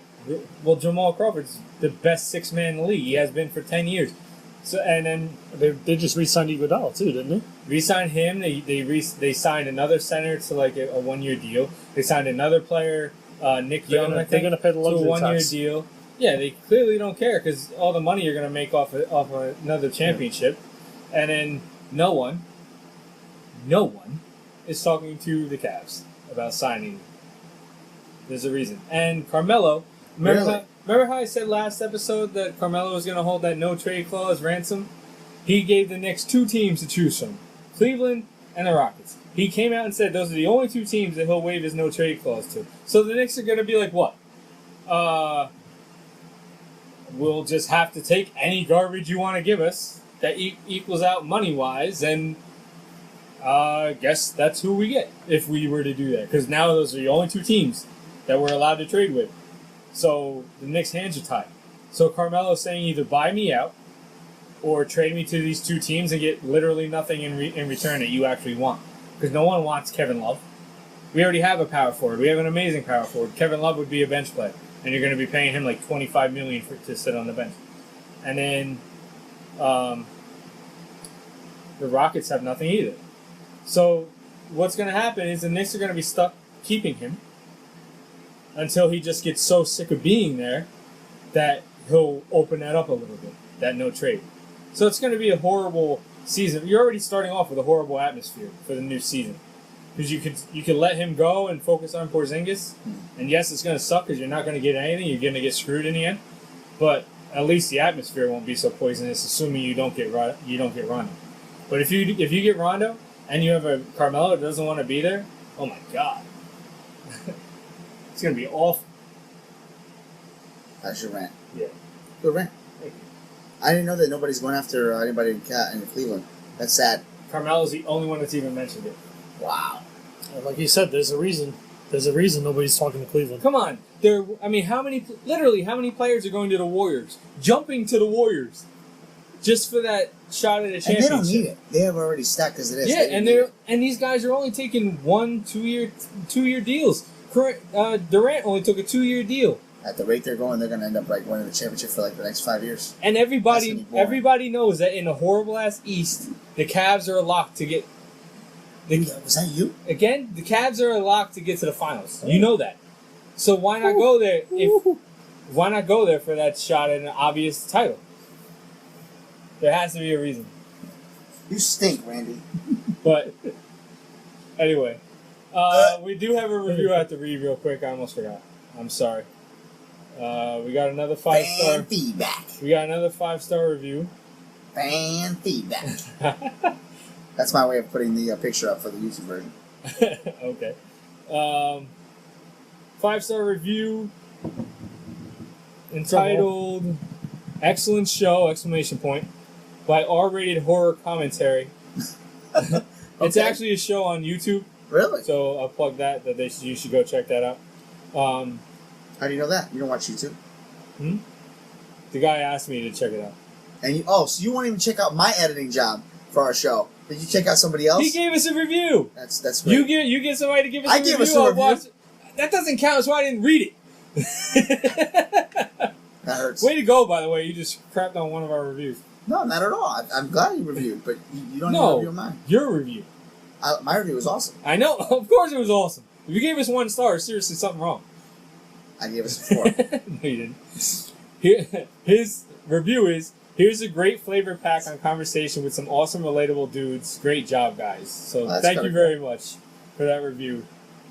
Speaker 2: Well, Jamal Crawford's the best sixth man in the league. He has been for 10 years. So and then
Speaker 3: they just re-signed Iguodala too, didn't they?
Speaker 2: Re-signed him. They signed another center to like a 1-year deal. They signed another player, Nick Young.
Speaker 3: They're going to pay the luxury
Speaker 2: to a 1-year deal. Yeah, they clearly don't care because all the money you're going to make off another championship, and then no one is talking to the Cavs about signing. There's a reason. And Carmelo, remember how I said last episode that Carmelo was going to hold that no-trade clause ransom? He gave the Knicks 2 teams to choose from, Cleveland and the Rockets. He came out and said those are the only 2 teams that he'll waive his no-trade clause to. So the Knicks are going to be like, what? We'll just have to take any garbage you want to give us that equals out money-wise, and guess that's who we get if we were to do that. Because now those are the only 2 teams that we're allowed to trade with. So the Knicks' hands are tied. So Carmelo's saying either buy me out or trade me to these 2 teams and get literally nothing in return that you actually want. Because no one wants Kevin Love. We already have a power forward. We have an amazing power forward. Kevin Love would be a bench player. And you're going to be paying him like $25 million to sit on the bench. And then the Rockets have nothing either. So what's going to happen is the Knicks are going to be stuck keeping him. until he just gets so sick of being there that he'll open that up a little bit, that no trade. So it's going to be a horrible season. You're already starting off with a horrible atmosphere for the new season. Because you could let him go and focus on Porzingis, and yes, it's going to suck because you're not going to get anything. You're going to get screwed in the end, but at least the atmosphere won't be so poisonous, assuming you don't get Rondo. But if you get Rondo and you have a Carmelo that doesn't want to be there, oh my god, it's going to be awful.
Speaker 1: That's your rant.
Speaker 2: Yeah,
Speaker 1: Good rant.
Speaker 2: thank you.
Speaker 1: I didn't know that nobody's going after anybody in Cleveland. That's sad.
Speaker 2: Carmelo's the only one that's even mentioned it.
Speaker 1: Wow.
Speaker 3: Like you said, there's a reason. There's a reason nobody's talking to Cleveland.
Speaker 2: Come on, how many players are going to the Warriors, jumping to the Warriors, just for that shot at a championship?
Speaker 1: And they don't need it. They have already stacked as it is.
Speaker 2: Yeah, and these guys are only taking 2-year deals. Durant only took a 2-year deal.
Speaker 1: At the rate they're going, they're going to end up like winning the championship for like the next 5 years.
Speaker 2: And everybody knows that in a horrible ass East, the Cavs are a lock to get.
Speaker 1: Was that you?
Speaker 2: Again, the Cavs are a lock to get to the finals. You know that. So why not go there? Why not go there for that shot at an obvious title? There has to be a reason.
Speaker 1: You stink, Randy.
Speaker 2: But anyway, we do have a review I have to read real quick. I almost forgot. I'm sorry. We got another 5-star.
Speaker 1: Fan feedback.
Speaker 2: We got another 5-star review.
Speaker 1: Fan feedback. That's my way of putting the picture up for the YouTube version.
Speaker 2: Okay. 5-star review entitled "Excellent Show!" by R-rated horror commentary. It's actually a show on YouTube.
Speaker 1: Really?
Speaker 2: So I'll plug that. You should go check that out.
Speaker 1: How do you know that? You don't watch YouTube?
Speaker 2: The guy asked me to check it out.
Speaker 1: And so you won't even check out my editing job for our show. Did you check out somebody else?
Speaker 2: He gave us a review.
Speaker 1: That's great.
Speaker 2: You get somebody to give us a review.
Speaker 1: I gave us a review.
Speaker 2: That doesn't count. That's why I didn't read it.
Speaker 1: That hurts.
Speaker 2: Way to go, by the way. You just crapped on one of our reviews.
Speaker 1: No, not at all. I'm glad you reviewed, but you don't even review mine.
Speaker 2: Your review.
Speaker 1: My review was awesome.
Speaker 2: I know. Of course it was awesome. If you gave us 1 star, seriously, something wrong.
Speaker 1: I gave us a 4.
Speaker 2: No, you didn't. His review is, "Here's a great flavor pack on conversation with some awesome, relatable dudes. Great job, guys." So thank you very much for that review.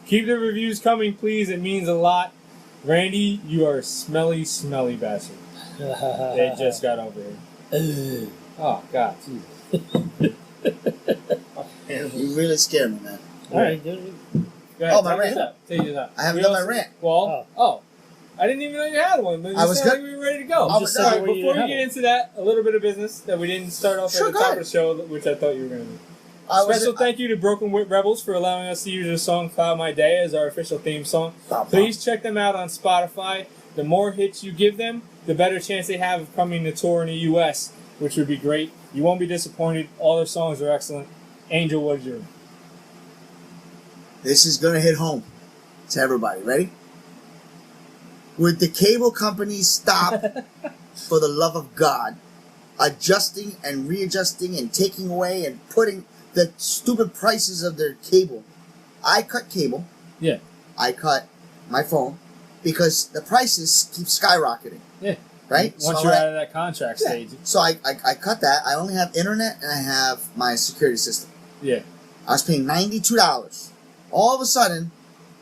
Speaker 2: Keep the reviews coming, please. It means a lot. Randy, you are a smelly, smelly bastard. They just got over here. Oh, God. Jesus.
Speaker 1: You really scared me, man.
Speaker 3: All right.
Speaker 2: Go ahead,
Speaker 1: my rant.
Speaker 2: Take it up.
Speaker 1: I haven't done my rant.
Speaker 2: Well, I didn't even know you had one. But
Speaker 1: I was good.
Speaker 2: like we were ready to go.
Speaker 1: I was
Speaker 2: All right,
Speaker 1: good.
Speaker 2: before we get into that, a little bit of business that we didn't start off at the top of the show, which I thought you were going to do. Special thank you to Broken Witt Rebels for allowing us to use the song "Cloud My Day" as our official theme song. Please check them out on Spotify. The more hits you give them, the better chance they have of coming to tour in the U.S., which would be great. You won't be disappointed. All their songs are excellent. Angel, what is yours?
Speaker 1: This is going to hit home to everybody. Ready? Would the cable companies stop, for the love of God, adjusting and readjusting and taking away and putting the stupid prices of their cable? I cut cable.
Speaker 2: Yeah.
Speaker 1: I cut my phone because the prices keep skyrocketing.
Speaker 2: Yeah.
Speaker 1: Right?
Speaker 2: Once you're out of that contract stage.
Speaker 1: So I cut that. I only have internet and I have my security system.
Speaker 2: Yeah.
Speaker 1: I was paying $92. All of a sudden,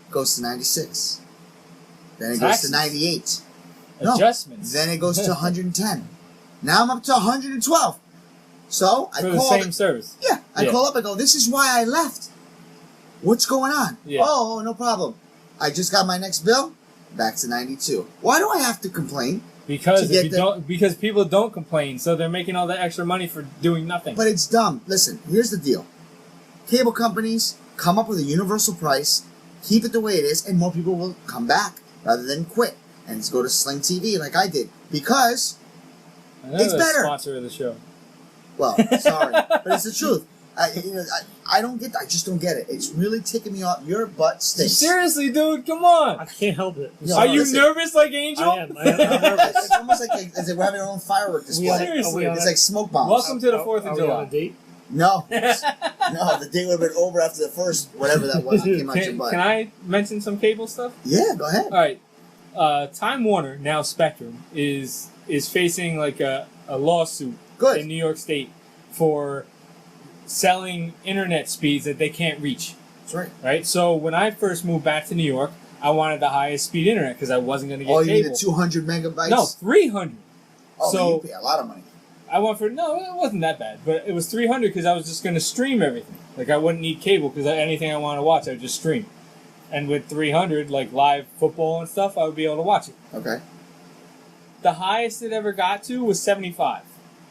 Speaker 1: it goes to $96. Then it goes to $98.
Speaker 2: Adjustments.
Speaker 1: Then it goes to $110. Now I'm up to $112. So I
Speaker 2: for
Speaker 1: call
Speaker 2: the same service.
Speaker 1: Yeah. I call up. I go, "This is why I left. What's going on?"
Speaker 2: Yeah.
Speaker 1: Oh, no problem. I just got my next bill. Back to $92. Why do I have to complain?
Speaker 2: Because because people don't complain, so they're making all that extra money for doing nothing.
Speaker 1: But it's dumb. Listen, here's the deal. Cable companies come up with a universal price, keep it the way it is, and more people will come back rather than quit and just go to Sling TV like I did. Because it's better.
Speaker 2: Sponsor of the show.
Speaker 1: Well, sorry, but it's the truth. I don't get. I just don't get it. It's really ticking me off. Your butt stinks.
Speaker 2: Seriously, dude, come on.
Speaker 3: I can't help it.
Speaker 1: No,
Speaker 2: Are you nervous like Angel?
Speaker 3: I am nervous.
Speaker 1: It's almost like as if we're having our own firework display.
Speaker 2: Seriously.
Speaker 1: It's like smoke bombs.
Speaker 2: Welcome to the 4th of
Speaker 3: Are we
Speaker 2: July.
Speaker 3: on a date?
Speaker 1: No. No, the day would have been over after the first, whatever that was, that came out your butt.
Speaker 2: Can I mention some cable stuff?
Speaker 1: Yeah, go ahead.
Speaker 2: All right. Time Warner, now Spectrum, is facing like a lawsuit
Speaker 1: Good.
Speaker 2: in New York State for selling internet speeds that they can't reach.
Speaker 1: That's right.
Speaker 2: Right? So when I first moved back to New York, I wanted the highest speed internet because I wasn't going to get
Speaker 1: Oh,
Speaker 2: cable.
Speaker 1: you needed 200 megabytes?
Speaker 2: No, 300.
Speaker 1: Oh,
Speaker 2: so
Speaker 1: you pay a lot of money.
Speaker 2: I went for, no, it wasn't that bad, but it was 300 because I was just going to stream everything. Like, I wouldn't need cable because anything I want to watch, I would just stream. And with 300, like live football and stuff, I would be able to watch it.
Speaker 1: Okay.
Speaker 2: The highest it ever got to was 75.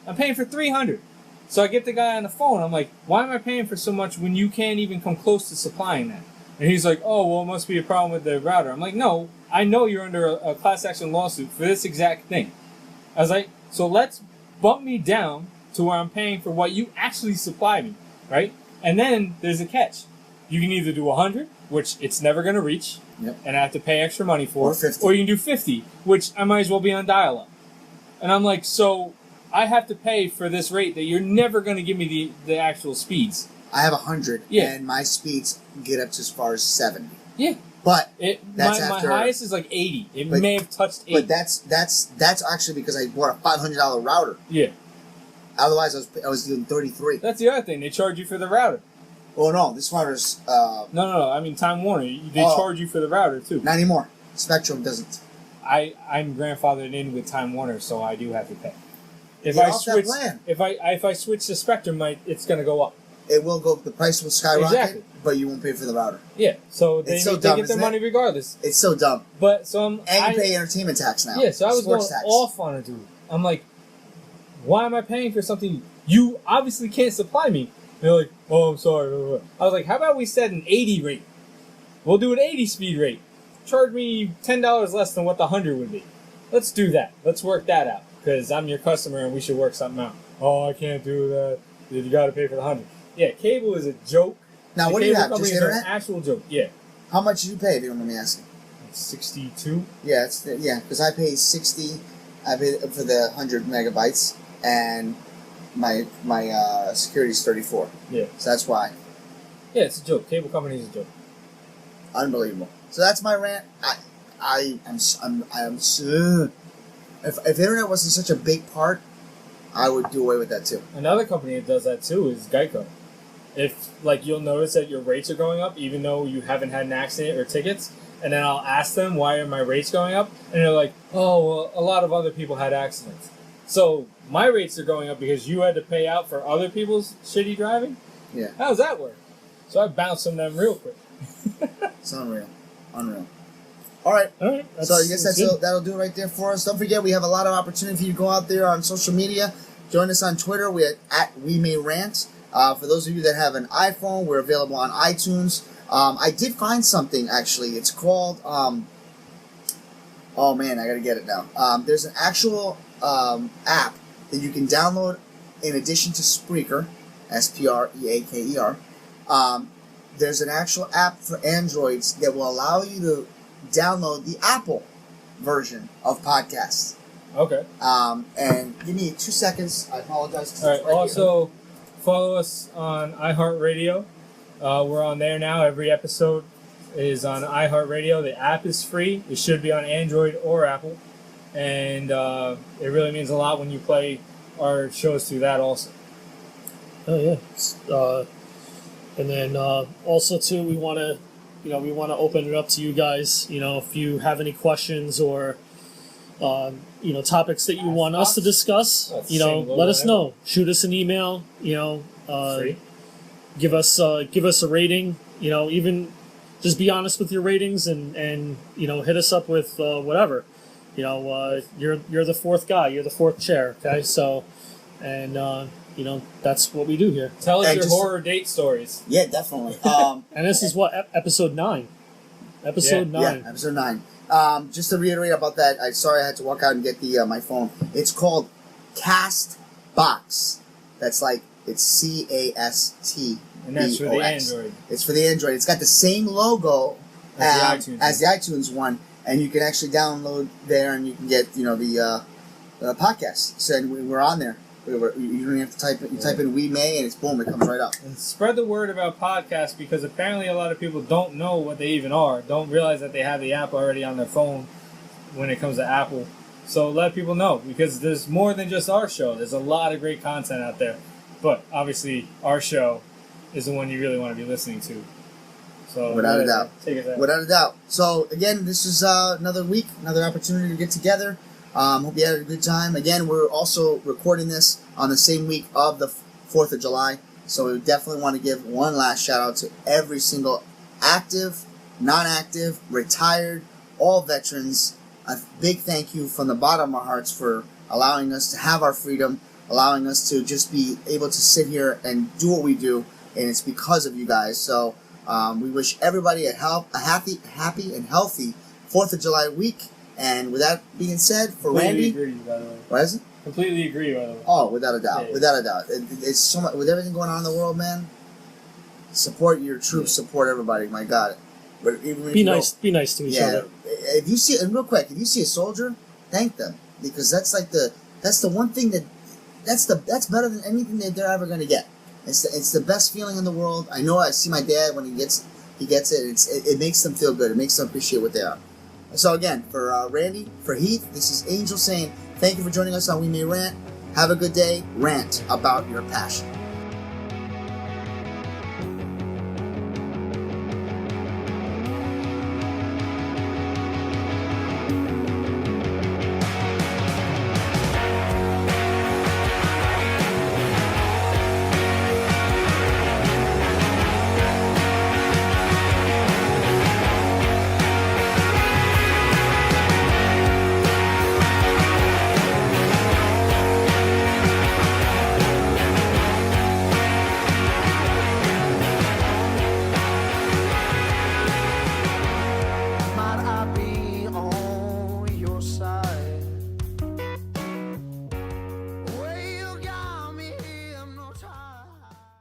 Speaker 2: I'm paying for 300. So I get the guy on the phone. I'm like, why am I paying for so much when you can't even come close to supplying that? And he's like, oh, well, it must be a problem with the router. I'm like, no, I know you're under a class action lawsuit for this exact thing. I was like, so let's bump me down to where I'm paying for what you actually supply me, right? And then there's a catch. You can either do 100, which it's never going to reach,
Speaker 1: Yep.
Speaker 2: and I have to pay extra money for,
Speaker 1: Or 50.
Speaker 2: or you can do 50, which I might as well be on dial-up. And I'm like, so I have to pay for this rate that you're never going to give me the actual speeds.
Speaker 1: I have 100,
Speaker 2: Yeah.
Speaker 1: and my speeds get up to as far as 70.
Speaker 2: Yeah.
Speaker 1: But
Speaker 2: My
Speaker 1: after,
Speaker 2: highest is like 80. It
Speaker 1: but-
Speaker 2: may have touched 80.
Speaker 1: but that's actually because I bought a $500 router.
Speaker 2: Yeah.
Speaker 1: Otherwise, I was doing 33.
Speaker 2: That's the other thing. They charge you for the router.
Speaker 1: Oh no, this router's
Speaker 2: No. I mean, Time Warner. They
Speaker 1: Oh.
Speaker 2: charge you for the router, too.
Speaker 1: not anymore. Spectrum doesn't.
Speaker 2: I'm grandfathered in with Time Warner, so I do have to pay. If
Speaker 1: Get
Speaker 2: I
Speaker 1: off that
Speaker 2: switch,
Speaker 1: plan.
Speaker 2: if I switch to Spectrum, it's going to go up.
Speaker 1: It will go. The price will skyrocket,
Speaker 2: Exactly.
Speaker 1: but you won't pay for the router.
Speaker 2: Yeah, so they
Speaker 1: It's so
Speaker 2: get
Speaker 1: dumb,
Speaker 2: their
Speaker 1: isn't
Speaker 2: money
Speaker 1: it?
Speaker 2: regardless.
Speaker 1: It's so dumb.
Speaker 2: But so
Speaker 1: And you pay entertainment tax now.
Speaker 2: yeah, so I was
Speaker 1: Sports
Speaker 2: going
Speaker 1: tax.
Speaker 2: off on it, dude. I'm like, why am I paying for something you obviously can't supply me? And they're like, oh, I'm sorry. I was like, how about we set an 80 rate? We'll do an 80 speed rate. Charge me $10 less than what the 100 would be. Let's do that. Let's work that out. Because I'm your customer and we should work something out. Oh, I can't do that. You got to pay for the 100. Yeah, cable is a joke.
Speaker 1: Now,
Speaker 2: The
Speaker 1: what do you
Speaker 2: cable
Speaker 1: have? Just
Speaker 2: companies are an
Speaker 1: internet?
Speaker 2: actual joke. Yeah.
Speaker 1: How much did you pay, if you don't mind me asking?
Speaker 2: 62.
Speaker 1: Yeah, because I pay 60. I pay for the 100 megabytes, and my security is 34.
Speaker 2: Yeah.
Speaker 1: So that's why.
Speaker 2: Yeah, it's a joke. Cable company is a joke.
Speaker 1: Unbelievable. So that's my rant. I'm so. If internet wasn't such a big part, I would do away with that too.
Speaker 2: Another company that does that too is Geico. If, like, you'll notice that your rates are going up even though you haven't had an accident or tickets, and then I'll ask them, why are my rates going up? And they're like, oh, well, a lot of other people had accidents. So my rates are going up because you had to pay out for other people's shitty driving?
Speaker 1: Yeah.
Speaker 2: How does that work? So I bounced from them real quick.
Speaker 1: It's unreal. All right.
Speaker 2: All right.
Speaker 1: So I guess that'll do it right there for us. Don't forget, we have a lot of opportunity for you to go out there on social media. Join us on Twitter. We're at WeMayRant. For those of you that have an iPhone, we're available on iTunes. I did find something, actually. It's called, oh man, I gotta get it now. There's an actual app that you can download in addition to Spreaker, Spreaker. There's an actual app for Androids that will allow you to download the Apple version of podcasts.
Speaker 2: Okay.
Speaker 1: And give me 2 seconds. I apologize. 'Cause
Speaker 2: All
Speaker 1: it's
Speaker 2: right.
Speaker 1: right here.
Speaker 2: Also, follow us on Iheartradio. We're on there now. Every episode is on Iheartradio. The app is free. It should be on Android or Apple. And it really means a lot when you play our shows through that also.
Speaker 3: Oh yeah. And then also too, we want to open it up to you guys. If you have any questions or topics that you want us to discuss, let us know. Shoot us an email.
Speaker 2: Free.
Speaker 3: Give us a rating. Even just be honest with your ratings and hit us up with whatever. You're the fourth guy. You're the fourth chair. Okay, so and that's what we do here.
Speaker 2: Tell us
Speaker 1: And
Speaker 2: your
Speaker 1: just-
Speaker 2: horror date stories.
Speaker 1: Yeah, definitely.
Speaker 3: And this is what episode 9. Episode
Speaker 2: Yeah.
Speaker 3: 9.
Speaker 1: Yeah, episode 9. Just to reiterate about that, I had to walk out and get my phone. It's called Castbox. That's like, it's CAST.
Speaker 2: And that's for the Android.
Speaker 1: It's for the Android. It's got the same logo
Speaker 2: As the iTunes
Speaker 1: as the iTunes one, and you can actually download there, and you can get the podcast. So we're on there. You don't even have to type it. You type in We May, and it's boom, it comes right up.
Speaker 2: And spread the word about podcasts, because apparently a lot of people don't know what they even are. Don't realize that they have the app already on their phone when it comes to Apple. So let people know, because there's more than just our show. There's a lot of great content out there. But obviously, our show is the one you really want to be listening to. So
Speaker 1: without a doubt.
Speaker 2: Take it out.
Speaker 1: Without a doubt. So again, this is another week, another opportunity to get together. Hope you had a good time. Again, we're also recording this on the same week of the 4th of July. So we definitely want to give one last shout out to every single active, non-active, retired, all veterans. A big thank you from the bottom of our hearts for allowing us to have our freedom, allowing us to just be able to sit here and do what we do. And it's because of you guys. So we wish everybody a happy and healthy 4th of July week. And with that being said, for Randy,
Speaker 2: Completely agree, by the way.
Speaker 1: what is it?
Speaker 2: Completely agree, by the way.
Speaker 1: Oh, without a doubt,
Speaker 2: Yeah.
Speaker 1: without a doubt. It's so much with everything going on in the world, man. Support your troops, support everybody. My God, but even if
Speaker 3: Be
Speaker 1: you
Speaker 3: nice. Be nice to each other.
Speaker 1: if you see, and real quick, if you see a soldier, thank them, because that's the one thing that's better than anything that they're ever gonna get. It's the best feeling in the world. I know. I see my dad when he gets it. It makes them feel good. It makes them appreciate what they are. So again, for Randy, for Heath, this is Angel saying thank you for joining us on We May Rant. Have a good day. Rant about your passion.